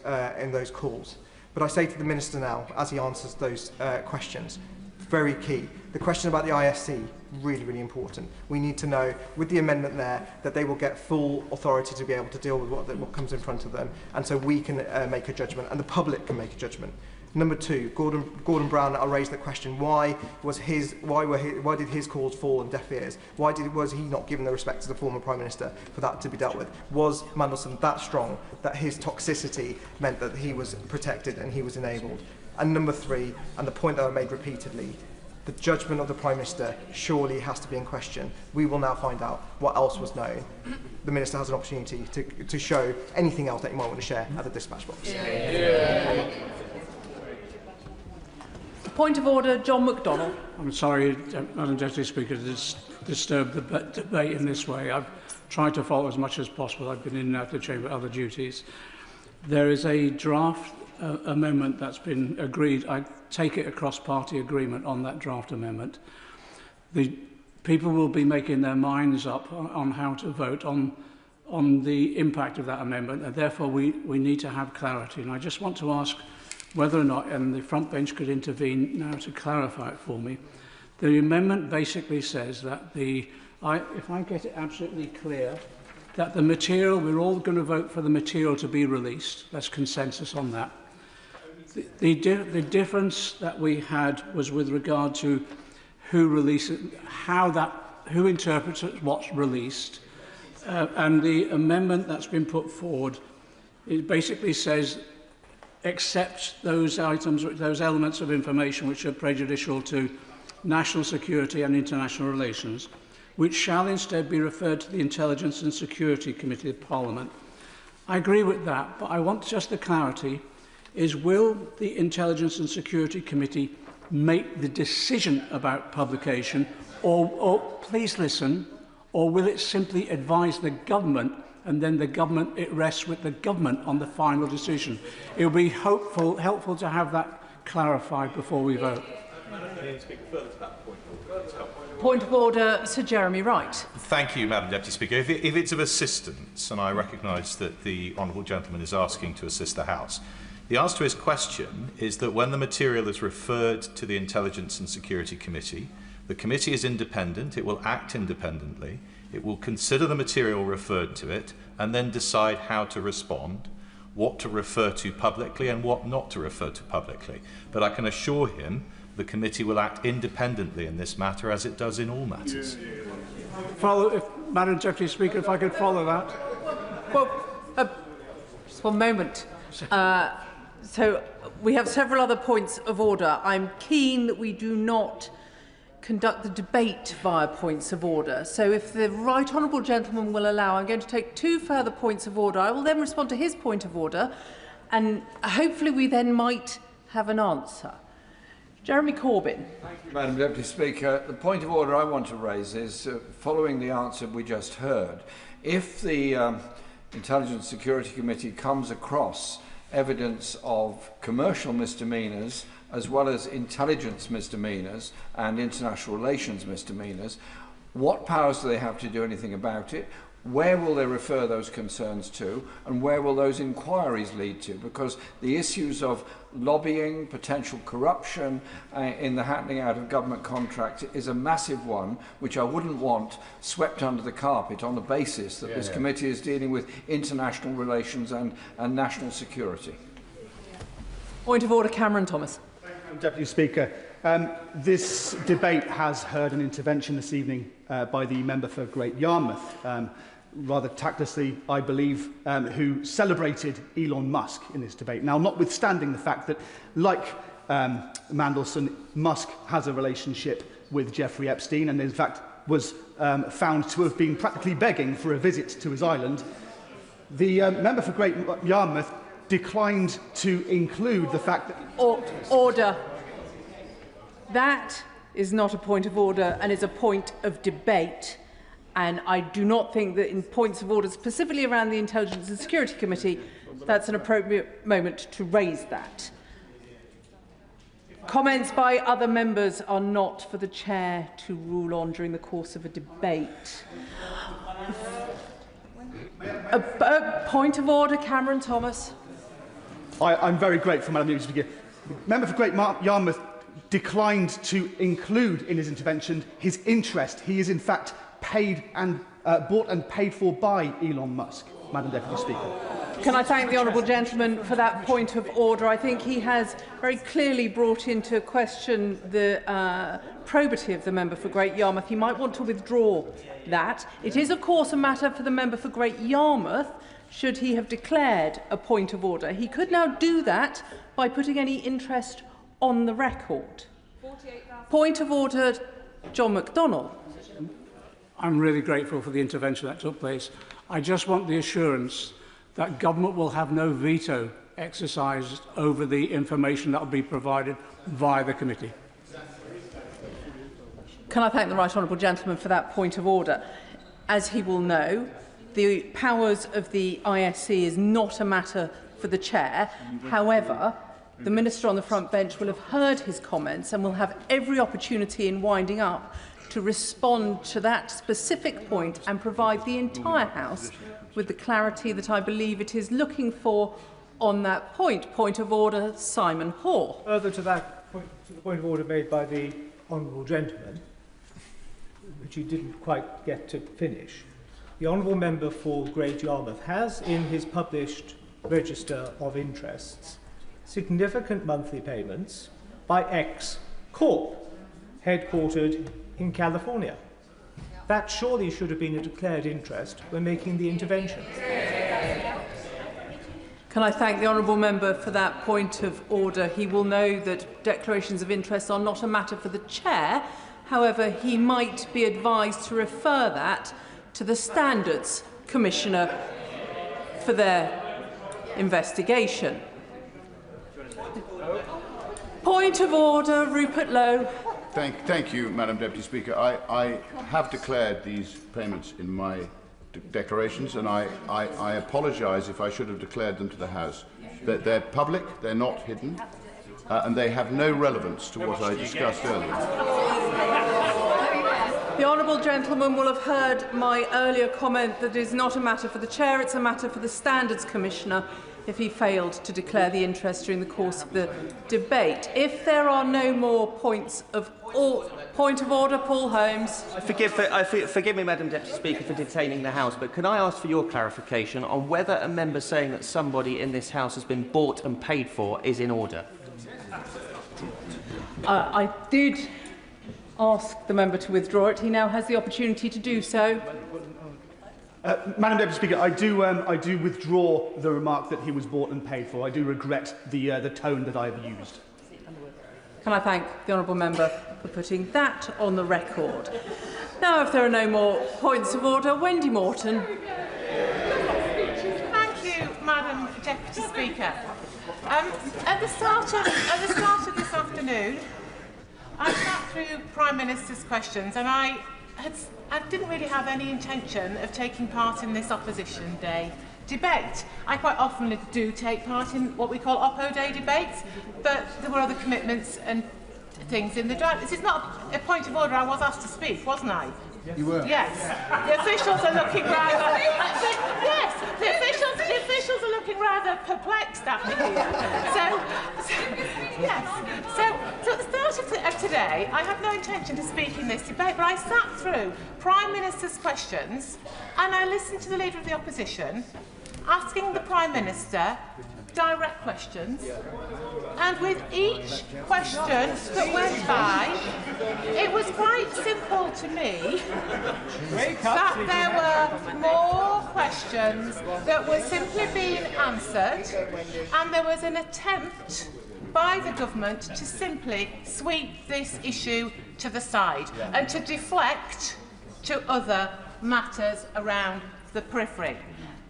calls. But I say to the Minister now, as he answers those questions, very key. The question about the ISC, really, really important. We need to know, with the amendment there, that they will get full authority to be able to deal with what comes in front of them, and so we can make a judgment, and the public can make a judgment. Number 2, Gordon Brown, I raised the question: why did his calls fall on deaf ears? Was he not given the respect to the former Prime Minister for that to be dealt with? Was Mandelson that strong that his toxicity meant that he was protected and he was enabled? And number 3, and the point that I made repeatedly, the judgment of the Prime Minister surely has to be in question. We will now find out what else was known. The Minister has an opportunity to show anything else that you might want to share at the dispatch box.
Point of order, John McDonnell.
I'm sorry, Madam Deputy Speaker, to disturb the debate in this way. I've tried to follow as much as possible. I've been in and out of the chamber, other duties. There is a draft amendment that's been agreed. I take it across party agreement on that draft amendment. The people will be making their minds up on how to vote on the impact of that amendment, and therefore we need to have clarity. And I just want to ask whether or not, and the front bench could intervene now to clarify it for me. The amendment basically says that if I get it absolutely clear, that the material, we're all going to vote for the material to be released. There's consensus on that. The difference that we had was with regard to who releases, who interprets what's released, and the amendment that's been put forward, it basically says, except those items, those elements of information which are prejudicial to national security and international relations, which shall instead be referred to the Intelligence and Security Committee of Parliament. I agree with that, but I want just the clarity, is will the Intelligence and Security Committee make the decision about publication, or please listen, or will it simply advise the government and then it rests with the government on the final decision? It would be helpful to have that clarified before we vote.
Point of order, Sir Jeremy Wright.
Thank you, Madam Deputy Speaker. If it's of assistance, and I recognise that the honourable gentleman is asking to assist the House, the answer to his question is that when the material is referred to the Intelligence and Security Committee, the committee is independent, it will act independently, it will consider the material referred to it and then decide how to respond, what to refer to publicly and what not to refer to publicly. But I can assure him the committee will act independently in this matter as it does in all matters.
Madam Deputy Speaker, if I could follow that.
Well, just one moment. So we have several other points of order. I'm keen that we do not conduct the debate via points of order. So if the right honourable gentleman will allow, I'm going to take 2 further points of order. I will then respond to his point of order, and hopefully we then might have an answer. Jeremy Corbyn.
Thank you, Madam Deputy Speaker. The point of order I want to raise is, following the answer we just heard, if the Intelligence Security Committee comes across evidence of commercial misdemeanours as well as intelligence misdemeanours and international relations misdemeanours, what powers do they have to do anything about it? Where will they refer those concerns to, and where will those inquiries lead to? Because the issues of lobbying, potential corruption in the handing out of government contracts is a massive one, which I wouldn't want swept under the carpet on the basis that this committee is dealing with international relations and national security.
Point of order, Cameron Thomas.
Deputy Speaker, this debate has heard an intervention this evening by the member for Great Yarmouth, rather tactlessly, I believe, who celebrated Elon Musk in this debate. Now, notwithstanding the fact that, like Mandelson, Musk has a relationship with Jeffrey Epstein and, in fact, was found to have been practically begging for a visit to his island, the member for Great Yarmouth declined to include the fact that...
Order. That is not a point of order and is a point of debate. And I do not think that in points of order, specifically around the Intelligence and Security Committee, that's an appropriate moment to raise that. Comments by other members are not for the Chair to rule on during the course of a debate. A point of order, Cameron Thomas.
I'm very grateful, Madam Deputy Speaker. The member for Great Yarmouth declined to include in his intervention his interest. He is, in fact, paid and bought and paid for by Elon Musk, Madam Deputy Speaker.
Can I thank the honourable gentleman for that point of order? I think he has very clearly brought into question the probity of the member for Great Yarmouth. He might want to withdraw that. It is, of course, a matter for the member for Great Yarmouth, should he have declared a point of order. He could now do that by putting any interest on the record. Point of order, John McDonnell.
I'm really grateful for the intervention that took place. I just want the assurance that government will have no veto exercised over the information that will be provided via the committee.
Can I thank the right honourable gentleman for that point of order? As he will know, the powers of the ISC is not a matter for the Chair. However, the Minister on the front bench will have heard his comments and will have every opportunity in winding up to respond to that specific point and provide the entire House with the clarity that I believe it is looking for on that point. Point of order, Simon Hoare.
Further to that point, to the point of order made by the honourable gentleman, which he didn't quite get to finish, the honourable member for Great Yarmouth has in his published register of interests significant monthly payments by X Corp, headquartered in California. That surely should have been a declared interest when making the intervention.
Can I thank the honourable member for that point of order? He will know that declarations of interest are not a matter for the Chair. However, he might be advised to refer that to the Standards Commissioner for their investigation. Point of order, Rupert Lowe.
Thank you, Madam Deputy Speaker. I have declared these payments in my declarations, and I apologise if I should have declared them to the House. They're public, they're not hidden, and they have no relevance to what I discussed earlier.
The honourable gentleman will have heard my earlier comment that it is not a matter for the Chair, it's a matter for the Standards Commissioner if he failed to declare the interest during the course of the debate. If there are no more points of point of order, Paul Holmes.
Forgive me, Madam Deputy Speaker, for detaining the House, but can I ask for your clarification on whether a member saying that somebody in this House has been bought and paid for is in order?
I did ask the member to withdraw it. He now has the opportunity to do so.
Madam Deputy Speaker, I do withdraw the remark that he was bought and paid for. I do regret the tone that I have used.
Can I thank the honourable member for putting that on the record? Now, if there are no more points of order, Wendy Morton.
Thank you, Madam Deputy Speaker. At the start of this afternoon, I sat through Prime Minister's questions, and I didn't really have any intention of taking part in this Opposition Day debate. I quite often do take part in what we call Oppo Day debates, but there were other commitments and things in the drive. This is not a point of order. I was asked to speak, wasn't I?
You were.
Yes. The officials are looking rather. Yes. The officials are looking rather perplexed at me here. Yes. So at the start of today, I had no intention to speak in this debate, but I sat through Prime Minister's questions and I listened to the Leader of the Opposition asking the Prime Minister direct questions, and with each question that went by, it was quite simple to me that there were more questions that were simply being answered, and there was an attempt by the government to simply sweep this issue to the side and to deflect to other matters around the periphery.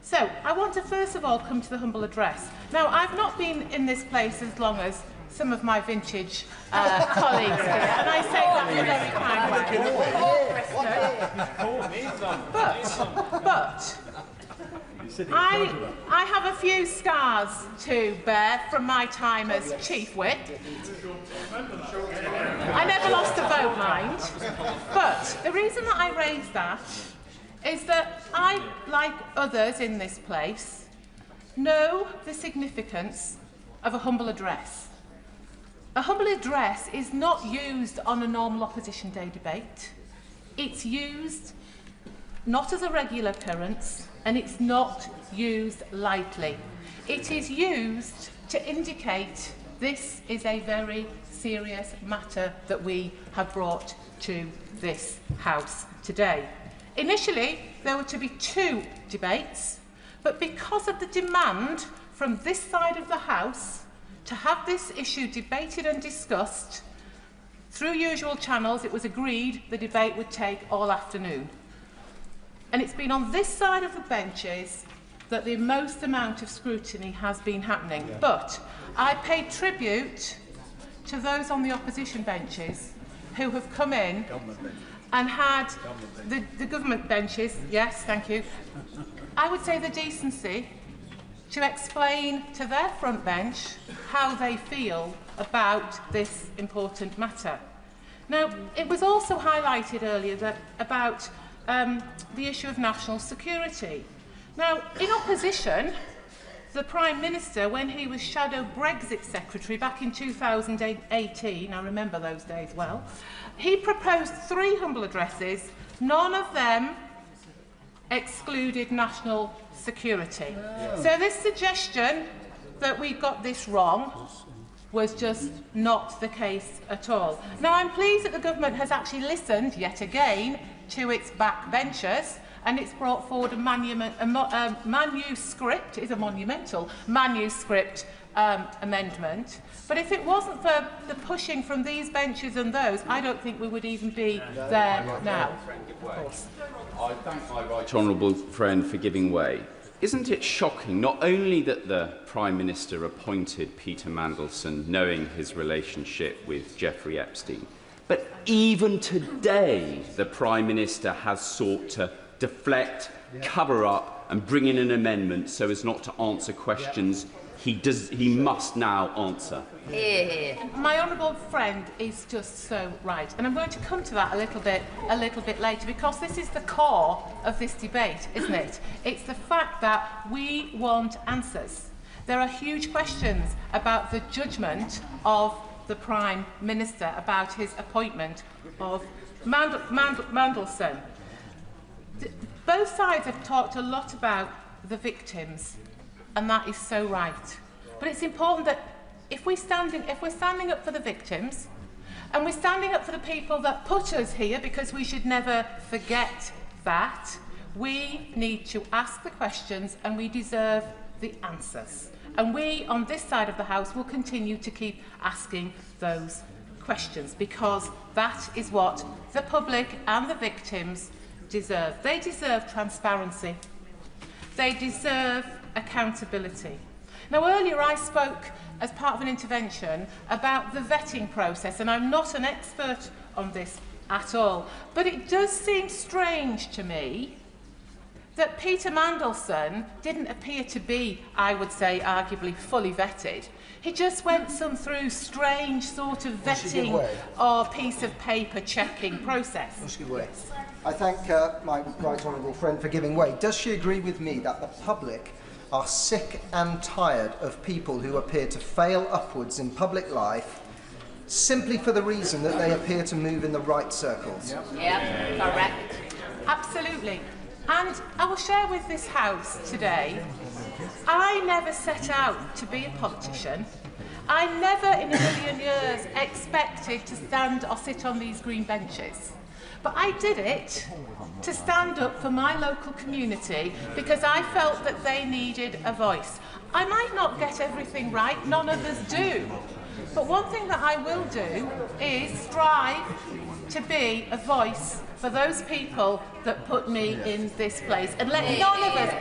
So, I want to first of all come to the humble address. Now, I've not been in this place as long as some of my vintage colleagues here, and I say that in a very kind way. But I have a few scars to bear from my time as Chief Whip. I never lost a vote, mind. But the reason that I raise that is that I, like others in this place, know the significance of a humble address. A humble address is not used on a normal Opposition Day debate. It's used not as a regular occurrence, and it's not used lightly. It is used to indicate this is a very serious matter that we have brought to this House today. Initially, there were to be 2 debates, but because of the demand from this side of the House to have this issue debated and discussed, through usual channels, it was agreed the debate would take all afternoon. And it's been on this side of the benches that the most amount of scrutiny has been happening. But I pay tribute to those on the opposition benches who have come in and had the government benches, yes, thank you, I would say the decency to explain to their front bench how they feel about this important matter. Now, it was also highlighted earlier that about the issue of national security. Now, in opposition, the Prime Minister, when he was Shadow Brexit Secretary back in 2018, I remember those days well, he proposed 3 humble addresses, none of them excluded national security. So this suggestion that we got this wrong was just not the case at all. Now, I'm pleased that the government has actually listened, yet again, to its backbenchers, and it's brought forward a manuscript, is a monumental manuscript amendment. But if it wasn't for the pushing from these benches and those, I don't think we would even be there now.
I thank my right honourable friend for giving way. Isn't it shocking not only that the Prime Minister appointed Peter Mandelson knowing his relationship with Jeffrey Epstein, but even today the Prime Minister has sought to deflect, cover up and bring in an amendment so as not to answer questions he must now answer.
My honourable friend is just so right, and I'm going to come to that a little bit later, because this is the core of this debate, isn't it? It's the fact that we want answers. There are huge questions about the judgment of the Prime Minister, about his appointment of Mandelson. Both sides have talked a lot about the victims, and that is so right. But it's important that if we're standing up for the victims, And we're standing up for the people that put us here, because we should never forget that. We need to ask the questions and we deserve the answers. And we, on this side of the House, will continue to keep asking those questions, because that is what the public and the victims deserve. They deserve transparency. They deserve accountability. Now, earlier I spoke as part of an intervention about the vetting process, and I'm not an expert on this at all, but it does seem strange to me that Peter Mandelson didn't appear to be, I would say, arguably fully vetted. He just went through strange sort of vetting or piece of paper checking process.
I thank my right honourable friend for giving way. Does she agree with me that the public are sick and tired of people who appear to fail upwards in public life simply for the reason that they appear to move in the right circles?
Yeah, correct.
Absolutely. And I will share with this House today, I never set out to be a politician. I never in a million years expected to stand or sit on these green benches. But I did it to stand up for my local community because I felt that they needed a voice. I might not get everything right, none of us do. But one thing that I will do is strive to be a voice for those people that put me in this place. And let none of us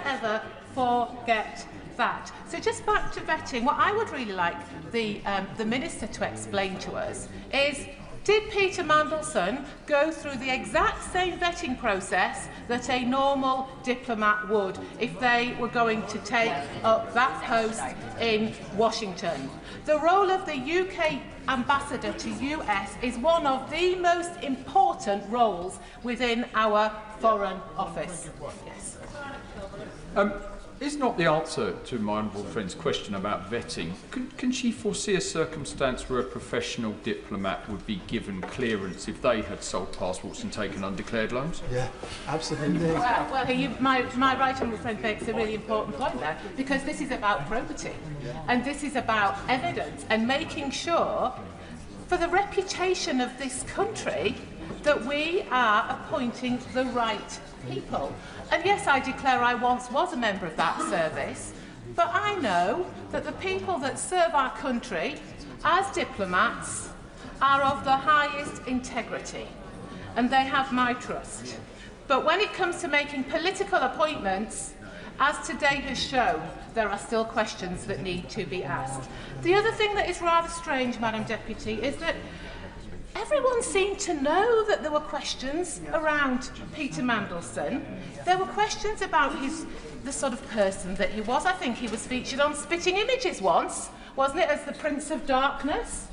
ever forget that. So just back to vetting, what I would really like the Minister to explain to us is, did Peter Mandelson go through the exact same vetting process that a normal diplomat would if they were going to take up that post in Washington? The role of the UK ambassador to US is one of the most important roles within our Foreign Office. Yes.
Is not the answer to my honourable friend's question about vetting, can she foresee a circumstance where a professional diplomat would be given clearance if they had sold passports and taken undeclared loans?
Yeah, absolutely.
Well, my right honourable friend makes a really important point there, because this is about probity and this is about evidence and making sure, for the reputation of this country, that we are appointing the right people. And yes, I declare I once was a member of that service, but I know that the people that serve our country as diplomats are of the highest integrity, and they have my trust. But when it comes to making political appointments, as today has shown, there are still questions that need to be asked. The other thing that is rather strange, Madam Deputy, is that everyone seemed to know that there were questions around Peter Mandelson. There were questions about the sort of person that he was. I think he was featured on Spitting Images once, wasn't it, as the Prince of Darkness?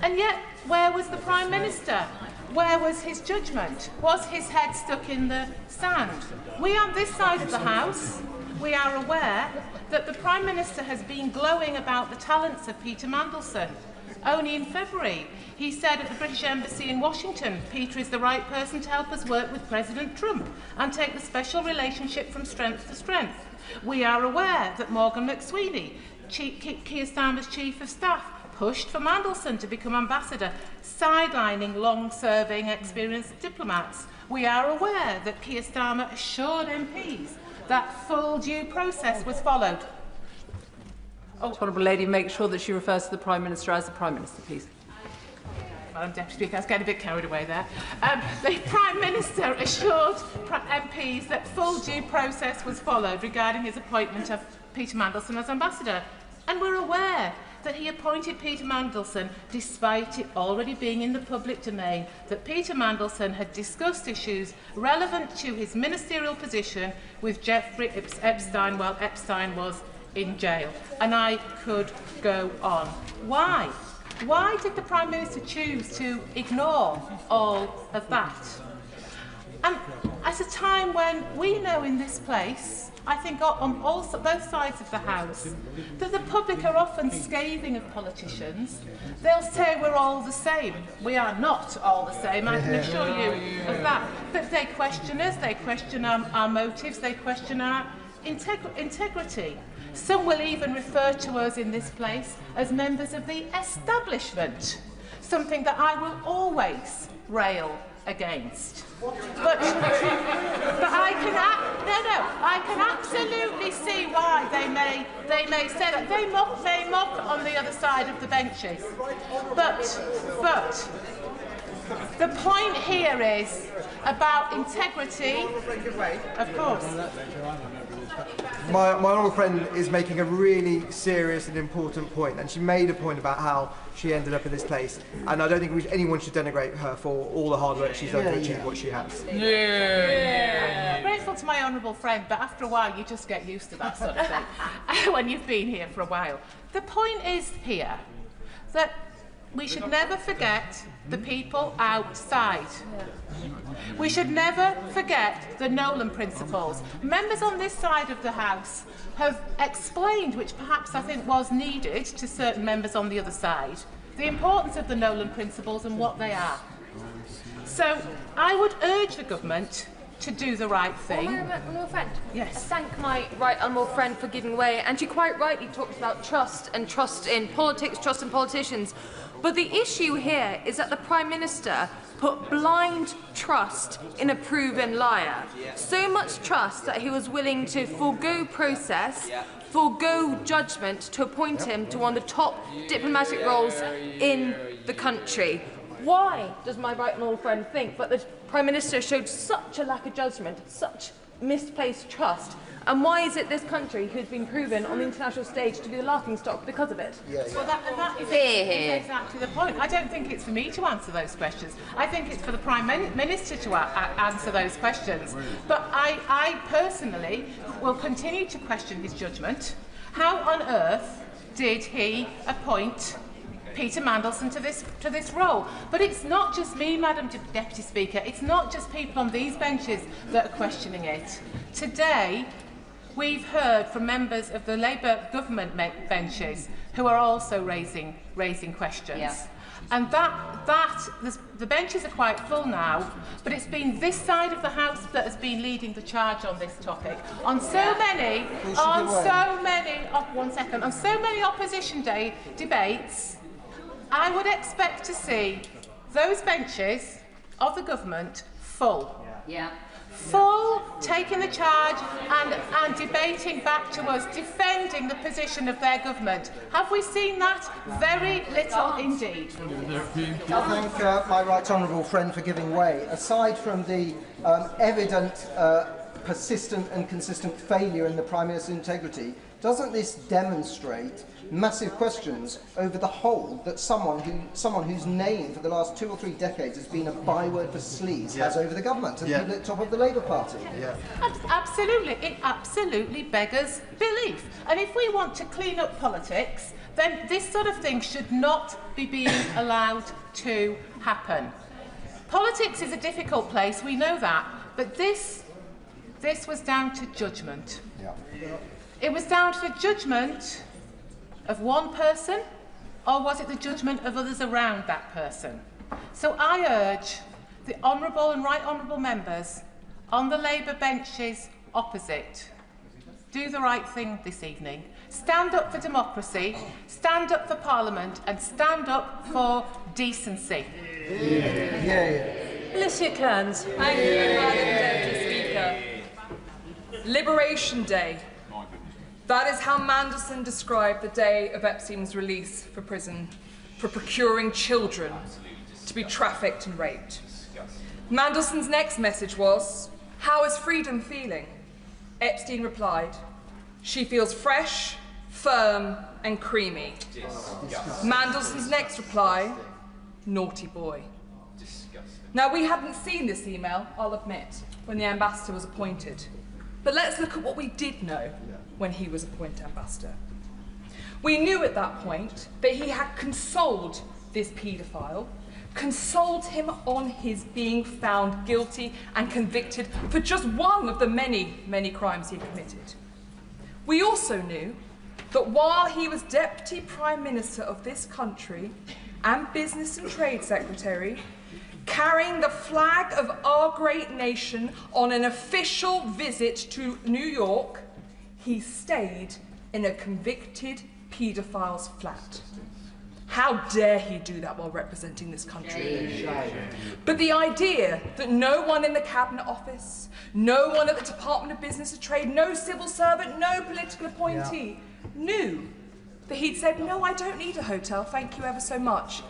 And yet, where was the Prime Minister? Where was his judgment? Was his head stuck in the sand? We on this side of the House, we are aware that the Prime Minister has been glowing about the talents of Peter Mandelson. Only in February, he said at the British Embassy in Washington, Peter is the right person to help us work with President Trump and take the special relationship from strength to strength. We are aware that Morgan McSweeney, Keir Starmer's Chief of Staff, pushed for Mandelson to become ambassador, sidelining long-serving, experienced diplomats. We are aware that Keir Starmer assured MPs that full due process was followed.
Honourable Lady, make sure that she refers to the Prime Minister as the Prime Minister, please.
Madam Deputy Speaker, I was getting a bit carried away there. The Prime Minister assured MPs that full due process was followed regarding his appointment of Peter Mandelson as ambassador. And we're aware that he appointed Peter Mandelson despite it already being in the public domain that Peter Mandelson had discussed issues relevant to his ministerial position with Jeffrey Epstein while Epstein was in jail. And I could go on. Why? Why did the Prime Minister choose to ignore all of that? And at a time when we know in this place, I think on both sides of the House, that the public are often scathing of politicians. They'll say we're all the same. We are not all the same, I can assure you of that. But they question us, they question our motives, they question our integrity. Some will even refer to us in this place as members of the establishment. something that I will always rail against. But I can absolutely see why they may say that. They mock on the other side of the benches. But the point here is about integrity. Of course.
My honourable friend is making a really serious and important point, and she made a point about how she ended up in this place, and I don't think anyone should denigrate her for all the hard work she's done to achieve what she has.
I'm grateful to my honourable friend, but after a while you just get used to that sort of thing when you've been here for a while. The point is here that we should never forget the people outside. We should never forget the Nolan principles. Members on this side of the House have explained, which perhaps I think was needed to certain members on the other side, the importance of the Nolan principles and what they are. So I would urge the government to do the right thing.
Honourable friend.
Yes.
I thank my right honourable friend for giving way, and she quite rightly talks about trust and trust in politics, trust in politicians. But the issue here is that the Prime Minister put blind trust in a proven liar. So much trust that he was willing to forego process, forego judgment to appoint him to one of the top diplomatic roles in the country. Why does my right honourable friend think that the Prime Minister showed such a lack of judgment, such misplaced trust? And why is it this country who's been proven on the international stage to be the laughingstock because of it?
Well, that is exactly the point. I don't think it's for me to answer those questions. I think it's for the Prime Minister to answer those questions. But I personally will continue to question his judgment. How on earth did he appoint Peter Mandelson to this role? But it's not just me, Madam Deputy Speaker. It's not just people on these benches that are questioning it. Today, we've heard from members of the Labour government benches who are also raising questions. Yeah. And the benches are quite full now, but it's been this side of the House that has been leading the charge on this topic. On so many opposition day debates, I would expect to see those benches of the government full.
Yeah.
Full, taking the charge and debating back to us, defending the position of their government. Have we seen that? Very little indeed.
I thank my right honourable friend for giving way. Aside from the evident, persistent and consistent failure in the Prime Minister's integrity, doesn't this demonstrate massive questions over the hold that someone whose name for the last 2 or 3 decades has been a byword for sleaze has over the government and people at the top of the Labour Party?
Absolutely. It absolutely beggars belief. And if we want to clean up politics, then this sort of thing should not be being allowed to happen. Politics is a difficult place, we know that, but this was down to judgment. It was down to the judgment of one person, or was it the judgment of others around that person? So I urge the honourable and right honourable members on the Labour benches opposite, do the right thing this evening. Stand up for democracy, stand up for Parliament, and stand up for decency.
Alicia Kearns. Thank you, Madam Deputy Speaker. Liberation Day. That is how Mandelson described the day of Epstein's release from prison for procuring children to be trafficked and raped. Mandelson's next message was, "How is freedom feeling?" Epstein replied, "She feels fresh, firm and creamy." Mandelson's next reply, "Naughty boy." Now, we hadn't seen this email, I'll admit, when the ambassador was appointed. But let's look at what we did know when he was appointed ambassador. We knew at that point that he had consoled this paedophile, consoled him on his being found guilty and convicted for just one of the many, many crimes he committed. We also knew that while he was Deputy Prime Minister of this country and Business and Trade Secretary, carrying the flag of our great nation on an official visit to New York, he stayed in a convicted paedophile's flat. How dare he do that while representing this country? But the idea that no one in the Cabinet Office, no one at the Department of Business and Trade, no civil servant, no political appointee knew that he'd said, no, I don't need a hotel, thank you ever so much.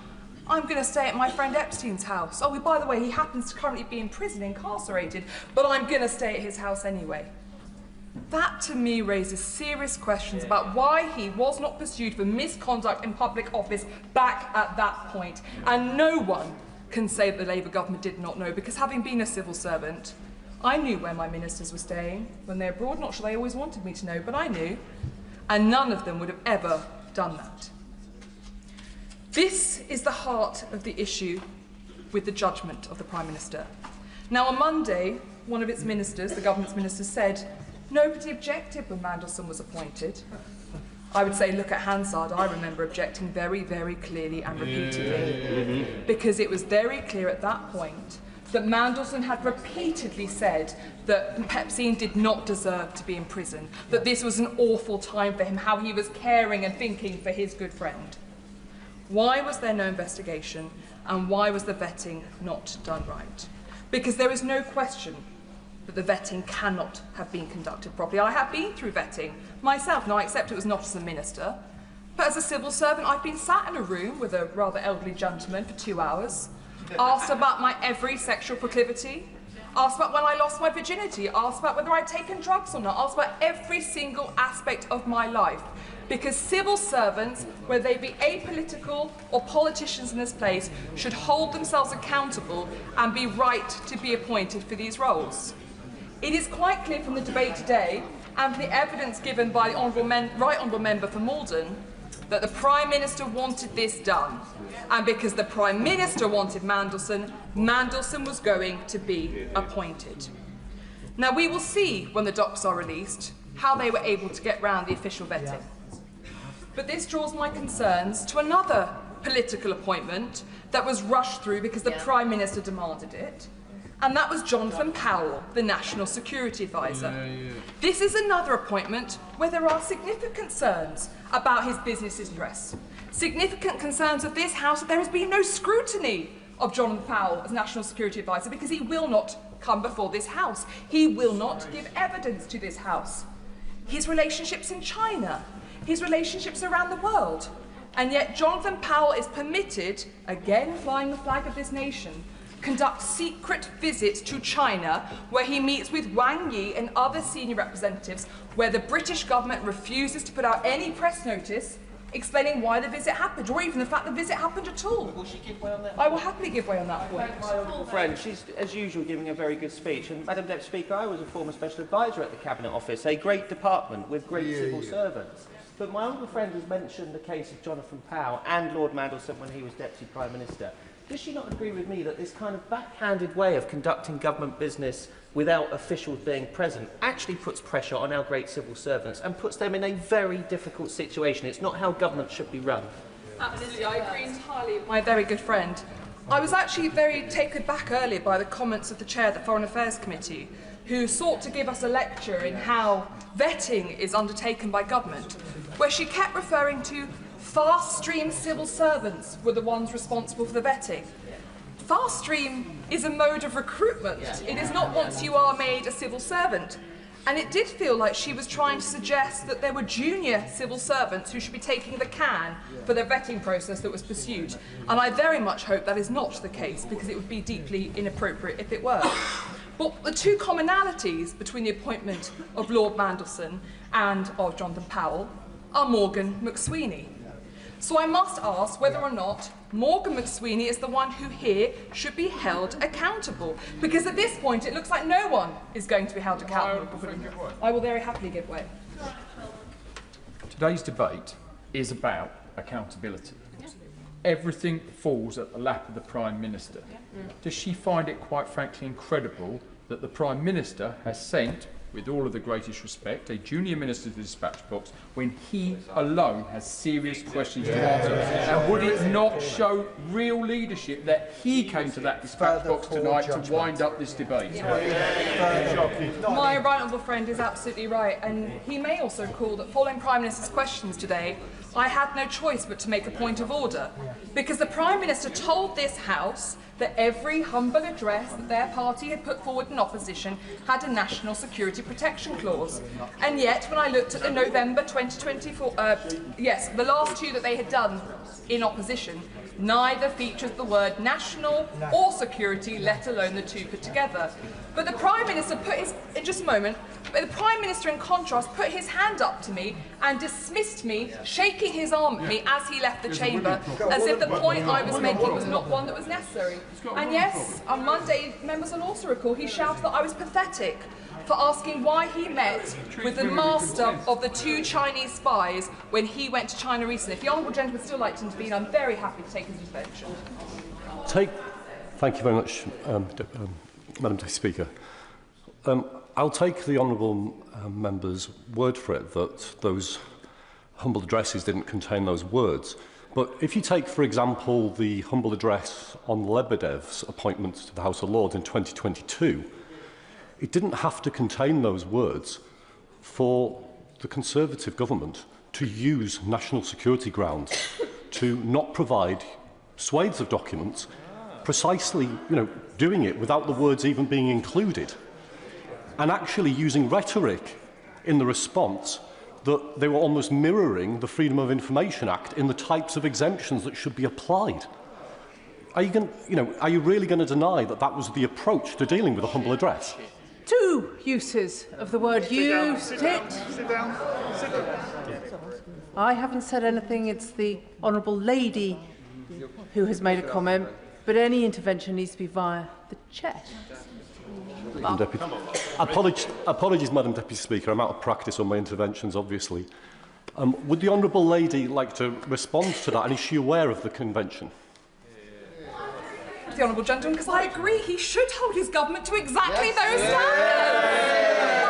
I'm going to stay at my friend Epstein's house. Oh, by the way, he happens to currently be in prison, incarcerated, but I'm going to stay at his house anyway. That, to me, raises serious questions about why he was not pursued for misconduct in public office back at that point. And no one can say that the Labour government did not know, because having been a civil servant, I knew where my ministers were staying when they're abroad. Not sure they always wanted me to know, but I knew. And none of them would have ever done that. This is the heart of the issue with the judgment of the Prime Minister. Now, on Monday, one of its ministers, the government's ministers, said nobody objected when Mandelson was appointed. I would say, look at Hansard. I remember objecting very, very clearly and repeatedly, because it was very clear at that point that Mandelson had repeatedly said that Epstein did not deserve to be in prison, that this was an awful time for him, how he was caring and thinking for his good friend. Why was there no investigation, and why was the vetting not done right? Because there is no question that the vetting cannot have been conducted properly. I have been through vetting myself. Now, I accept it was not as a minister, but as a civil servant, I've been sat in a room with a rather elderly gentleman for 2 hours, asked about my every sexual proclivity, asked about when I lost my virginity, asked about whether I'd taken drugs or not, asked about every single aspect of my life. Because civil servants, whether they be apolitical or politicians in this place, should hold themselves accountable and be right to be appointed for these roles. It is quite clear from the debate today and from the evidence given by the Right Honourable Member for Malden that the Prime Minister wanted this done. And because the Prime Minister wanted Mandelson, Mandelson was going to be appointed. Now, we will see when the docs are released how they were able to get round the official vetting. But this draws my concerns to another political appointment that was rushed through because the Prime Minister demanded it, and that was Jonathan Powell, the National Security Advisor. This is another appointment where there are significant concerns about his business interests, significant concerns of this House that there has been no scrutiny of Jonathan Powell as National Security Advisor because he will not come before this House. He will not give evidence to this House. His relationships in China, his relationships around the world. And yet Jonathan Powell is permitted, again flying the flag of this nation, conduct secret visits to China where he meets with Wang Yi and other senior representatives, where the British government refuses to put out any press notice explaining why the visit happened, or even the fact the visit happened at all.
Will she give way on that?
I will happily give way on that point.
My honourable friend, she's, as usual, giving a very good speech. And, Madam Deputy Speaker, I was a former Special Advisor at the Cabinet Office, a great department with great civil servants. But my honourable friend has mentioned the case of Jonathan Powell and Lord Mandelson when he was Deputy Prime Minister. Does she not agree with me that this kind of backhanded way of conducting government business without officials being present actually puts pressure on our great civil servants and puts them in a very difficult situation? It's not how government should be run.
Absolutely, I agree entirely with my very good friend. I was actually very taken back earlier by the comments of the chair of the Foreign Affairs Committee, who sought to give us a lecture in how vetting is undertaken by government, where she kept referring to fast-stream civil servants were the ones responsible for the vetting. Fast-stream is a mode of recruitment. It is not once you are made a civil servant. And it did feel like she was trying to suggest that there were junior civil servants who should be taking the can for the vetting process that was pursued. And I very much hope that is not the case, because it would be deeply inappropriate if it were. But the two commonalities between the appointment of Lord Mandelson and of Jonathan Powell are Morgan McSweeney. So I must ask whether or not Morgan McSweeney is the one who here should be held accountable. Because at this point it looks like no one is going to be held accountable. I will very happily give way.
Today's debate is about accountability. Everything falls at the lap of the Prime Minister. Does she find it quite frankly incredible that the Prime Minister has sent, with all of the greatest respect, a junior minister to the dispatch box when he alone has serious questions to answer? And would it not show real leadership that he came to that dispatch box tonight to wind up this debate?
My right honourable friend is absolutely right, and he may also recall that following Prime Minister's questions today, I had no choice but to make a point of order, because the Prime Minister told this House that every humble address that their party had put forward in opposition had a national security protection clause. And yet, when I looked at the November 2024, the last two that they had done in opposition, neither features the word national or security, let alone the two put together. But the Prime Minister put his, in just a moment, but the Prime Minister in contrast put his hand up to me and dismissed me, shaking his arm at me as he left the chamber, as if the point I was making was not one that was necessary. And yes, on Monday, members will also recall, he shouted that I was pathetic for asking why he met with the master of the two Chinese spies when he went to China recently. If the honourable gentleman would still like to intervene, I'm very happy to take his intervention.
Thank you very much, Madam Deputy Speaker. I'll take the honourable member's word for it that those humble addresses didn't contain those words. But if you take, for example, the humble address on Lebedev's appointment to the House of Lords in 2022, it didn't have to contain those words for the Conservative government to use national security grounds to not provide swathes of documents, precisely, doing it without the words even being included, and actually using rhetoric in the response that they were almost mirroring the Freedom of Information Act in the types of exemptions that should be applied. Are you really going to deny that that was the approach to dealing with a humble address?
Two uses of the word used.
Sit down. Sit down.
I haven't said anything. It's the Honourable Lady who has made a comment, but any intervention needs to be via the chair.
Apologies, Madam Deputy Speaker. I'm out of practice on my interventions, obviously. Would the Honourable Lady like to respond to that, and is she aware of the convention?
The honourable gentleman, because I agree he should hold his government to exactly those standards.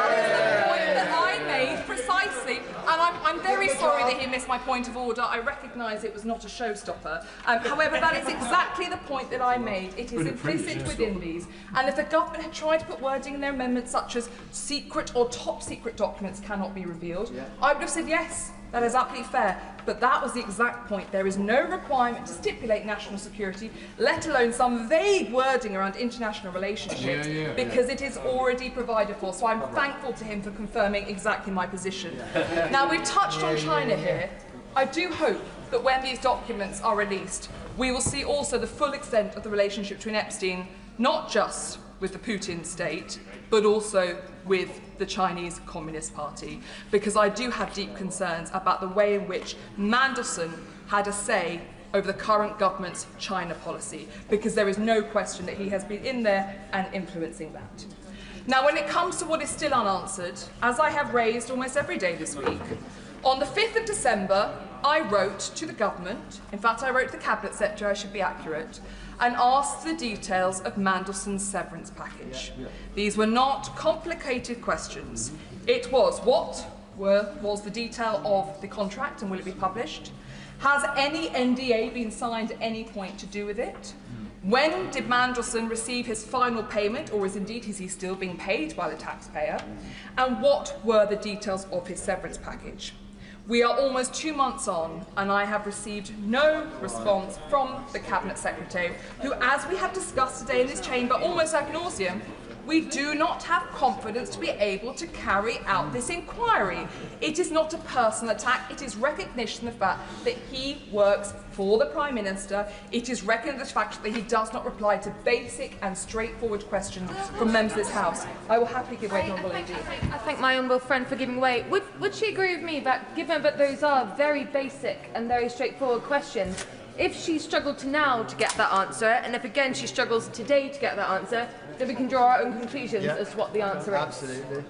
That is the point that I made precisely, and I'm very sorry that he missed my point of order. I recognise it was not a showstopper. However, that is exactly the point that I made. It is implicit within these, and if the government had tried to put wording in their amendments such as secret or top secret documents cannot be revealed, I would have said yes. That is absolutely fair, but that was the exact point. There is no requirement to stipulate national security, let alone some vague wording around international relationships, because it is already provided for. So I'm thankful to him for confirming exactly my position. Now, we've touched on China here. I do hope that when these documents are released, we will see also the full extent of the relationship between Epstein, not just with the Putin state, but also with the Chinese Communist Party, because I do have deep concerns about the way in which Mandelson had a say over the current government's China policy, because there is no question that he has been in there and influencing that. Now, when it comes to what is still unanswered, as I have raised almost every day this week, on the 5th of December, I wrote to the government, in fact I wrote to the Cabinet Secretary, I should be accurate, and asked the details of Mandelson's severance package. These were not complicated questions. It was, what was the detail of the contract and will it be published? Has any NDA been signed at any point to do with it? When did Mandelson receive his final payment, or is he still being paid by the taxpayer? And what were the details of his severance package? We are almost 2 months on, and I have received no response from the Cabinet Secretary, who, as we have discussed today in this chamber, almost ad nauseum, we do not have confidence to be able to carry out this inquiry. It is not a personal attack, it is recognition of the fact that he works for the Prime Minister. It is recognition of the fact that he does not reply to basic and straightforward questions from members of this House. I will happily give way to Honourable Lady.
I thank my honourable friend for giving way. Would she agree with me that, given that those are very basic and very straightforward questions, if she struggled to now to get that answer, and if again she struggles today to get that answer, then we can draw our own conclusions as to what the answer is?
Absolutely.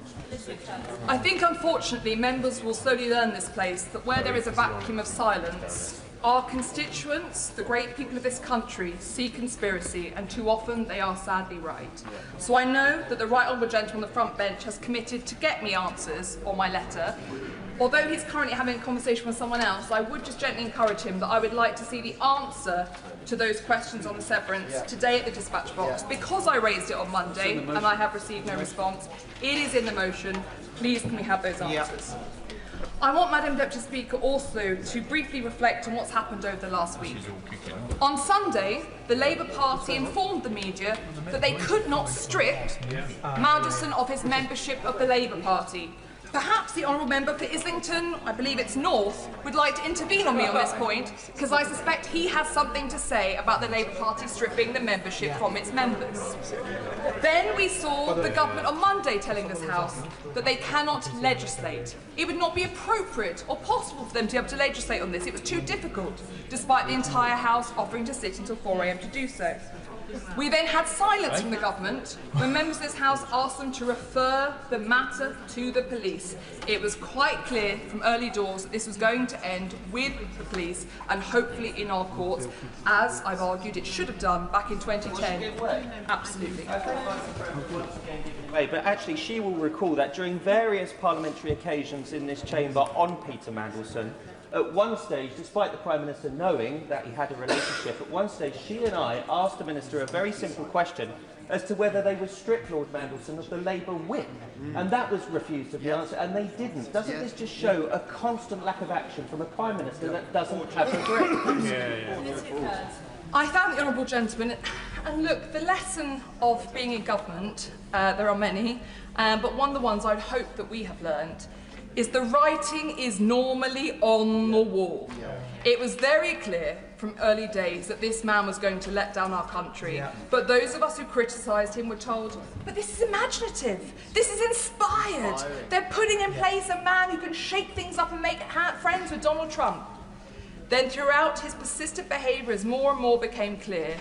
I think, unfortunately, members will slowly learn this place that where there is a vacuum of silence, our constituents, the great people of this country, see conspiracy, and too often they are sadly right. So I know that the right honourable gentleman on the front bench has committed to get me answers on my letter. Although he's currently having a conversation with someone else, I would just gently encourage him that I would like to see the answer to those questions on the severance today at the dispatch box. Because I raised it on Monday and I have received no response, it is in the motion. Please can we have those answers? I want Madam Deputy Speaker also to briefly reflect on what's happened over the last week. On Sunday, the Labour Party informed the media that they could not strip Mandelson of his membership of the Labour Party. Perhaps the Honourable Member for Islington, I believe it's North, would like to intervene on me on this point, because I suspect he has something to say about the Labour Party stripping the membership from its members. Then we saw the government on Monday telling this House that they cannot legislate. It would not be appropriate or possible for them to be able to legislate on this. It was too difficult, despite the entire House offering to sit until 4 a.m. to do so. We then had silence from the government when members of this House asked them to refer the matter to the police. It was quite clear from early doors that this was going to end with the police and hopefully in our courts, as I've argued it should have done back in 2010. Absolutely.
But actually she will recall that during various parliamentary occasions in this chamber on Peter Mandelson, at one stage, despite the Prime Minister knowing that he had a relationship, at one stage she and I asked the Minister a very simple question as to whether they would strip Lord Mandelson of the Labour whip. And that was refused to be answered, and they didn't. Doesn't this just show a constant lack of action from a Prime Minister that doesn't have a grip?
I thank the Honourable Gentleman, and look, the lesson of being in government, there are many, but one of the ones I'd hope that we have learned is the writing is normally on the wall. It was very clear from early days that this man was going to let down our country, but those of us who criticised him were told, but this is imaginative, this is inspired, they're putting in place a man who can shake things up and make friends with Donald Trump. Then throughout his persistent behaviour, as more and more became clear,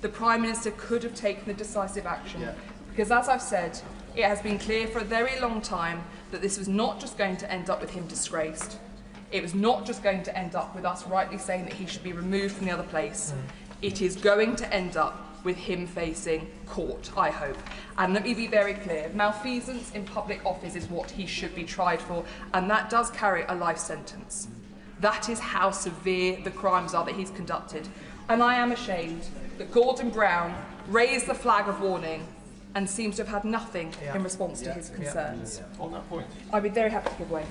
the Prime Minister could have taken the decisive action, because as I've said, it has been clear for a very long time that this was not just going to end up with him disgraced. It was not just going to end up with us rightly saying that he should be removed from the other place. It is going to end up with him facing court, I hope. And let me be very clear, malfeasance in public office is what he should be tried for, and that does carry a life sentence. That is how severe the crimes are that he's conducted. And I am ashamed that Gordon Brown raised the flag of warning and seems to have had nothing in response to his concerns.
On that point,
I'd be very happy to give way.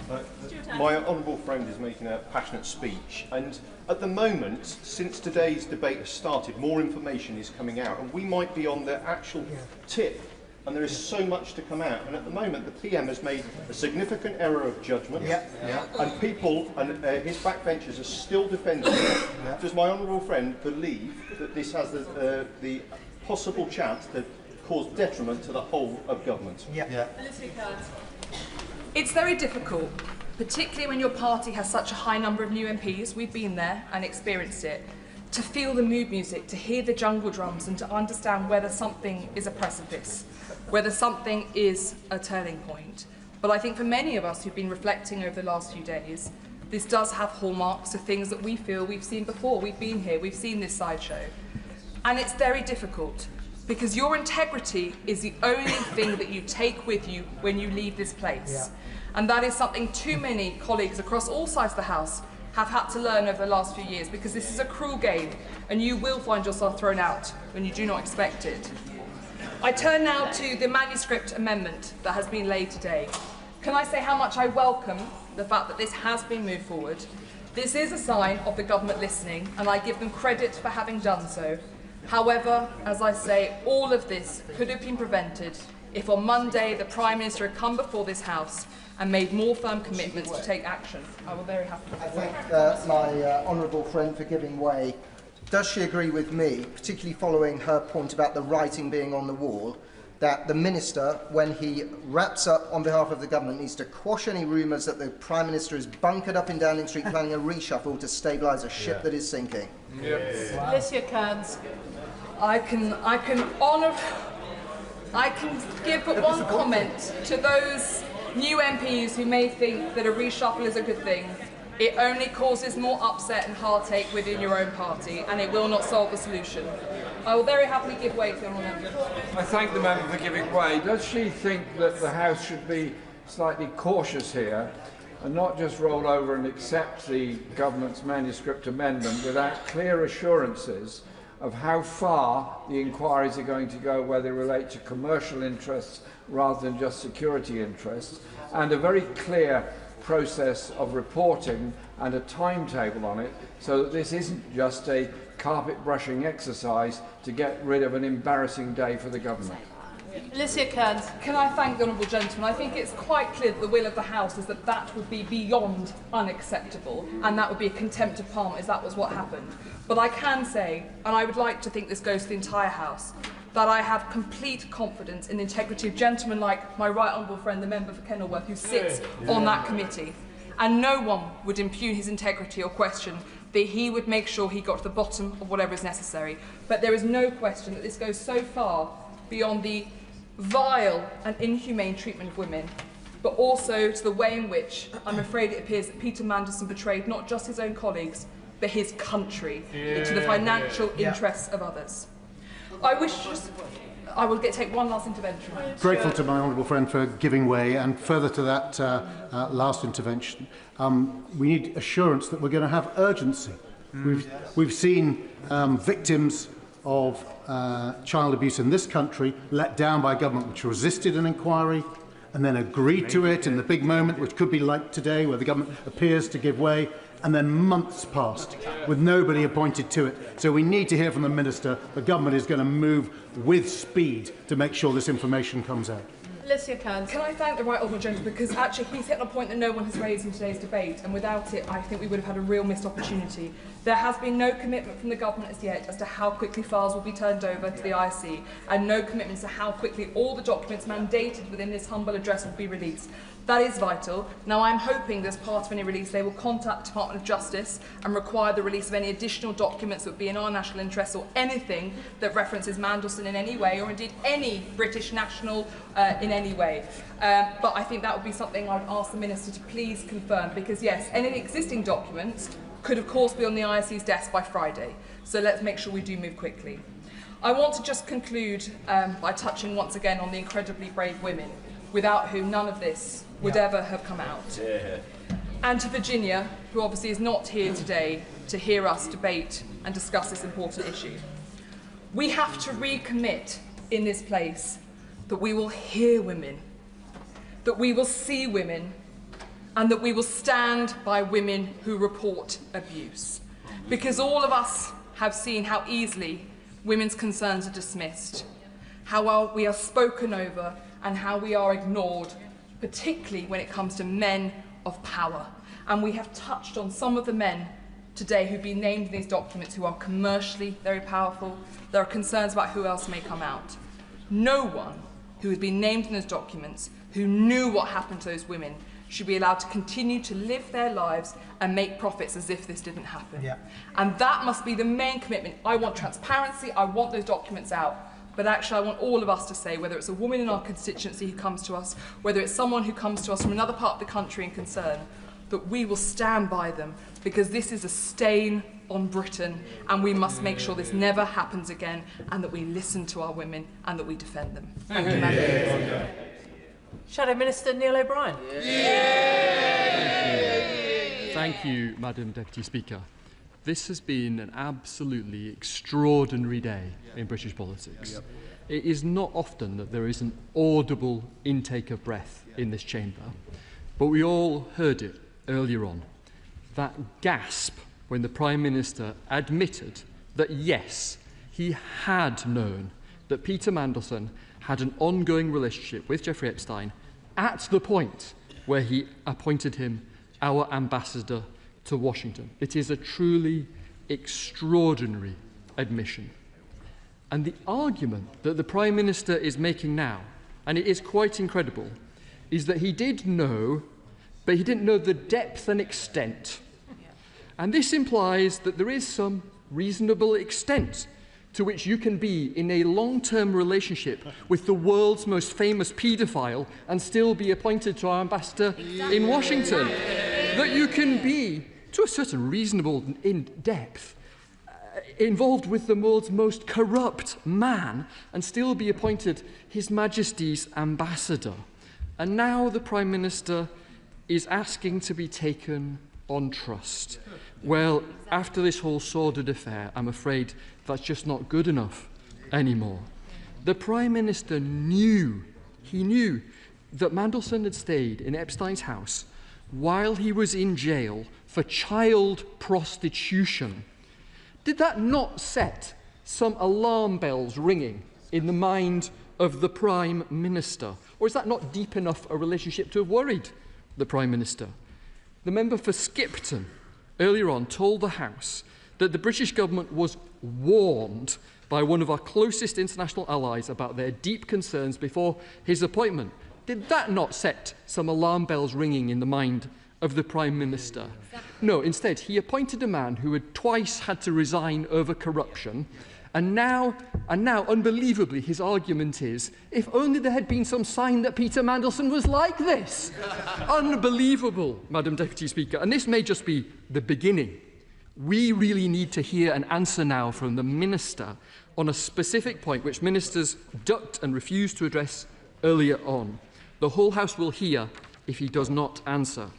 My honourable friend is making a passionate speech, and at the moment, since today's debate has started, more information is coming out, and we might be on the actual tip, and there is so much to come out. And at the moment, the PM has made a significant error of judgment, and people and his backbenchers are still defending it. Does my honourable friend believe that this has the possible chance to cause detriment to the whole of government?
It's very difficult, particularly when your party has such a high number of new MPs, we've been there and experienced it, to feel the mood music, to hear the jungle drums and to understand whether something is a precipice, whether something is a turning point. But I think for many of us who've been reflecting over the last few days, this does have hallmarks of things that we feel we've seen before. We've been here, we've seen this sideshow. And it's very difficult, because your integrity is the only thing that you take with you when you leave this place. And that is something too many colleagues across all sides of the House have had to learn over the last few years, because this is a cruel game and you will find yourself thrown out when you do not expect it. I turn now to the manuscript amendment that has been laid today. Can I say how much I welcome the fact that this has been moved forward? This is a sign of the government listening, and I give them credit for having done so. However, as I say, all of this could have been prevented if on Monday the Prime Minister had come before this House and made more firm commitments to take action. I will very happy to.
I thank my honourable friend for giving way. Does she agree with me, particularly following her point about the writing being on the wall, that the Minister, when he wraps up on behalf of the government, needs to quash any rumours that the Prime Minister is bunkered up in Downing Street planning a reshuffle to stabilise a ship that is sinking?
Alicia Kearns.
I can give but one comment to those new MPs who may think that a reshuffle is a good thing. It only causes more upset and heartache within your own party, and it will not solve the solution. I will very happily give way to the honourable member.
I thank the member for giving way. Does she think that the House should be slightly cautious here and not just roll over and accept the government's manuscript amendment without clear assurances of how far the inquiries are going to go, whether they relate to commercial interests rather than just security interests, and a very clear process of reporting and a timetable on it, so that this isn't just a carpet brushing exercise to get rid of an embarrassing day for the government.
Alicia Kearns. Can I thank the honourable gentleman? I think it's quite clear that the will of the House is that that would be beyond unacceptable, and that would be a contempt of Parliament, if that was what happened. But I can say, and I would like to think this goes to the entire House, that I have complete confidence in the integrity of gentlemen like my right honourable friend, the member for Kenilworth, who sits on that committee. And no one would impugn his integrity or question that he would make sure he got to the bottom of whatever is necessary. But there is no question that this goes so far beyond the vile and inhumane treatment of women, but also to the way in which I'm afraid it appears that Peter Mandelson betrayed not just his own colleagues, but his country into the financial interests of others. I will take one last intervention.
Grateful to my honourable friend for giving way, and further to that last intervention, we need assurance that we're going to have urgency. We've seen victims of child abuse in this country let down by a government which resisted an inquiry and then agreed to it in the big moment, which could be like today, where the government appears to give way, and then months passed with nobody appointed to it. So we need to hear from the Minister the government is going to move with speed to make sure this information comes out.
Alicia Kearns. Can I thank the right honourable gentleman, because actually he's hit on a point that no one has raised in today's debate, and without it I think we would have had a real missed opportunity. There has been no commitment from the government as yet as to how quickly files will be turned over to the IC, and no commitment to how quickly all the documents mandated within this humble address will be released. That is vital. Now I'm hoping that as part of any release they will contact the Department of Justice and require the release of any additional documents that would be in our national interest, or anything that references Mandelson in any way, or indeed any British national in any way. But I think that would be something I'd ask the Minister to please confirm, because yes, any existing documents could of course be on the IC's desk by Friday. So let's make sure we do move quickly. I want to just conclude by touching once again on the incredibly brave women, without whom none of this would ever have come out. And to Virginia, who obviously is not here today to hear us debate and discuss this important issue. We have to recommit in this place that we will hear women, that we will see women, and that we will stand by women who report abuse. Because all of us have seen how easily women's concerns are dismissed, how well we are spoken over, and how we are ignored, particularly when it comes to men of power. And we have touched on some of the men today who've been named in these documents who are commercially very powerful. There are concerns about who else may come out. No one who has been named in those documents, who knew what happened to those women, should be allowed to continue to live their lives and make profits as if this didn't happen. And that must be the main commitment. I want transparency, I want those documents out. But actually I want all of us to say, whether it's a woman in our constituency who comes to us, whether it's someone who comes to us from another part of the country in concern, that we will stand by them, because this is a stain on Britain, and we must make sure this never happens again, and that we listen to our women and that we defend them. Thank you, Madam.
Shadow Minister Neil O'Brien.
Thank you, Madam Deputy Speaker. This has been an absolutely extraordinary day in British politics. It is not often that there is an audible intake of breath in this chamber, but we all heard it earlier on. That gasp when the Prime Minister admitted that yes, he had known that Peter Mandelson had an ongoing relationship with Jeffrey Epstein at the point where he appointed him our ambassador to Washington. It is a truly extraordinary admission. And the argument that the Prime Minister is making now, and it is quite incredible, is that he did know, but he didn't know the depth and extent. And this implies that there is some reasonable extent to which you can be in a long-term relationship with the world's most famous paedophile and still be appointed to our ambassador in Washington. That you can be, to a certain reasonable in depth, involved with the world's most corrupt man and still be appointed His Majesty's ambassador. And now the Prime Minister is asking to be taken on trust. Well, after this whole sordid affair, I'm afraid that's just not good enough anymore. The Prime Minister knew that Mandelson had stayed in Epstein's house while he was in jail for child prostitution. Did that not set some alarm bells ringing in the mind of the Prime Minister? Or is that not deep enough a relationship to have worried the Prime Minister? The member for Skipton earlier on told the House that the British government was warned by one of our closest international allies about their deep concerns before his appointment. Did that not set some alarm bells ringing in the mind of the Prime Minister? No, instead, he appointed a man who had twice had to resign over corruption, and now, unbelievably, his argument is, if only there had been some sign that Peter Mandelson was like this. Unbelievable, Madam Deputy Speaker. And this may just be the beginning. We really need to hear an answer now from the Minister on a specific point which ministers ducked and refused to address earlier on. The whole House will hear if he does not answer.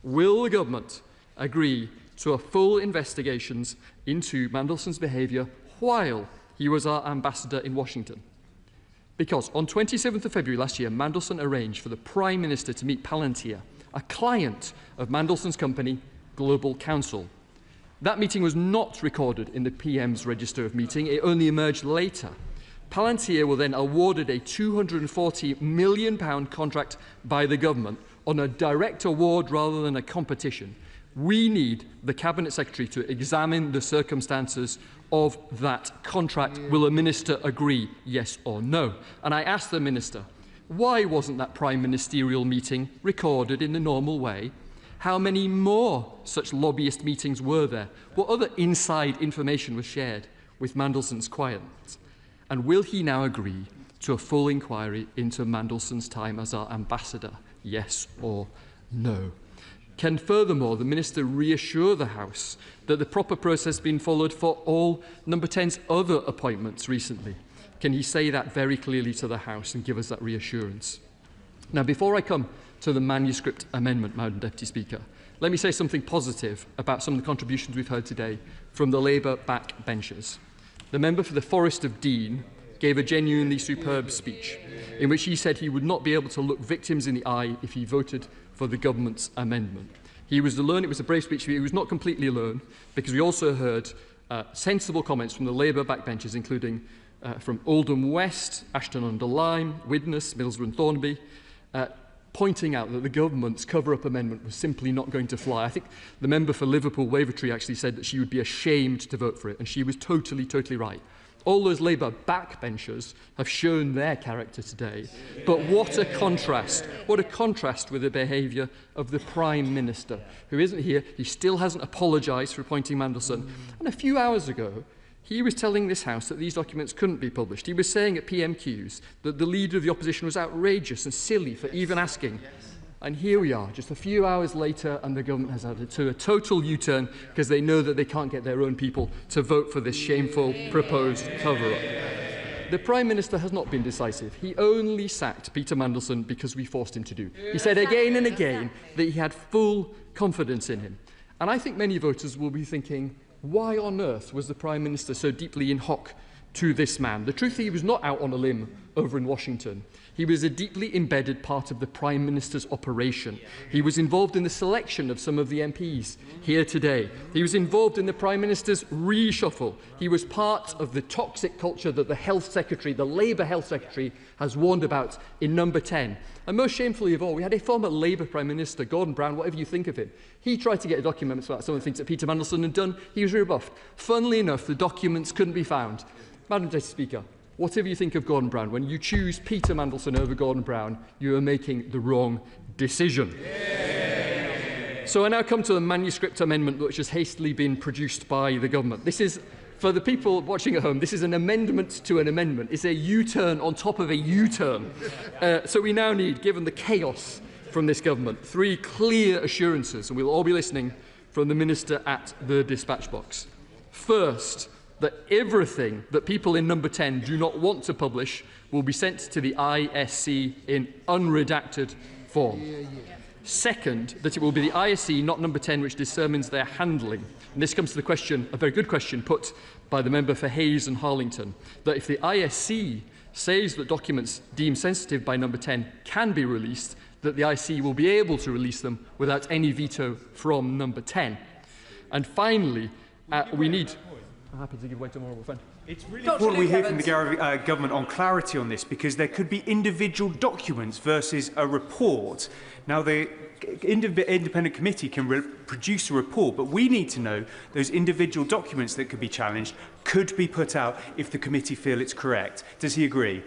Will the government agree to a full investigations into Mandelson's behaviour while he was our ambassador in Washington? Because on 27th of February last year, Mandelson arranged for the Prime Minister to meet Palantir, a client of Mandelson's company, Global Counsel. That meeting was not recorded in the PM's register of meeting. It only emerged later. Palantir were then awarded a £240 million contract by the government on a direct award rather than a competition. We need the Cabinet Secretary to examine the circumstances of that contract. Will a minister agree, yes or no? And I asked the minister, why wasn't that prime ministerial meeting recorded in the normal way? How many more such lobbyist meetings were there? What other inside information was shared with Mandelson's clients? And will he now agree to a full inquiry into Mandelson's time as our ambassador, yes or no? Can furthermore the Minister reassure the House that the proper process has been followed for all Number 10's other appointments recently? Can he say that very clearly to the House and give us that reassurance? Now, before I come to the manuscript amendment, Madam Deputy Speaker, let me say something positive about some of the contributions we've heard today from the Labour backbenchers. The member for the Forest of Dean gave a genuinely superb speech in which he said he would not be able to look victims in the eye if he voted for the government's amendment. He was alone. It was a brave speech. He was not completely alone, because we also heard sensible comments from the Labour backbenchers, including from Oldham West, Ashton-under-Lyme, Widnes, Middlesbrough and Thornaby, pointing out that the government's cover-up amendment was simply not going to fly. I think the member for Liverpool Wavertree actually said that she would be ashamed to vote for it, and she was totally right. All those Labour backbenchers have shown their character today. But what a contrast with the behaviour of the Prime Minister, who isn't here. He still hasn't apologised for appointing Mandelson. And a few hours ago, he was telling this House that these documents couldn't be published. He was saying at PMQs that the Leader of the Opposition was outrageous and silly for even asking. And here we are, just a few hours later, and the government has had a total U-turn because they know that they can't get their own people to vote for this shameful proposed cover-up. The Prime Minister has not been decisive. He only sacked Peter Mandelson because we forced him to do. He said again and again that he had full confidence in him. And I think many voters will be thinking, why on earth was the Prime Minister so deeply in hock to this man? The truth is, he was not out on a limb over in Washington. He was a deeply embedded part of the Prime Minister's operation. He was involved in the selection of some of the MPs here today. He was involved in the Prime Minister's reshuffle. He was part of the toxic culture that the Health Secretary, the Labour Health Secretary, has warned about in Number 10. And most shamefully of all, we had a former Labour Prime Minister, Gordon Brown, whatever you think of him. He tried to get a document about some of the things that Peter Mandelson had done. He was rebuffed. Funnily enough, the documents couldn't be found. Madam Deputy Speaker, whatever you think of Gordon Brown, when you choose Peter Mandelson over Gordon Brown, you are making the wrong decision. Yeah. So I now come to the manuscript amendment which has hastily been produced by the government. This is, for the people watching at home, this is an amendment to an amendment. It's a U-turn on top of a U-turn. So we now need, given the chaos from this government, 3 clear assurances, and we'll all be listening from the Minister at the dispatch box. First, that everything that people in Number 10 do not want to publish will be sent to the ISC in unredacted form. Second, that it will be the ISC, not Number 10, which determines their handling. And this comes to the question, a very good question put by the member for Hayes and Harlington, that if the ISC says that documents deemed sensitive by Number 10 can be released, that the IC will be able to release them without any veto from number 10. And finally, we need... I'm happy to give way to an honourable friend.
It's really important we hear from the government on clarity on this, because there could be individual documents versus a report. Now, the independent committee can produce a report, but we need to know those individual documents that could be challenged could be put out if the committee feel it's correct. Does he agree?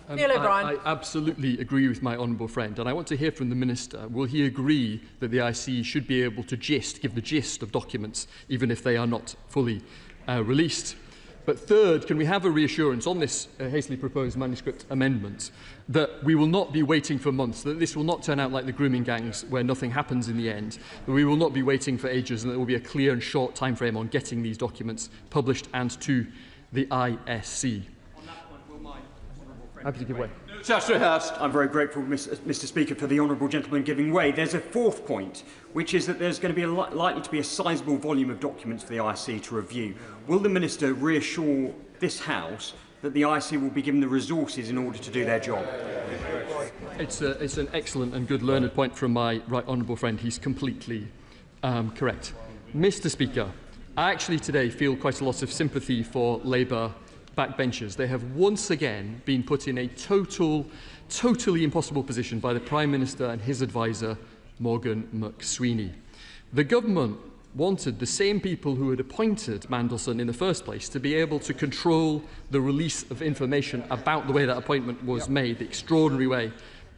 Neil O'Brien.
I absolutely agree with my honourable friend, and I want to hear from the Minister. Will he agree that the IC should be able to give the gist of documents, even if they are not fully released? But third, can we have a reassurance on this hastily proposed manuscript amendment that we will not be waiting for months, that this will not turn out like the grooming gangs where nothing happens in the end, that we will not be waiting for ages, and there will be a clear and short timeframe on getting these documents published and to the ISC? Happy to give way.
Secretary Hurst. I'm very grateful, Mr. Speaker, for the honourable gentleman giving way. There's a fourth point, which is that there's going to be likely to be a sizable volume of documents for the IC to review. Will the Minister reassure this House that the IC will be given the resources in order to do their job?
It's an excellent and good learned point from my right honourable friend. He's completely correct. Mr. Speaker, I actually today feel quite a lot of sympathy for Labour backbenchers. They have once again been put in a totally impossible position by the Prime Minister and his advisor, Morgan McSweeney. The government wanted the same people who had appointed Mandelson in the first place to be able to control the release of information about the way that appointment was made, the extraordinary way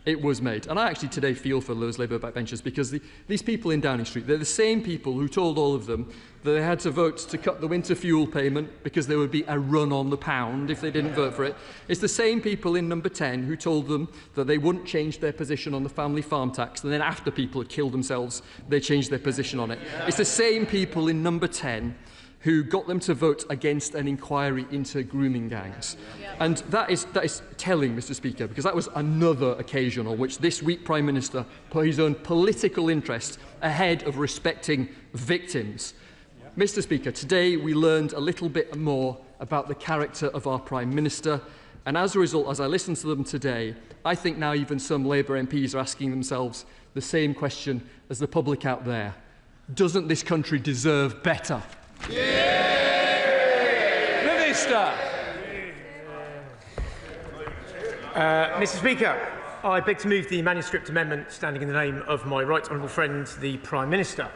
it was made. And I actually today feel for those Labour backbenchers, because these people in Downing Street, they're the same people who told all of them that they had to vote to cut the winter fuel payment because there would be a run on the pound if they didn't vote for it. It's the same people in number 10 who told them that they wouldn't change their position on the family farm tax, and then after people had killed themselves, they changed their position on it. It's the same people in number 10 who got them to vote against an inquiry into grooming gangs. And that is telling, Mr. Speaker, because that was another occasion on which this weak Prime Minister put his own political interest ahead of respecting victims. Mr. Speaker, today we learned a little bit more about the character of our Prime Minister, and as a result, as I listen to them today, I think now even some Labour MPs are asking themselves the same question as the public out there. Doesn't this country deserve better?
Minister. Mr. Speaker, I beg to move the manuscript amendment standing in the name of my right honourable friend, the Prime Minister.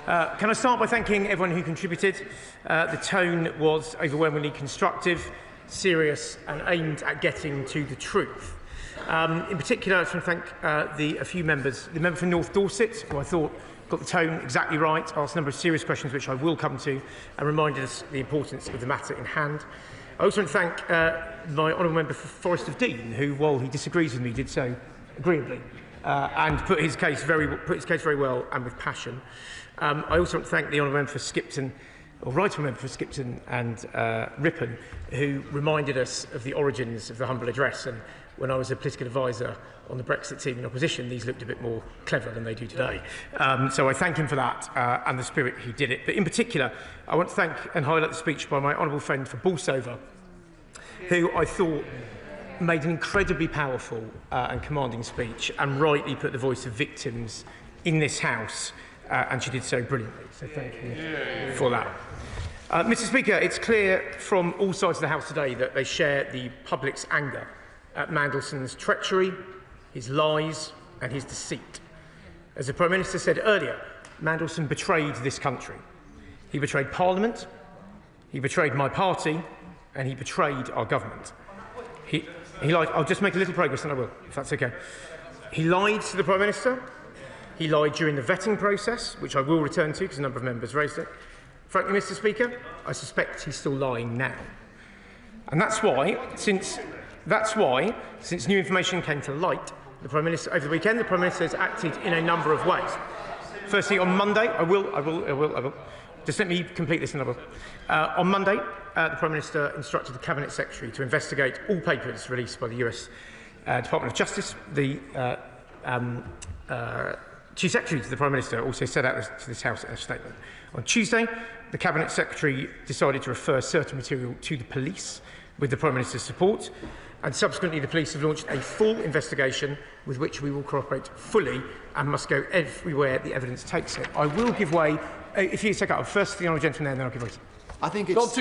Can I start by thanking everyone who contributed? The tone was overwhelmingly constructive, serious and aimed at getting to the truth. In particular, I just want to thank a few members. The member from North Dorset, who I thought got the tone exactly right, asked a number of serious questions which I will come to, and reminded us the importance of the matter in hand. I also want to thank my honourable member for Forest of Dean, who, while he disagrees with me, did so agreeably and put his case very well and with passion. I also want to thank the honourable member for Skipton, or right honourable member for Skipton and Ripon, who reminded us of the origins of the humble address. And when I was a political advisor on the Brexit team in opposition, these looked a bit more clever than they do today. So I thank him for that and the spirit he did it. But in particular, I want to thank and highlight the speech by my honourable friend for Bolsover, who I thought made an incredibly powerful and commanding speech and rightly put the voice of victims in this House, and she did so brilliantly. So thank you for that. Mr. Speaker, it's clear from all sides of the House today that they share the public's anger at Mandelson's treachery, his lies and his deceit. As the Prime Minister said earlier, Mandelson betrayed this country. He betrayed Parliament, he betrayed my party, and he betrayed our government. He lied. I'll just make a little progress and I will, if that's okay. He lied to the Prime Minister. He lied during the vetting process, which I will return to because a number of members raised it. Frankly, Mr. Speaker, I suspect he's still lying now. And that's why, since new information came to light, the Prime Minister, over the weekend, the Prime Minister has acted in a number of ways. Firstly, on Monday, I will. Just let me complete this and I will. On Monday, the Prime Minister instructed the Cabinet Secretary to investigate all papers released by the US Department of Justice. The Chief Secretary to the Prime Minister also set out to this House in a statement. On Tuesday, the Cabinet Secretary decided to refer certain material to the police with the Prime Minister's support. and subsequently the police have launched a full investigation with which we will cooperate fully and must go everywhere the evidence takes it. I will give way, if you take out first the honourable gentleman there, and then I'll give way.
I think it's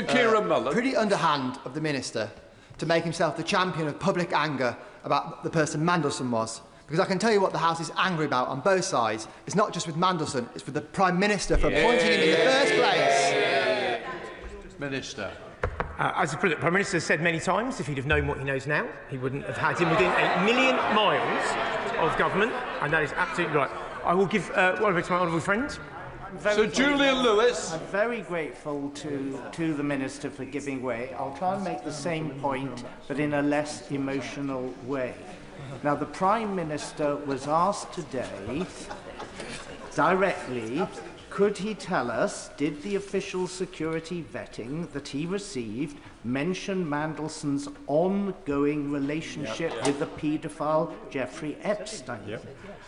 pretty underhand of the Minister to make himself the champion of public anger about the person Mandelson was. Because I can tell you what the House is angry about on both sides. It's not just with Mandelson, it's with the Prime Minister for appointing him in the first place.
Minister. As the Prime Minister has said many times, if he'd have known what he knows now, he wouldn't have had him within 1 million miles of government, and that is absolutely right. I will give one over to my honourable friend.
Sir Julian Lewis.
I'm very grateful to the Minister for giving way. I'll try and make the same point, but in a less emotional way. Now, the Prime Minister was asked today directly, could he tell us, did the official security vetting that he received mention Mandelson's ongoing relationship with the paedophile Jeffrey Epstein?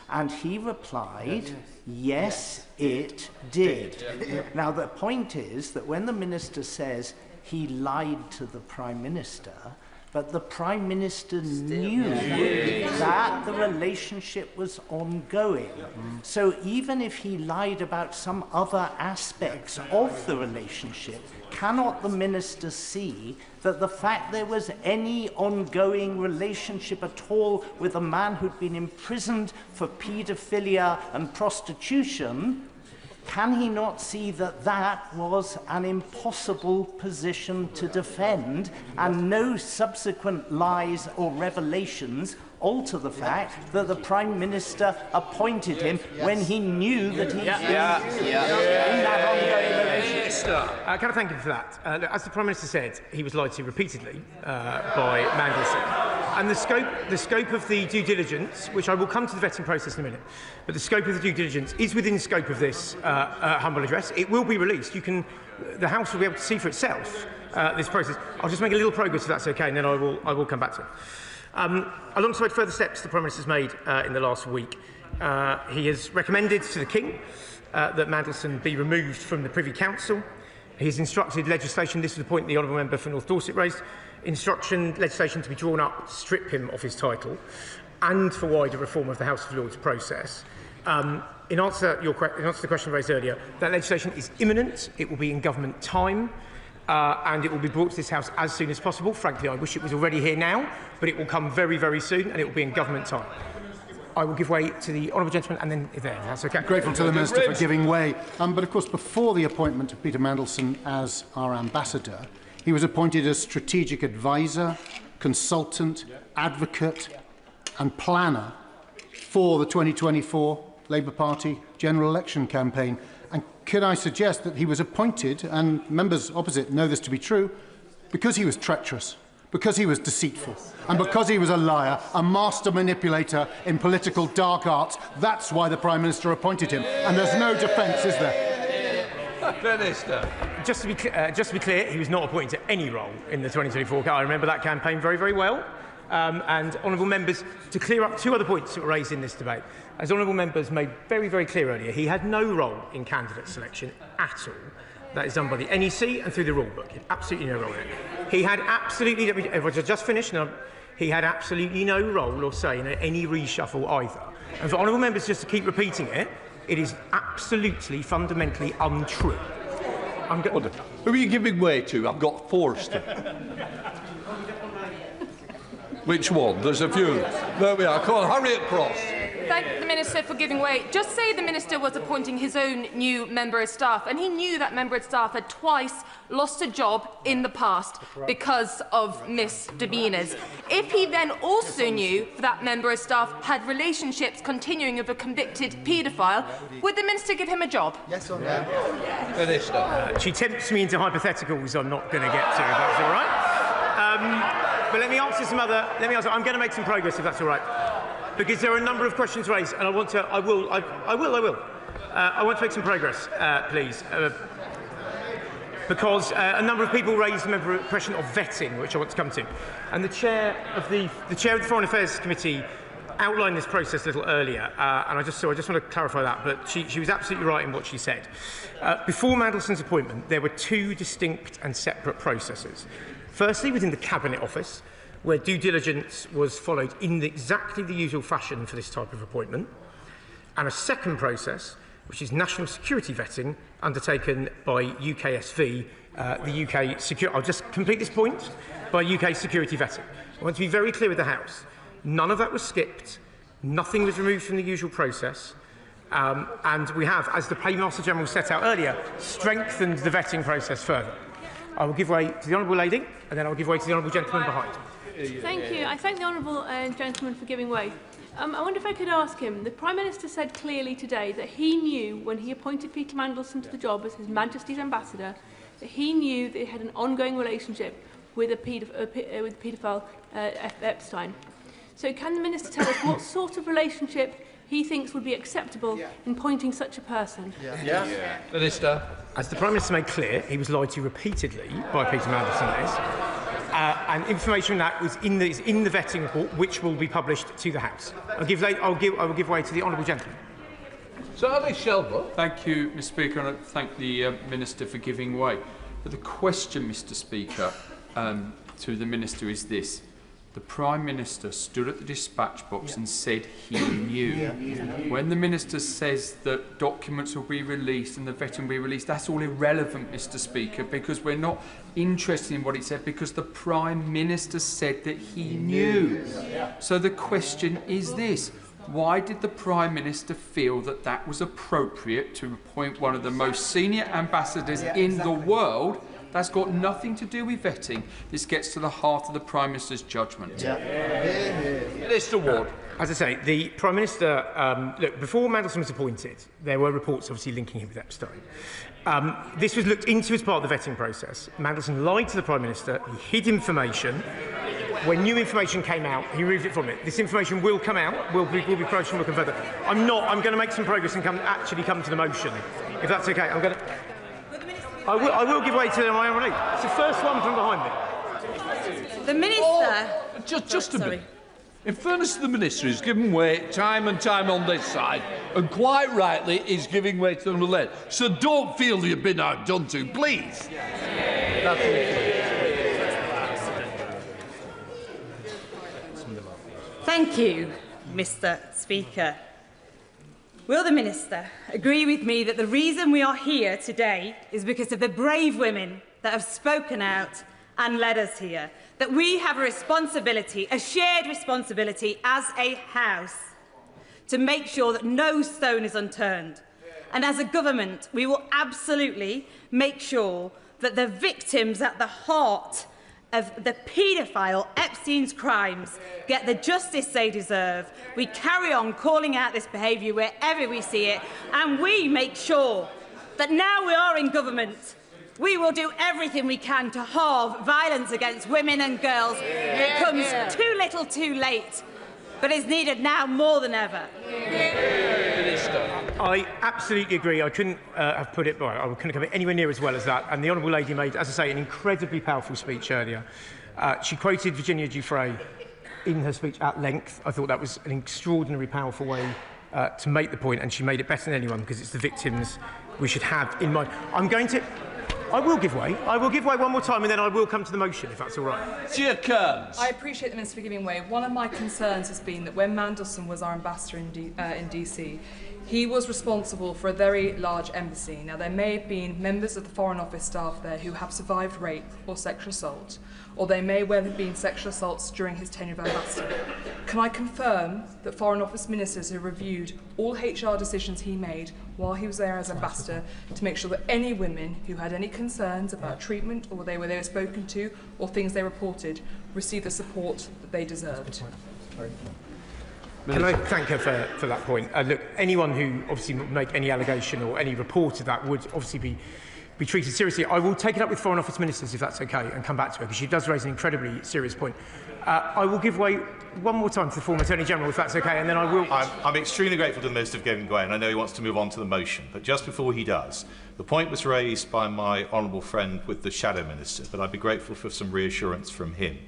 And he replied, yes, it did. Now, the point is that when the Minister says he lied to the Prime Minister, but the Prime Minister knew that the relationship was ongoing. So even if he lied about some other aspects of the relationship, cannot the Minister see that the fact there was any ongoing relationship at all with a man who'd been imprisoned for paedophilia and prostitution, can he not see that that was an impossible position to defend, and no subsequent lies or revelations alter the fact that the Prime Minister appointed him when he knew that he was in that ongoing relationship?
Can I thank him for that? As the Prime Minister said, he was lied to repeatedly by Mandelson. And the scope of the due diligence, which I will come to the vetting process in a minute, but the scope of the due diligence is within the scope of this humble address. It will be released. The House will be able to see for itself this process. I'll just make a little progress if that's okay, and then I will come back to it. Alongside further steps the Prime Minister has made in the last week, he has recommended to the King that Mandelson be removed from the Privy Council. He has instructed legislation, this is the point the Honourable Member for North Dorset raised, legislation to be drawn up to strip him of his title, and for wider reform of the House of Lords process. In answer to the question raised earlier, that legislation is imminent. It will be in government time, and it will be brought to this House as soon as possible. Frankly, I wish it was already here now, but it will come very, very soon, and it will be in government time. I will give way to the honourable gentleman, and then there. That's okay.
Grateful to the Minister for giving way. But of course, before the appointment of Peter Mandelson as our ambassador, he was appointed as strategic advisor, consultant, advocate, and planner for the 2024 Labour Party general election campaign. And could I suggest that he was appointed, and members opposite know this to be true, because he was treacherous, because he was deceitful, and because he was a liar, a master manipulator in political dark arts. That's why the Prime Minister appointed him. And there's no defence, is there?
Minister. Just to be clear, he was not appointed to any role in the 2024 campaign. I remember that campaign very, very well. And honourable members, to clear up two other points that were raised in this debate. As honourable members made very, very clear earlier, he had no role in candidate selection at all. That is done by the NEC and through the rule book. He had absolutely no role in it. He had absolutely, if I just finished, he had absolutely no role or say in any reshuffle either. And for honourable members just to keep repeating it, it is absolutely, fundamentally untrue.
Who are you giving way to? I've got Forster. Which one? There's a few. There we are. Come on, hurry across.
Thank the Minister for giving way. Just say the Minister was appointing his own new member of staff, and he knew that member of staff had twice lost a job in the past because of misdemeanours. If he then also knew that member of staff had relationships continuing with a convicted paedophile, would the Minister give him a job?
Yes or no?
Minister. She tempts me into hypotheticals I'm not going to get to, if that's all right. But let me answer some other. I'm going to make some progress, if that's all right, because there are a number of questions raised, and I want to make some progress, please, because a number of people raised the question of vetting, which I want to come to, and the chair of the Foreign Affairs Committee outlined this process a little earlier, and I just want to clarify that. But she was absolutely right in what she said. Before Mandelson's appointment, there were two distinct and separate processes. Firstly, within the Cabinet Office, where due diligence was followed in exactly the usual fashion for this type of appointment, and a second process, which is national security vetting, undertaken by UKSV, the UK security. I'll just complete this point, by UK security vetting. I want to be very clear with the House. None of that was skipped. Nothing was removed from the usual process. And we have, as the Paymaster General set out earlier, strengthened the vetting process further. I will give way to the Honourable Lady, and then I'll give way to the Honourable Gentleman behind.
Thank you. I thank the Honourable Gentleman for giving way. I wonder if I could ask him, the Prime Minister said clearly today that he knew when he appointed Peter Mandelson to the job as His Majesty's Ambassador, that he knew that he had an ongoing relationship with paedophile Epstein. So can the Minister tell us what sort of relationship he thinks would be acceptable in appointing such a person?
Minister. As the Prime Minister made clear, he was lied to repeatedly by Peter Mandelson on this. And information on that was in the vetting report, which will be published to the House. I will give way to the Honourable Gentleman.
Thank you, Mr. Speaker, and I thank the Minister for giving way. But the question, Mr. Speaker, to the Minister is this. The Prime Minister stood at the dispatch box and said he knew. When the Minister says that documents will be released and the vetting will be released, that's all irrelevant, Mr. Speaker, because we're not interested in what he said, because the Prime Minister said that he knew. So the question is this. Why did the Prime Minister feel that that was appropriate to appoint one of the most senior ambassadors in the world? That's got nothing to do with vetting. This gets to the heart of the Prime Minister's judgment.
Minister Ward. As I say, the Prime Minister, look, before Mandelson was appointed, there were reports obviously linking him with Epstein. This was looked into as part of the vetting process. Mandelson lied to the Prime Minister, he hid information. When new information came out, he removed it from it. This information will come out, will be approached and will come further. I'm going to make some progress and actually come to the motion, if that's okay. I will give way to my own lead. It's the first one from behind me.
The Minister... Just a minute. In fairness to the Minister, he's given way time and time on this side, and quite rightly, he's giving way to the left. So don't feel that you've been outdone to, please.
Thank you, Mr. Speaker. Will the Minister agree with me that the reason we are here today is because of the brave women that have spoken out and led us here? That we have a responsibility, a shared responsibility as a House, to make sure that no stone is unturned. And as a government, we will absolutely make sure that the victims at the heart of the paedophile Epstein's crimes get the justice they deserve. We carry on calling out this behaviour wherever we see it, and we make sure that now we are in government, we will do everything we can to halve violence against women and girls. It comes too little too late, but is needed now more than ever.
I absolutely agree. I couldn't have put it, I couldn't come anywhere near as well as that. And the Honourable Lady made, as I say, an incredibly powerful speech earlier. She quoted Virginia Giuffre in her speech at length. I thought that was an extraordinarily powerful way to make the point, and she made it better than anyone, because it's the victims we should have in mind. I will give way. I will give way one more time, and then I will come to the motion, if that's all right.
I appreciate the Minister for giving way. One of my concerns has been that when Mandelson was our ambassador in DC, he was responsible for a very large embassy. Now, there may have been members of the Foreign Office staff there who have survived rape or sexual assault, or they may well have been sexual assaults during his tenure of ambassador. Can I confirm that Foreign Office ministers have reviewed all HR decisions he made while he was there as ambassador to make sure that any women who had any concerns about treatment or they were spoken to or things they reported received the support that they deserved?
Can I thank her for that point? Look, anyone who obviously would make any allegation or any report of that would obviously be treated seriously. I will take it up with Foreign Office ministers, if that's okay, and come back to her, because she does raise an incredibly serious point. I will give way one more time to the former Attorney General, if that's okay, and then I will...
I'm extremely grateful to the Minister for giving way, and I know he wants to move on to the motion, but just before he does, the point was raised by my honourable friend with the Shadow Minister, but I'd be grateful for some reassurance from him.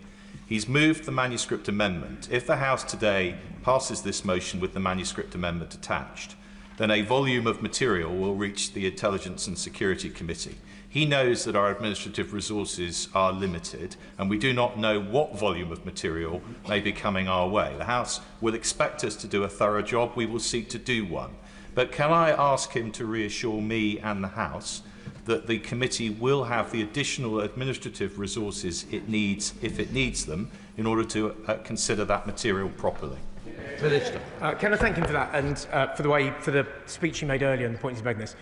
He's moved the manuscript amendment. If the House today passes this motion with the manuscript amendment attached, then a volume of material will reach the Intelligence and Security Committee. He knows that our administrative resources are limited, and we do not know what volume of material may be coming our way. The House will expect us to do a thorough job. We will seek to do one. But can I ask him to reassure me and the House that the committee will have the additional administrative resources it needs, if it needs them, in order to consider that material properly?
Minister. Can I thank him for that and for the speech he made earlier and the point he's making this?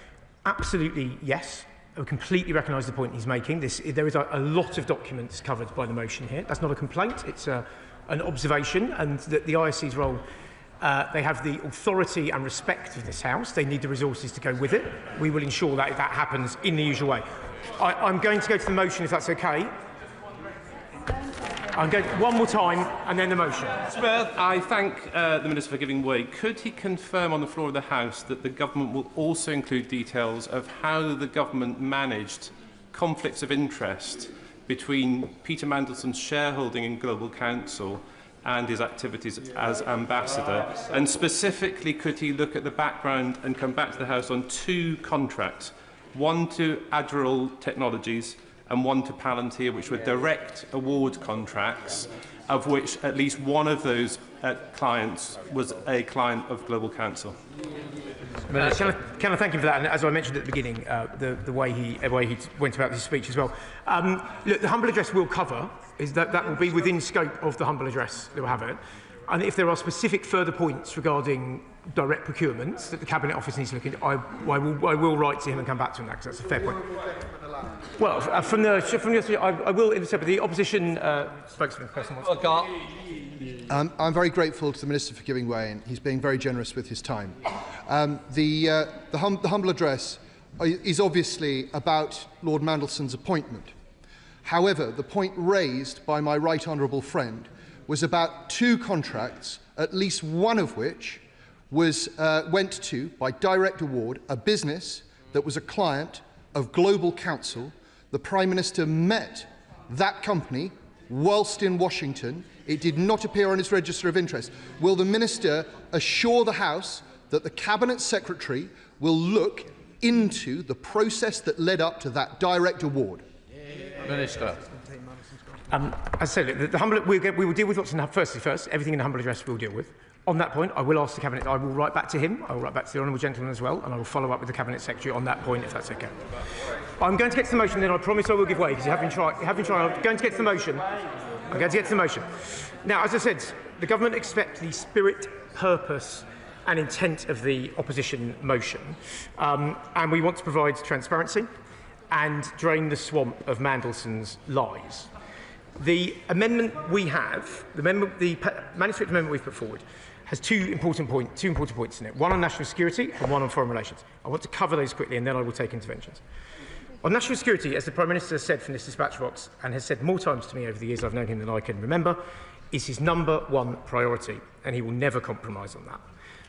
Absolutely yes. I completely recognise the point he's making. There is a lot of documents covered by the motion here. That's not a complaint, it's an observation, and that the ISC's role, they have the authority and respect of this House. They need the resources to go with it. We will ensure that that happens in the usual way. I'm going to go to the motion, if that's okay. I'm going one more time and then the motion.
Smith, I thank the Minister for giving way. Could he confirm on the floor of the House that the government will also include details of how the government managed conflicts of interest between Peter Mandelson's shareholding in Global Council and his activities as ambassador? And specifically, could he look at the background and come back to the House on 2 contracts, one to Admiral Technologies and one to Palantir, which were direct award contracts, of which at least one of those clients was a client of Global Council?
Can I thank him for that? And as I mentioned at the beginning, the way he went about his speech as well. Look, the humble address will cover is that will be within scope of the humble address that we'll have it. And if there are specific further points regarding direct procurements that the Cabinet Office needs to look into, I will write to him and come back to him that, because that's a fair point. Well, from the I will intercept the opposition spokesman.
I'm very grateful to the Minister for giving way, and he's being very generous with his time. The humble address is obviously about Lord Mandelson's appointment. However, the point raised by my right honourable friend was about 2 contracts, at least one of which was went to, by direct award, a business that was a client of Global Council. The Prime Minister met that company whilst in Washington. It did not appear on his register of interest. Will the Minister assure the House that the Cabinet Secretary will look into the process that led up to that direct award?
Minister.
As I said, we will deal with what's in the first. Everything in the humble address we'll deal with. On that point, I will ask the Cabinet. I will write back to him. I will write back to the honourable gentleman as well, and I will follow up with the Cabinet Secretary on that point, if that's okay. I'm going to get to the motion, then I promise I will give way, because you have been trying. I'm going to get to the motion. I'm going to get to the motion. Now, as I said, the government expects the spirit, purpose, and intent of the opposition motion, and we want to provide transparency and drain the swamp of Mandelson's lies. The amendment we have, the manuscript amendment we've put forward, has two important points in it. One on national security and one on foreign relations. I want to cover those quickly and then I will take interventions. On national security, as the Prime Minister has said from this dispatch box, and has said more times to me over the years I've known him than I can remember, is his #1 priority, and he will never compromise on that.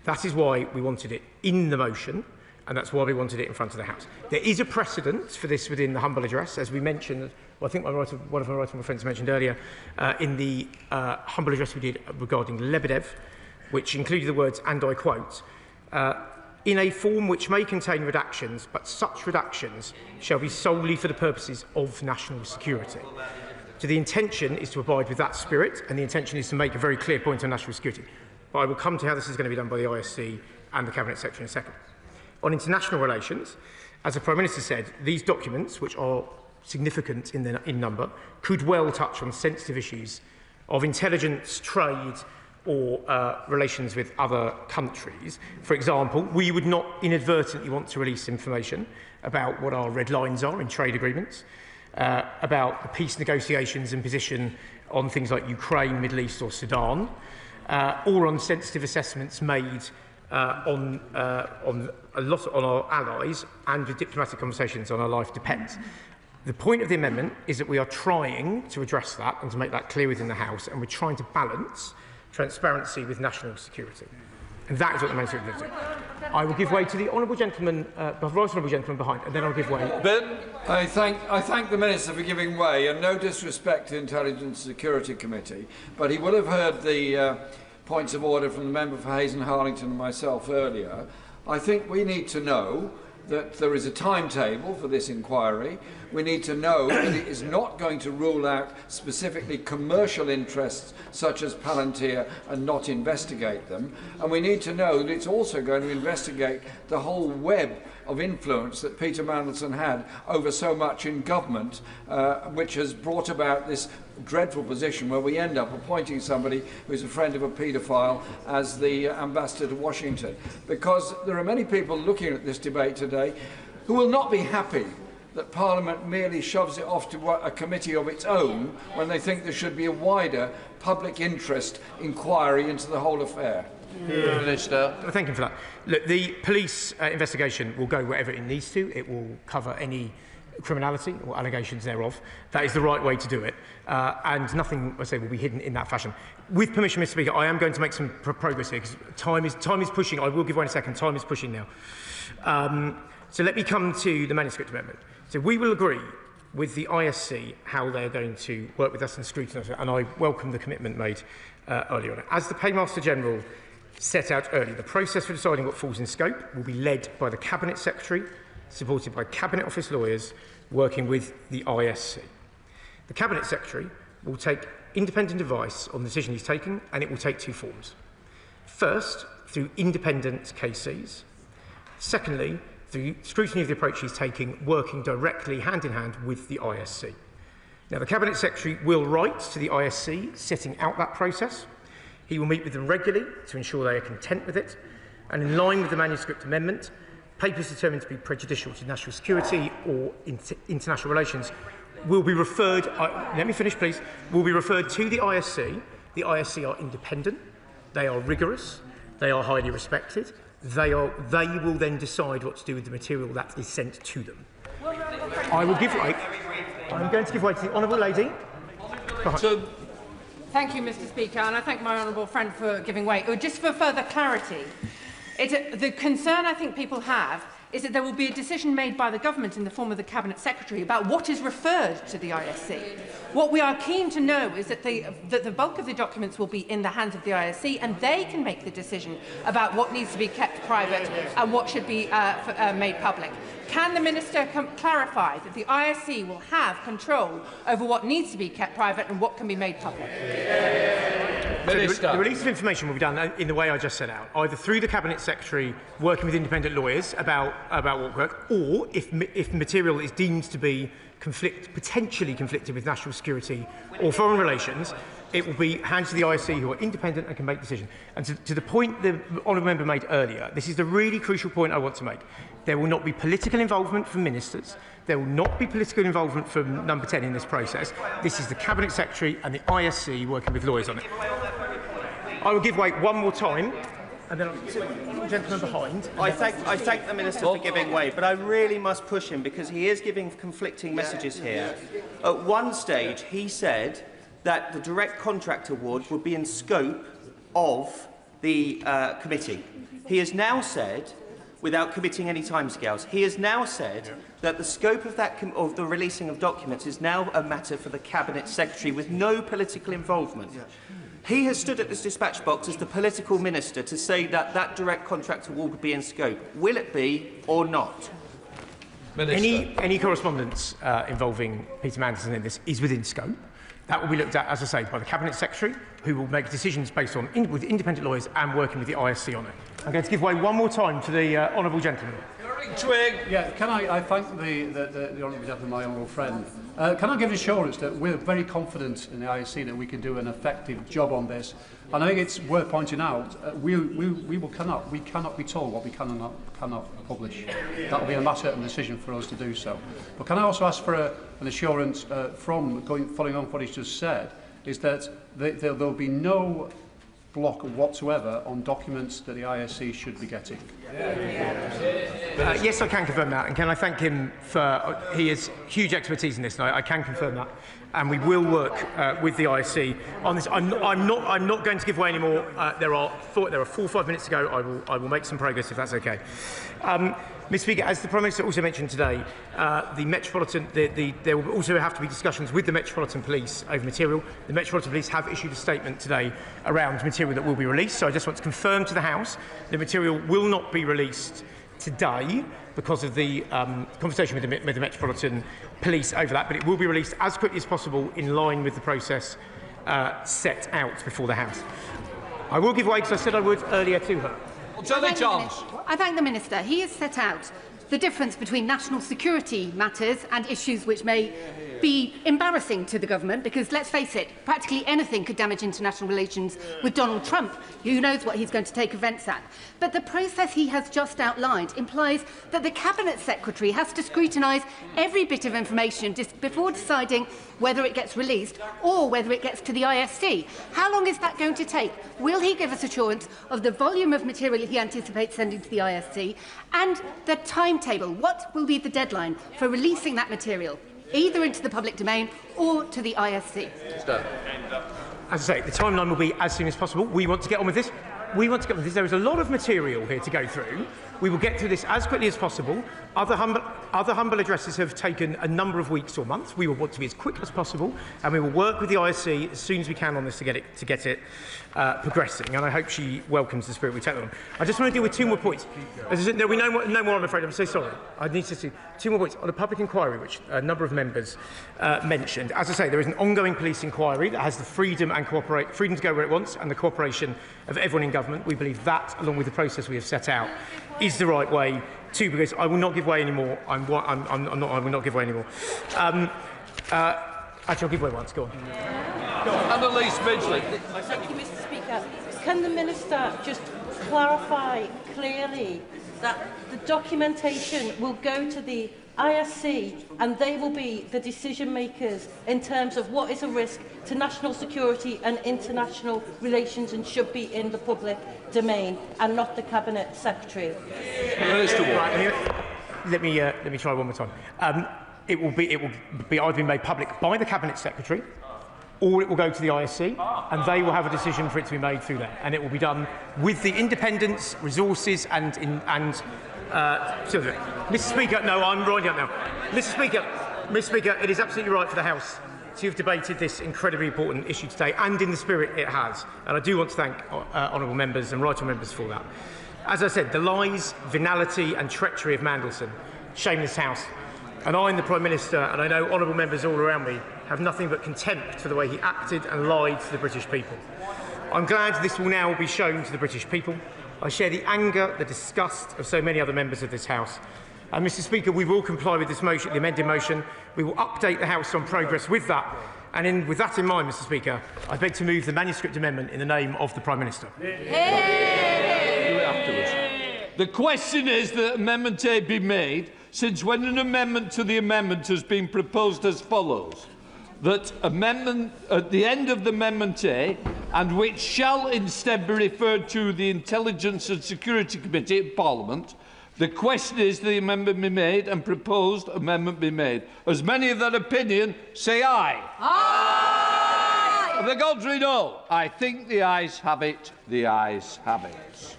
That is why we wanted it in the motion, and that's why we wanted it in front of the House. There is a precedent for this within the humble address, as we mentioned. Well, I think one of my right-honourable friends mentioned earlier, in the humble address we did regarding Lebedev, which included the words, and I quote, in a form which may contain redactions, but such redactions shall be solely for the purposes of national security. So the intention is to abide with that spirit, and the intention is to make a very clear point on national security. But I will come to how this is going to be done by the ISC and the Cabinet Secretary in a second. On international relations, as the Prime Minister said, these documents, which are significant in number, could well touch on sensitive issues of intelligence, trade, or relations with other countries. For example, we would not inadvertently want to release information about what our red lines are in trade agreements, about the peace negotiations and position on things like Ukraine, Middle East or Sudan, or on sensitive assessments made on our allies, and with diplomatic conversations on our life depends. The point of the amendment is that we are trying to address that and to make that clear within the House, and we're trying to balance transparency with national security. And that is what the manuscript is doing. I will give way to the honourable gentleman, the right honourable gentleman behind, and then I'll give way.
Ben, I thank the Minister for giving way, and no disrespect to the Intelligence and Security Committee, but he will have heard the points of order from the member for Hayes and Harlington and myself earlier. I think we need to know that there is a timetable for this inquiry. We need to know that it is not going to rule out specifically commercial interests such as Palantir and not investigate them. And we need to know that it's also going to investigate the whole web of influence that Peter Mandelson had over so much in government, which has brought about this dreadful position where we end up appointing somebody who's a friend of a paedophile as the ambassador to Washington. Because there are many people looking at this debate today who will not be happy that Parliament merely shoves it off to a committee of its own when they think there should be a wider public interest inquiry into the whole affair.
Minister. Thank you for that. Look, the police investigation will go wherever it needs to. It will cover any criminality or allegations thereof. That is the right way to do it. And nothing, I say, will be hidden in that fashion. With permission, Mr. Speaker, I am going to make some progress here because time is pushing. I will give way in a second. Time is pushing now. So let me come to the manuscript amendment. So we will agree with the ISC how they're going to work with us and scrutinise it, and I welcome the commitment made earlier on it. As the Paymaster General set out earlier, the process for deciding what falls in scope will be led by the Cabinet Secretary, supported by Cabinet Office lawyers working with the ISC. The Cabinet Secretary will take independent advice on the decision he's taking, and it will take two forms. First, through independent KCs. Secondly, through scrutiny of the approach he's taking, working directly hand in hand with the ISC. Now, the Cabinet Secretary will write to the ISC setting out that process. He will meet with them regularly to ensure they are content with it, and in line with the manuscript amendment, papers determined to be prejudicial to national security or international relations will be referred, let me finish please, will be referred to the ISC. The ISC are independent, they are rigorous, they are highly respected. They will then decide what to do with the material that is sent to them. I will give way. I'm going to give way to the honourable lady.
Thank you, Mr. Speaker, and I thank my honourable friend for giving way. Just for further clarity, the concern I think people have is that there will be a decision made by the government in the form of the Cabinet Secretary about what is referred to the ISC. What we are keen to know is that the bulk of the documents will be in the hands of the ISC, and they can make the decision about what needs to be kept private and what should be made public. Can the Minister clarify that the ISC will have control over what needs to be kept private and what can be made public?
The release of information will be done in the way I just set out, either through the Cabinet Secretary working with independent lawyers about what work, or if material is deemed to be potentially conflicted with national security or foreign relations, it will be handed to the ISC, who are independent and can make decisions. And to the point the honourable member made earlier, this is the really crucial point I want to make. There will not be political involvement from ministers. There will not be political involvement from number 10 in this process. This is the Cabinet Secretary and the ISC working with lawyers on it. I will give way one more time, and then the gentleman behind.
I thank the Minister for giving way, but I really must push him because he is giving conflicting messages here. At one stage, he said that the direct contract award would be in scope of the committee. He has now said, without committing any timescales, he has now said that the scope of of the releasing of documents is now a matter for the Cabinet Secretary with no political involvement. He has stood at this dispatch box as the political minister to say that that direct contract award would be in scope. Will it be or not?
Any correspondence involving Peter Mandelson in this is within scope. That will be looked at, as I say, by the Cabinet Secretary, who will make decisions based on with independent lawyers and working with the ISC on it. I'm going to give way one more time to the honourable gentleman.
Yeah, can I thank the honourable gentleman, my honourable friend. Can I give assurance that we're very confident in the ISC that we can do an effective job on this? And I think it's worth pointing out, we cannot be told what we cannot publish. That will be a matter and decision for us to do so. But can I also ask for an assurance following on what he's just said, is that there will be no block whatsoever on documents that the ISC should be getting?
Yes, I can confirm that, and can I thank him for he has huge expertise in this, and I can confirm that, and we will work with the ISC on this. I'm not going to give way anymore. There are 4 or 5 minutes to go. I will make some progress if that's okay. Mr. Speaker, as the Prime Minister also mentioned today, there will also have to be discussions with the Metropolitan Police over material. The Metropolitan Police have issued a statement today around material that will be released, so I just want to confirm to the House the material will not be released today because of the conversation with the Metropolitan Police over that, but it will be released as quickly as possible in line with the process set out before the House. I will give way, because I said I would earlier, to her.
I thank the Minister. He has set out the difference between national security matters and issues which may be embarrassing to the government, because let's face it, practically anything could damage international relations with Donald Trump. Who knows what he's going to take offence at. But the process he has just outlined implies that the Cabinet Secretary has to scrutinise every bit of information before deciding whether it gets released or whether it gets to the ISC. How long is that going to take? Will he give us assurance of the volume of material he anticipates sending to the ISC and the timetable? What will be the deadline for releasing that material, either into the public domain or to the ISC?
As I say, the timeline will be as soon as possible. We want to get on with this. There is a lot of material here to go through. We will get through this as quickly as possible. Other humble addresses have taken a number of weeks or months. We will want to be as quick as possible, and we will work with the ISC as soon as we can on this to get it progressing. And I hope she welcomes the spirit we take on. I just want to deal with two more points. As I said, no more. I'm afraid. I'm so sorry. I need to see two more points on a public inquiry, which a number of members mentioned. As I say, there is an ongoing police inquiry that has the freedom to go where it wants, and the cooperation of everyone in government. We believe that, along with the process we have set out, is the right way to, because I will not give way anymore. I will not give way anymore. Actually, I'll give way once. Go on.
Annalise Midgley.
Thank you, Mr. Speaker. Can the Minister just clarify clearly that the documentation will go to the ISC and they will be the decision makers in terms of what is a risk to national security and international relations and should be in the public domain and not the Cabinet Secretary?
Let me try one more time. It will be either made public by the Cabinet Secretary, or it will go to the ISC, and they will have a decision for it to be made through there. And it will be done with the independence, resources, Mr. Speaker, no, I'm writing up now. Mr. Speaker, it is absolutely right for the House to have debated this incredibly important issue today, and in the spirit it has. And I do want to thank honourable members and right honourable members for that. As I said, the lies, venality and treachery of Mandelson shame this House. And I and the Prime Minister, and I know honourable members all around me, have nothing but contempt for the way he acted and lied to the British people. I'm glad this will now be shown to the British people. I share the anger, the disgust of so many other members of this House. And, Mr. Speaker, we will comply with this motion, the amended motion. We will update the House on progress with that. And with that in mind, Mr. Speaker, I beg to move the manuscript amendment in the name of the Prime Minister.
The question is that Amendment A be made, since when an amendment to the amendment has been proposed as follows: that amendment at the end of the Amendment A, and which shall instead be referred to the Intelligence and Security Committee of Parliament, the question is the amendment be made and proposed amendment be made. As many of that opinion, say aye. Aye! Of the contrary, no. I think the ayes have it. The ayes have it.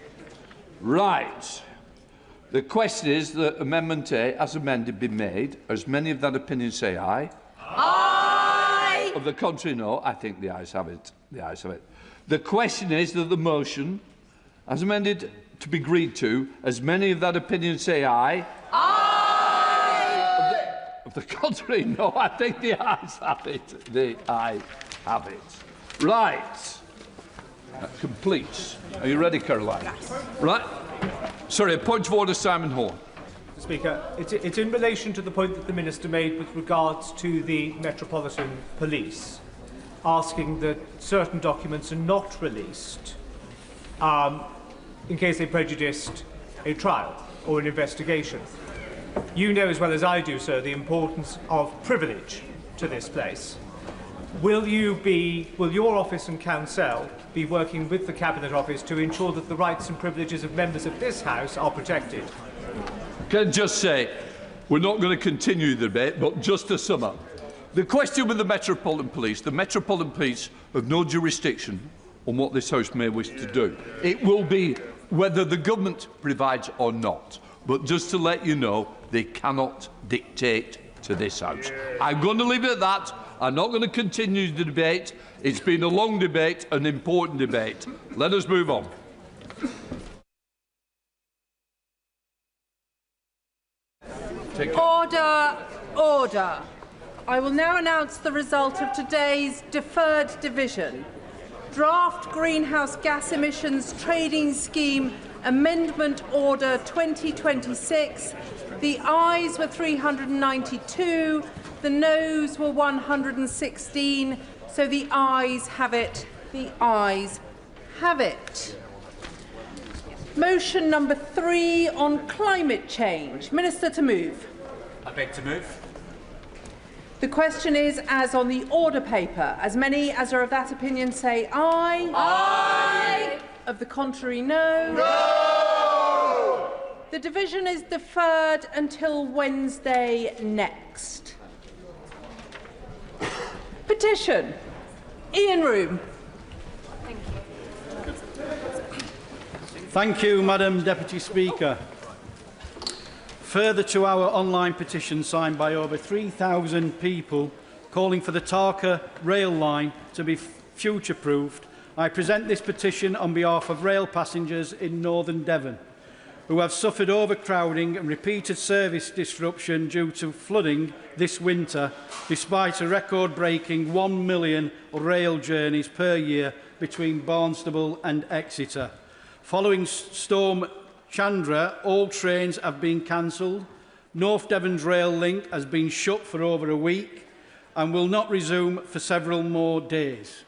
Right. The question is that Amendment A, as amended, be made. As many of that opinion, say aye. Aye! Of the contrary, no. I think the ayes have it. The ayes have it. The question is that the motion, as amended, to be agreed to, as many of that opinion say aye. Aye! Of the contrary, no. I think the ayes have it. The ayes have it. Right. That completes. Are you ready, Caroline? Yes. Right. Sorry, a point of order, Simon Horn.
Speaker, it's in relation to the point that the Minister made with regards to the Metropolitan Police, asking that certain documents are not released in case they prejudiced a trial or an investigation. You know as well as I do, sir, the importance of privilege to this place. Will your office and council be working with the Cabinet Office to ensure that the rights and privileges of members of this House are protected?
Can I just say, we're not going to continue the debate, but just to sum up. The question with the Metropolitan Police have no jurisdiction on what this House may wish to do. It will be whether the government provides or not. But just to let you know, they cannot dictate to this House. I'm going to leave it at that. I'm not going to continue the debate. It's been a long debate, an important debate. Let us move on.
Order, order. I will now announce the result of today's deferred division. Draft Greenhouse Gas Emissions Trading Scheme Amendment Order 2026. The ayes were 392, the noes were 116, so the ayes have it. The ayes have it. Motion number 3 on climate change. Minister to move.
I beg to move.
The question is, as on the order paper, as many as are of that opinion say aye. Aye. Of the contrary, no. No. The division is deferred until Wednesday next. Petition. Ian Room.
Thank you, Madam Deputy Speaker. Further to our online petition signed by over 3,000 people calling for the Tarka rail line to be future-proofed, I present this petition on behalf of rail passengers in northern Devon who have suffered overcrowding and repeated service disruption due to flooding this winter, despite a record-breaking 1 million rail journeys per year between Barnstaple and Exeter. Following Storm Chandra, all trains have been cancelled. North Devon's rail link has been shut for over a week and will not resume for several more days.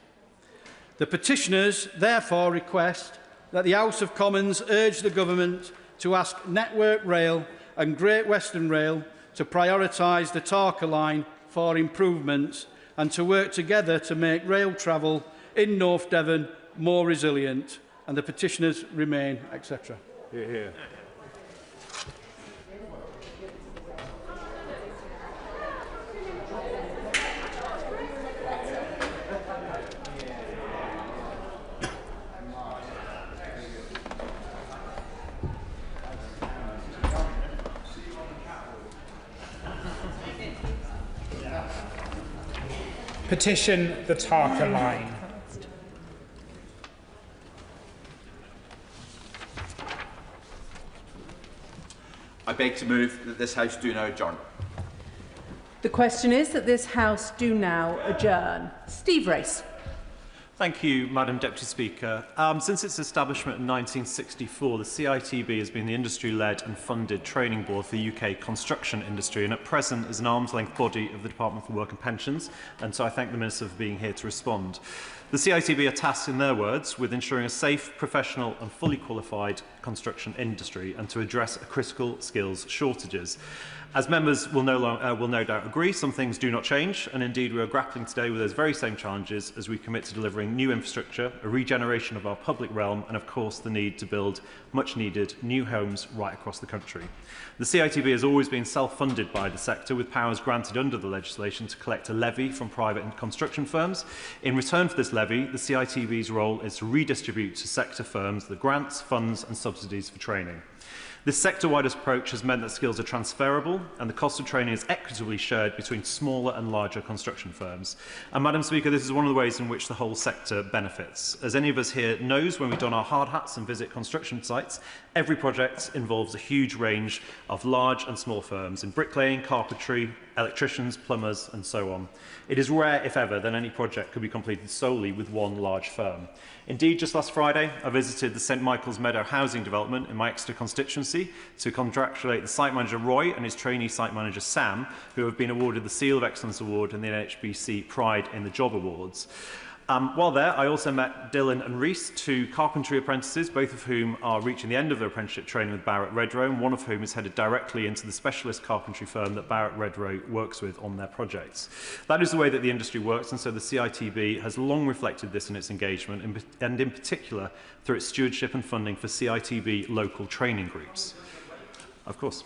The petitioners therefore request that the House of Commons urge the Government to ask Network Rail and Great Western Rail to prioritise the Tarka line for improvements and to work together to make rail travel in North Devon more resilient. And the petitioners remain, etc.
Hear, hear.
Petition the Tarka line.
I beg to move that this House do now adjourn.
The question is that this House do now adjourn. Steve Race.
Thank you, Madam Deputy Speaker. Since its establishment in 1964, the CITB has been the industry-led and funded training board for the UK construction industry, and at present is an arm's-length body of the Department for Work and Pensions, and so I thank the Minister for being here to respond. The CITB are tasked, in their words, with ensuring a safe, professional and fully qualified construction industry and to address critical skills shortages. As members will no doubt agree, some things do not change, and indeed we are grappling today with those very same challenges as we commit to delivering new infrastructure, a regeneration of our public realm, and of course the need to build much-needed new homes right across the country. The CITB has always been self-funded by the sector, with powers granted under the legislation to collect a levy from private construction firms. In return for this levy, the CITB's role is to redistribute to sector firms the grants, funds and subsidies for training. This sector-wide approach has meant that skills are transferable and the cost of training is equitably shared between smaller and larger construction firms. And Madam Speaker, this is one of the ways in which the whole sector benefits. As any of us here knows, when we don our hard hats and visit construction sites, every project involves a huge range of large and small firms in bricklaying, carpentry, electricians, plumbers and so on. It is rare, if ever, that any project could be completed solely with one large firm. Indeed, just last Friday, I visited the St Michael's Meadow housing development in my Exeter constituency to congratulate the site manager Roy and his trainee site manager Sam, who have been awarded the Seal of Excellence Award and the NHBC Pride in the Job Awards. While there, I also met Dylan and Reese, two carpentry apprentices, both of whom are reaching the end of their apprenticeship training with Barrett Redrow, and one of whom is headed directly into the specialist carpentry firm that Barrett Redrow works with on their projects. That is the way that the industry works, and so the CITB has long reflected this in its engagement, and in particular through its stewardship and funding for CITB local training groups. Of course.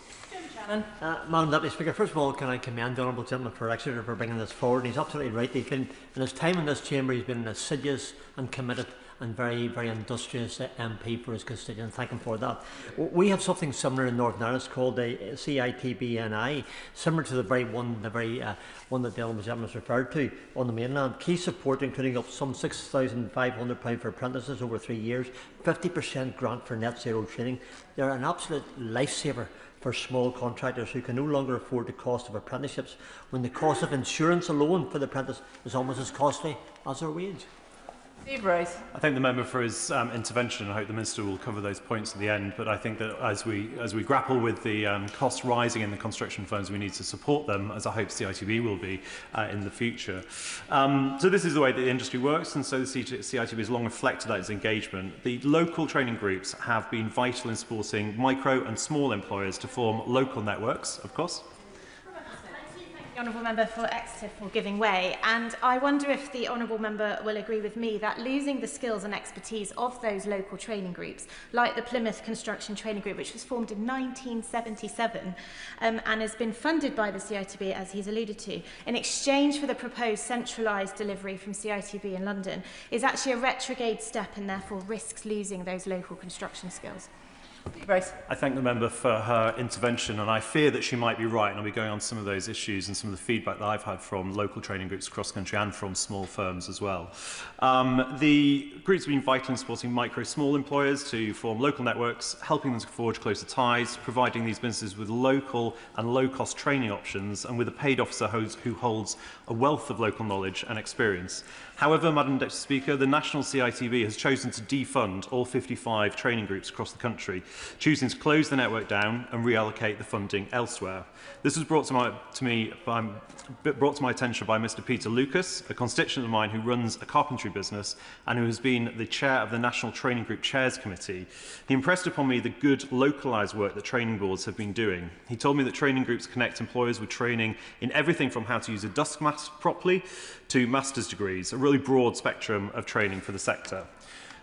Madam Deputy Speaker, first of all, can I commend the Honourable Gentleman for Exeter for bringing this forward? And he's absolutely right. He's been, in his time in this chamber, he's been an assiduous and committed and very industrious MP for his constituent. Thank him for that. We have something similar in Northern Ireland. It's called the CITBNI, similar to the very one that the Honourable Gentleman referred to on the mainland. Key support including up some £6,500 for apprentices over 3 years, 50% grant for net zero training. They're an absolute lifesaver for small contractors who can no longer afford the cost of apprenticeships when the cost of insurance alone for the apprentice is almost as costly as their wage.
Steve Rice.
I thank the member for his intervention, and I hope the Minister will cover those points at the end. But I think that as we grapple with the costs rising in the construction firms, we need to support them, as I hope CITB will be in the future. So this is the way that the industry works, and so the CITB has long reflected that its engagement. The local training groups have been vital in supporting micro and small employers to form local networks, of course.
The Honourable Member for Exeter for giving way, and I wonder if the Honourable Member will agree with me that losing the skills and expertise of those local training groups, like the Plymouth Construction Training Group, which was formed in 1977 and has been funded by the CITB, as he's alluded to, in exchange for the proposed centralised delivery from CITB in London, is actually a retrograde step and therefore risks losing those local construction skills.
I thank the member for her intervention, and I fear that she might be right, and I'll be going on some of those issues and some of the feedback that I've had from local training groups across the country and from small firms as well. The groups have been vital in supporting small employers to form local networks, helping them to forge closer ties, providing these businesses with local and low-cost training options, and with a paid officer who holds a wealth of local knowledge and experience. However, Madam Deputy Speaker, the National CITB has chosen to defund all 55 training groups across the country, choosing to close the network down and reallocate the funding elsewhere. This was brought to my attention by Mr. Peter Lucas, a constituent of mine who runs a carpentry business and who has been the chair of the National Training Group Chairs Committee. He impressed upon me the good localised work that training boards have been doing. He told me that training groups connect employers with training in everything from how to use a dust mask properly to master's degrees, a really broad spectrum of training for the sector.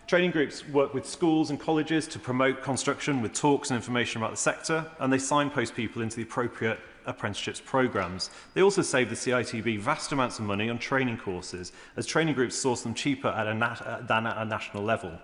Training groups work with schools and colleges to promote construction with talks and information about the sector, and they signpost people into the appropriate apprenticeships programmes. They also save the CITB vast amounts of money on training courses, as training groups source them cheaper than at a national level.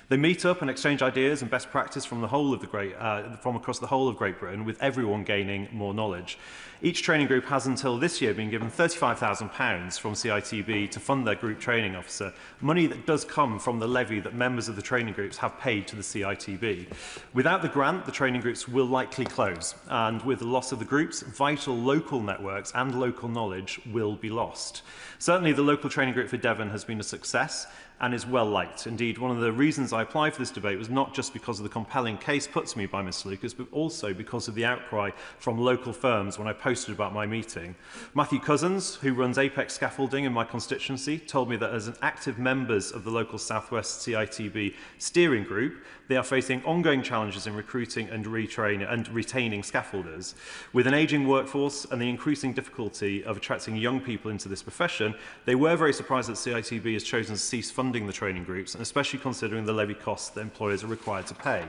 They meet up and exchange ideas and best practice from across the whole of Great Britain, with everyone gaining more knowledge. Each training group has until this year been given £35,000 from CITB to fund their group training officer, money that does come from the levy that members of the training groups have paid to the CITB. Without the grant, the training groups will likely close, and with the loss of the groups, vital local networks and local knowledge will be lost. Certainly, the local training group for Devon has been a success and is well liked. Indeed, one of the reasons I applied for this debate was not just because of the compelling case put to me by Mr. Lucas, but also because of the outcry from local firms when I posted about my meeting. Matthew Cousins, who runs Apex Scaffolding in my constituency, told me that as an active members of the local Southwest CITB steering group, they are facing ongoing challenges in recruiting and retaining scaffolders. With an ageing workforce and the increasing difficulty of attracting young people into this profession, they were very surprised that CITB has chosen to cease funding the training groups, and especially considering the levy costs that employers are required to pay.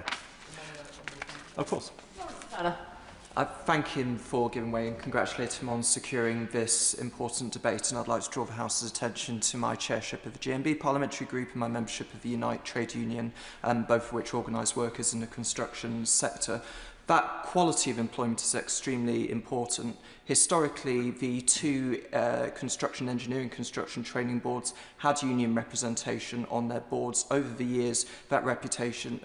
Of course.
I thank him for giving way and congratulate him on securing this important debate, and I'd like to draw the House's attention to my chairship of the GMB parliamentary group and my membership of the Unite trade union, both of which organise workers in the construction sector. That quality of employment is extremely important. Historically, the two construction engineering construction training boards had union representation on their boards. Over the years, that representation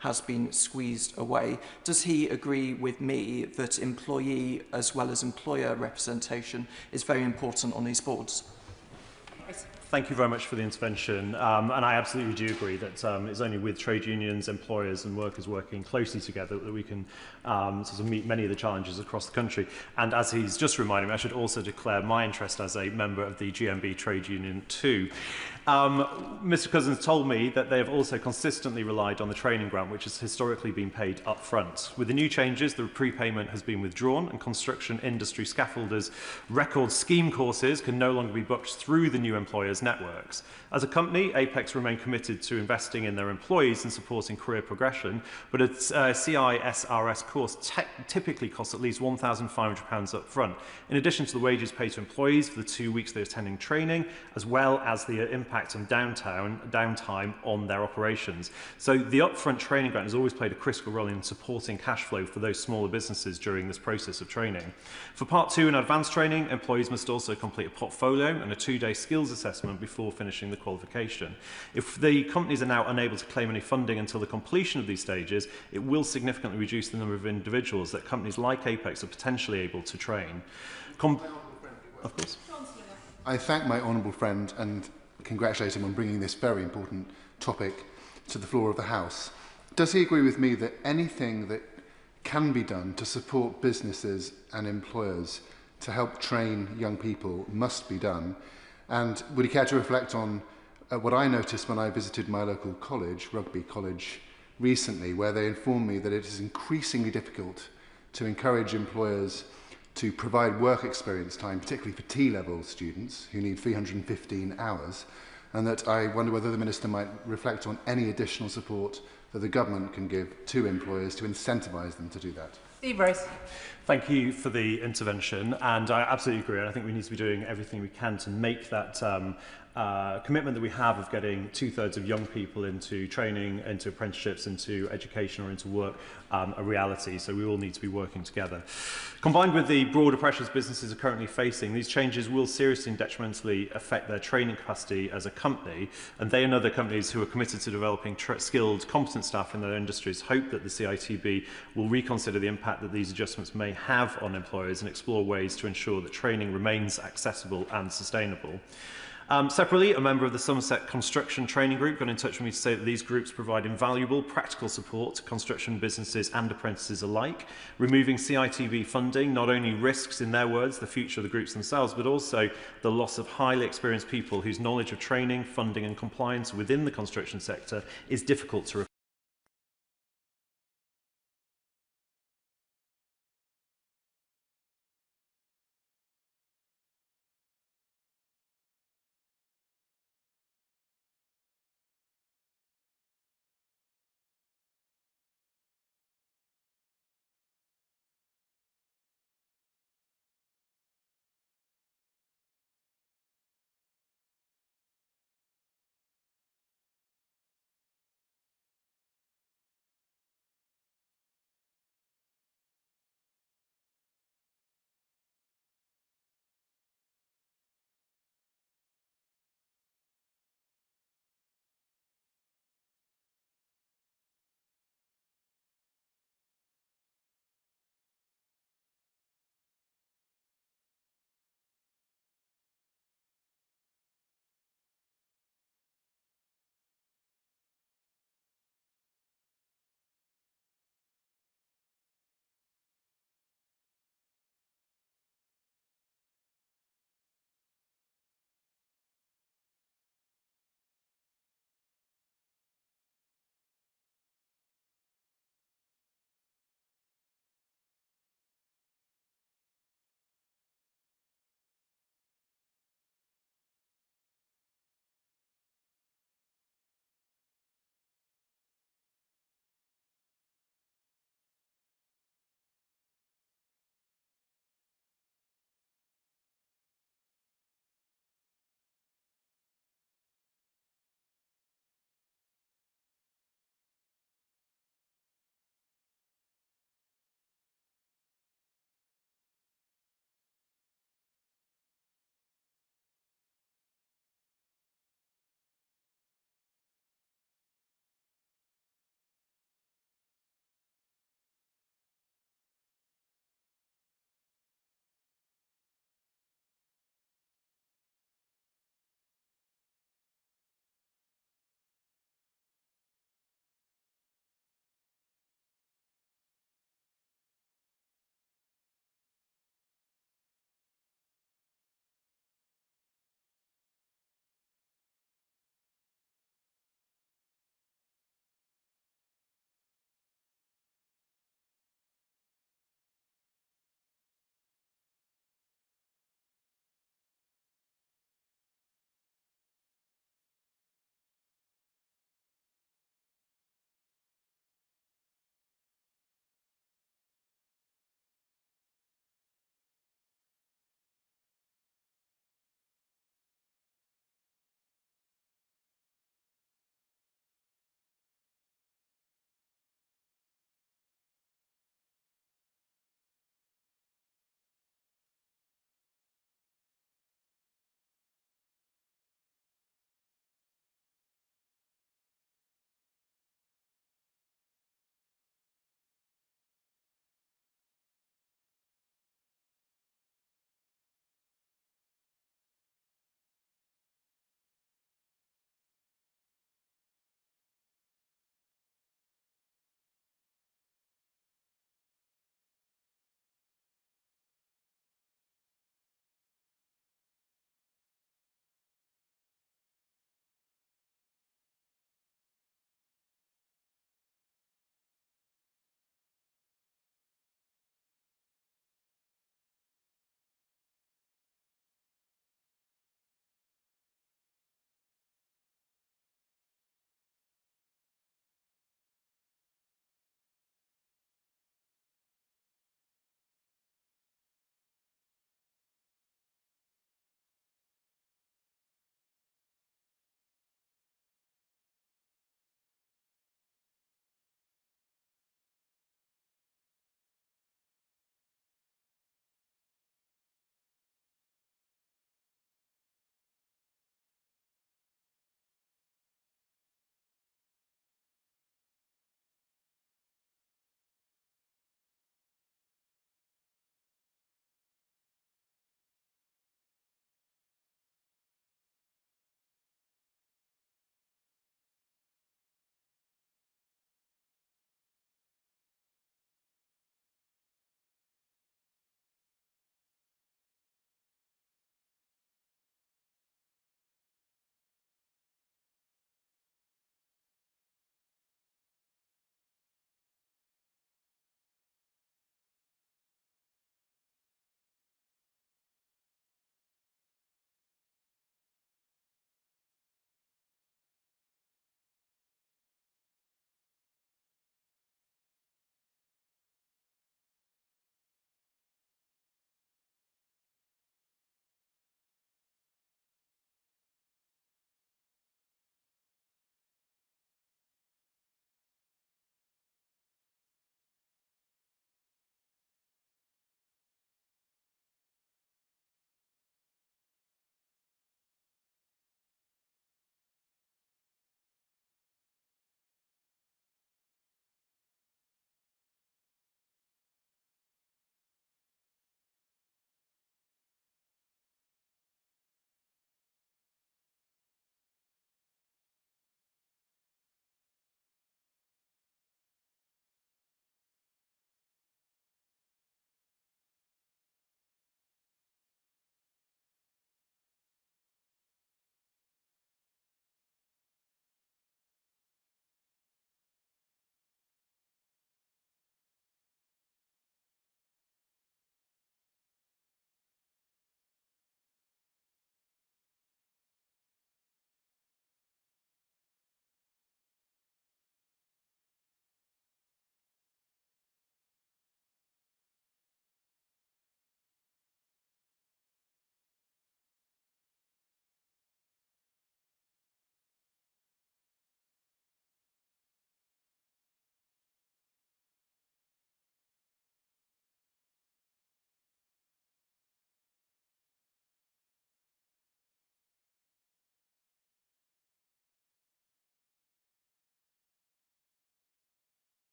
has been squeezed away. Does he agree with me that employee as well as employer representation is very important on these boards?
Thank you very much for the intervention, and I absolutely do agree that it's only with trade unions, employers and workers working closely together that we can sort of meet many of the challenges across the country. And as he's just reminded me, I should also declare my interest as a member of the GMB trade union too. Mr. Cousins told me that they have also consistently relied on the training grant, which has historically been paid up front. With the new changes, the prepayment has been withdrawn, and construction industry scaffolders' record scheme courses can no longer be booked through the new employers' networks. As a company, Apex remain committed to investing in their employees and supporting career progression, but a CISRS course typically costs at least £1,500 up front, in addition to the wages paid to employees for the 2 weeks they're attending training, as well as the impact on downtime on their operations. So the upfront training grant has always played a critical role in supporting cash flow for those smaller businesses during this process of training. For Part 2 and advanced training, employees must also complete a portfolio and a 2-day skills assessment before finishing the qualification. If the companies are now unable to claim any funding until the completion of these stages, it will significantly reduce the number of individuals that companies like Apex are potentially able to train. Of course.
I thank my honourable friend and congratulate him on bringing this very important topic to the floor of the House. Does he agree with me that anything that can be done to support businesses and employers to help train young people must be done? And would he care to reflect on what I noticed when I visited my local college, Rugby College, recently, where they informed me that it is increasingly difficult to encourage employers to provide work experience time, particularly for T-level students who need 315 hours, and that I wonder whether the Minister might reflect on any additional support that the government can give to employers to incentivise them to do that.
Steve Rice.
Thank you for the intervention, and I absolutely agree. And I think we need to be doing everything we can to make that commitment that we have of getting 2/3 of young people into training, into apprenticeships, into education or into work a reality. So we all need to be working together. Combined with the broader pressures businesses are currently facing, these changes will seriously and detrimentally affect their training capacity as a company, and they and other companies who are committed to developing skilled, competent staff in their industries hope that the CITB will reconsider the impact that these adjustments may have on employers and explore ways to ensure that training remains accessible and sustainable. Separately, a member of the Somerset Construction Training Group got in touch with me to say that these groups provide invaluable practical support to construction businesses and apprentices alike. Removing CITB funding not only risks, in their words, the future of the groups themselves, but also the loss of highly experienced people whose knowledge of training, funding and compliance within the construction sector is difficult to replace.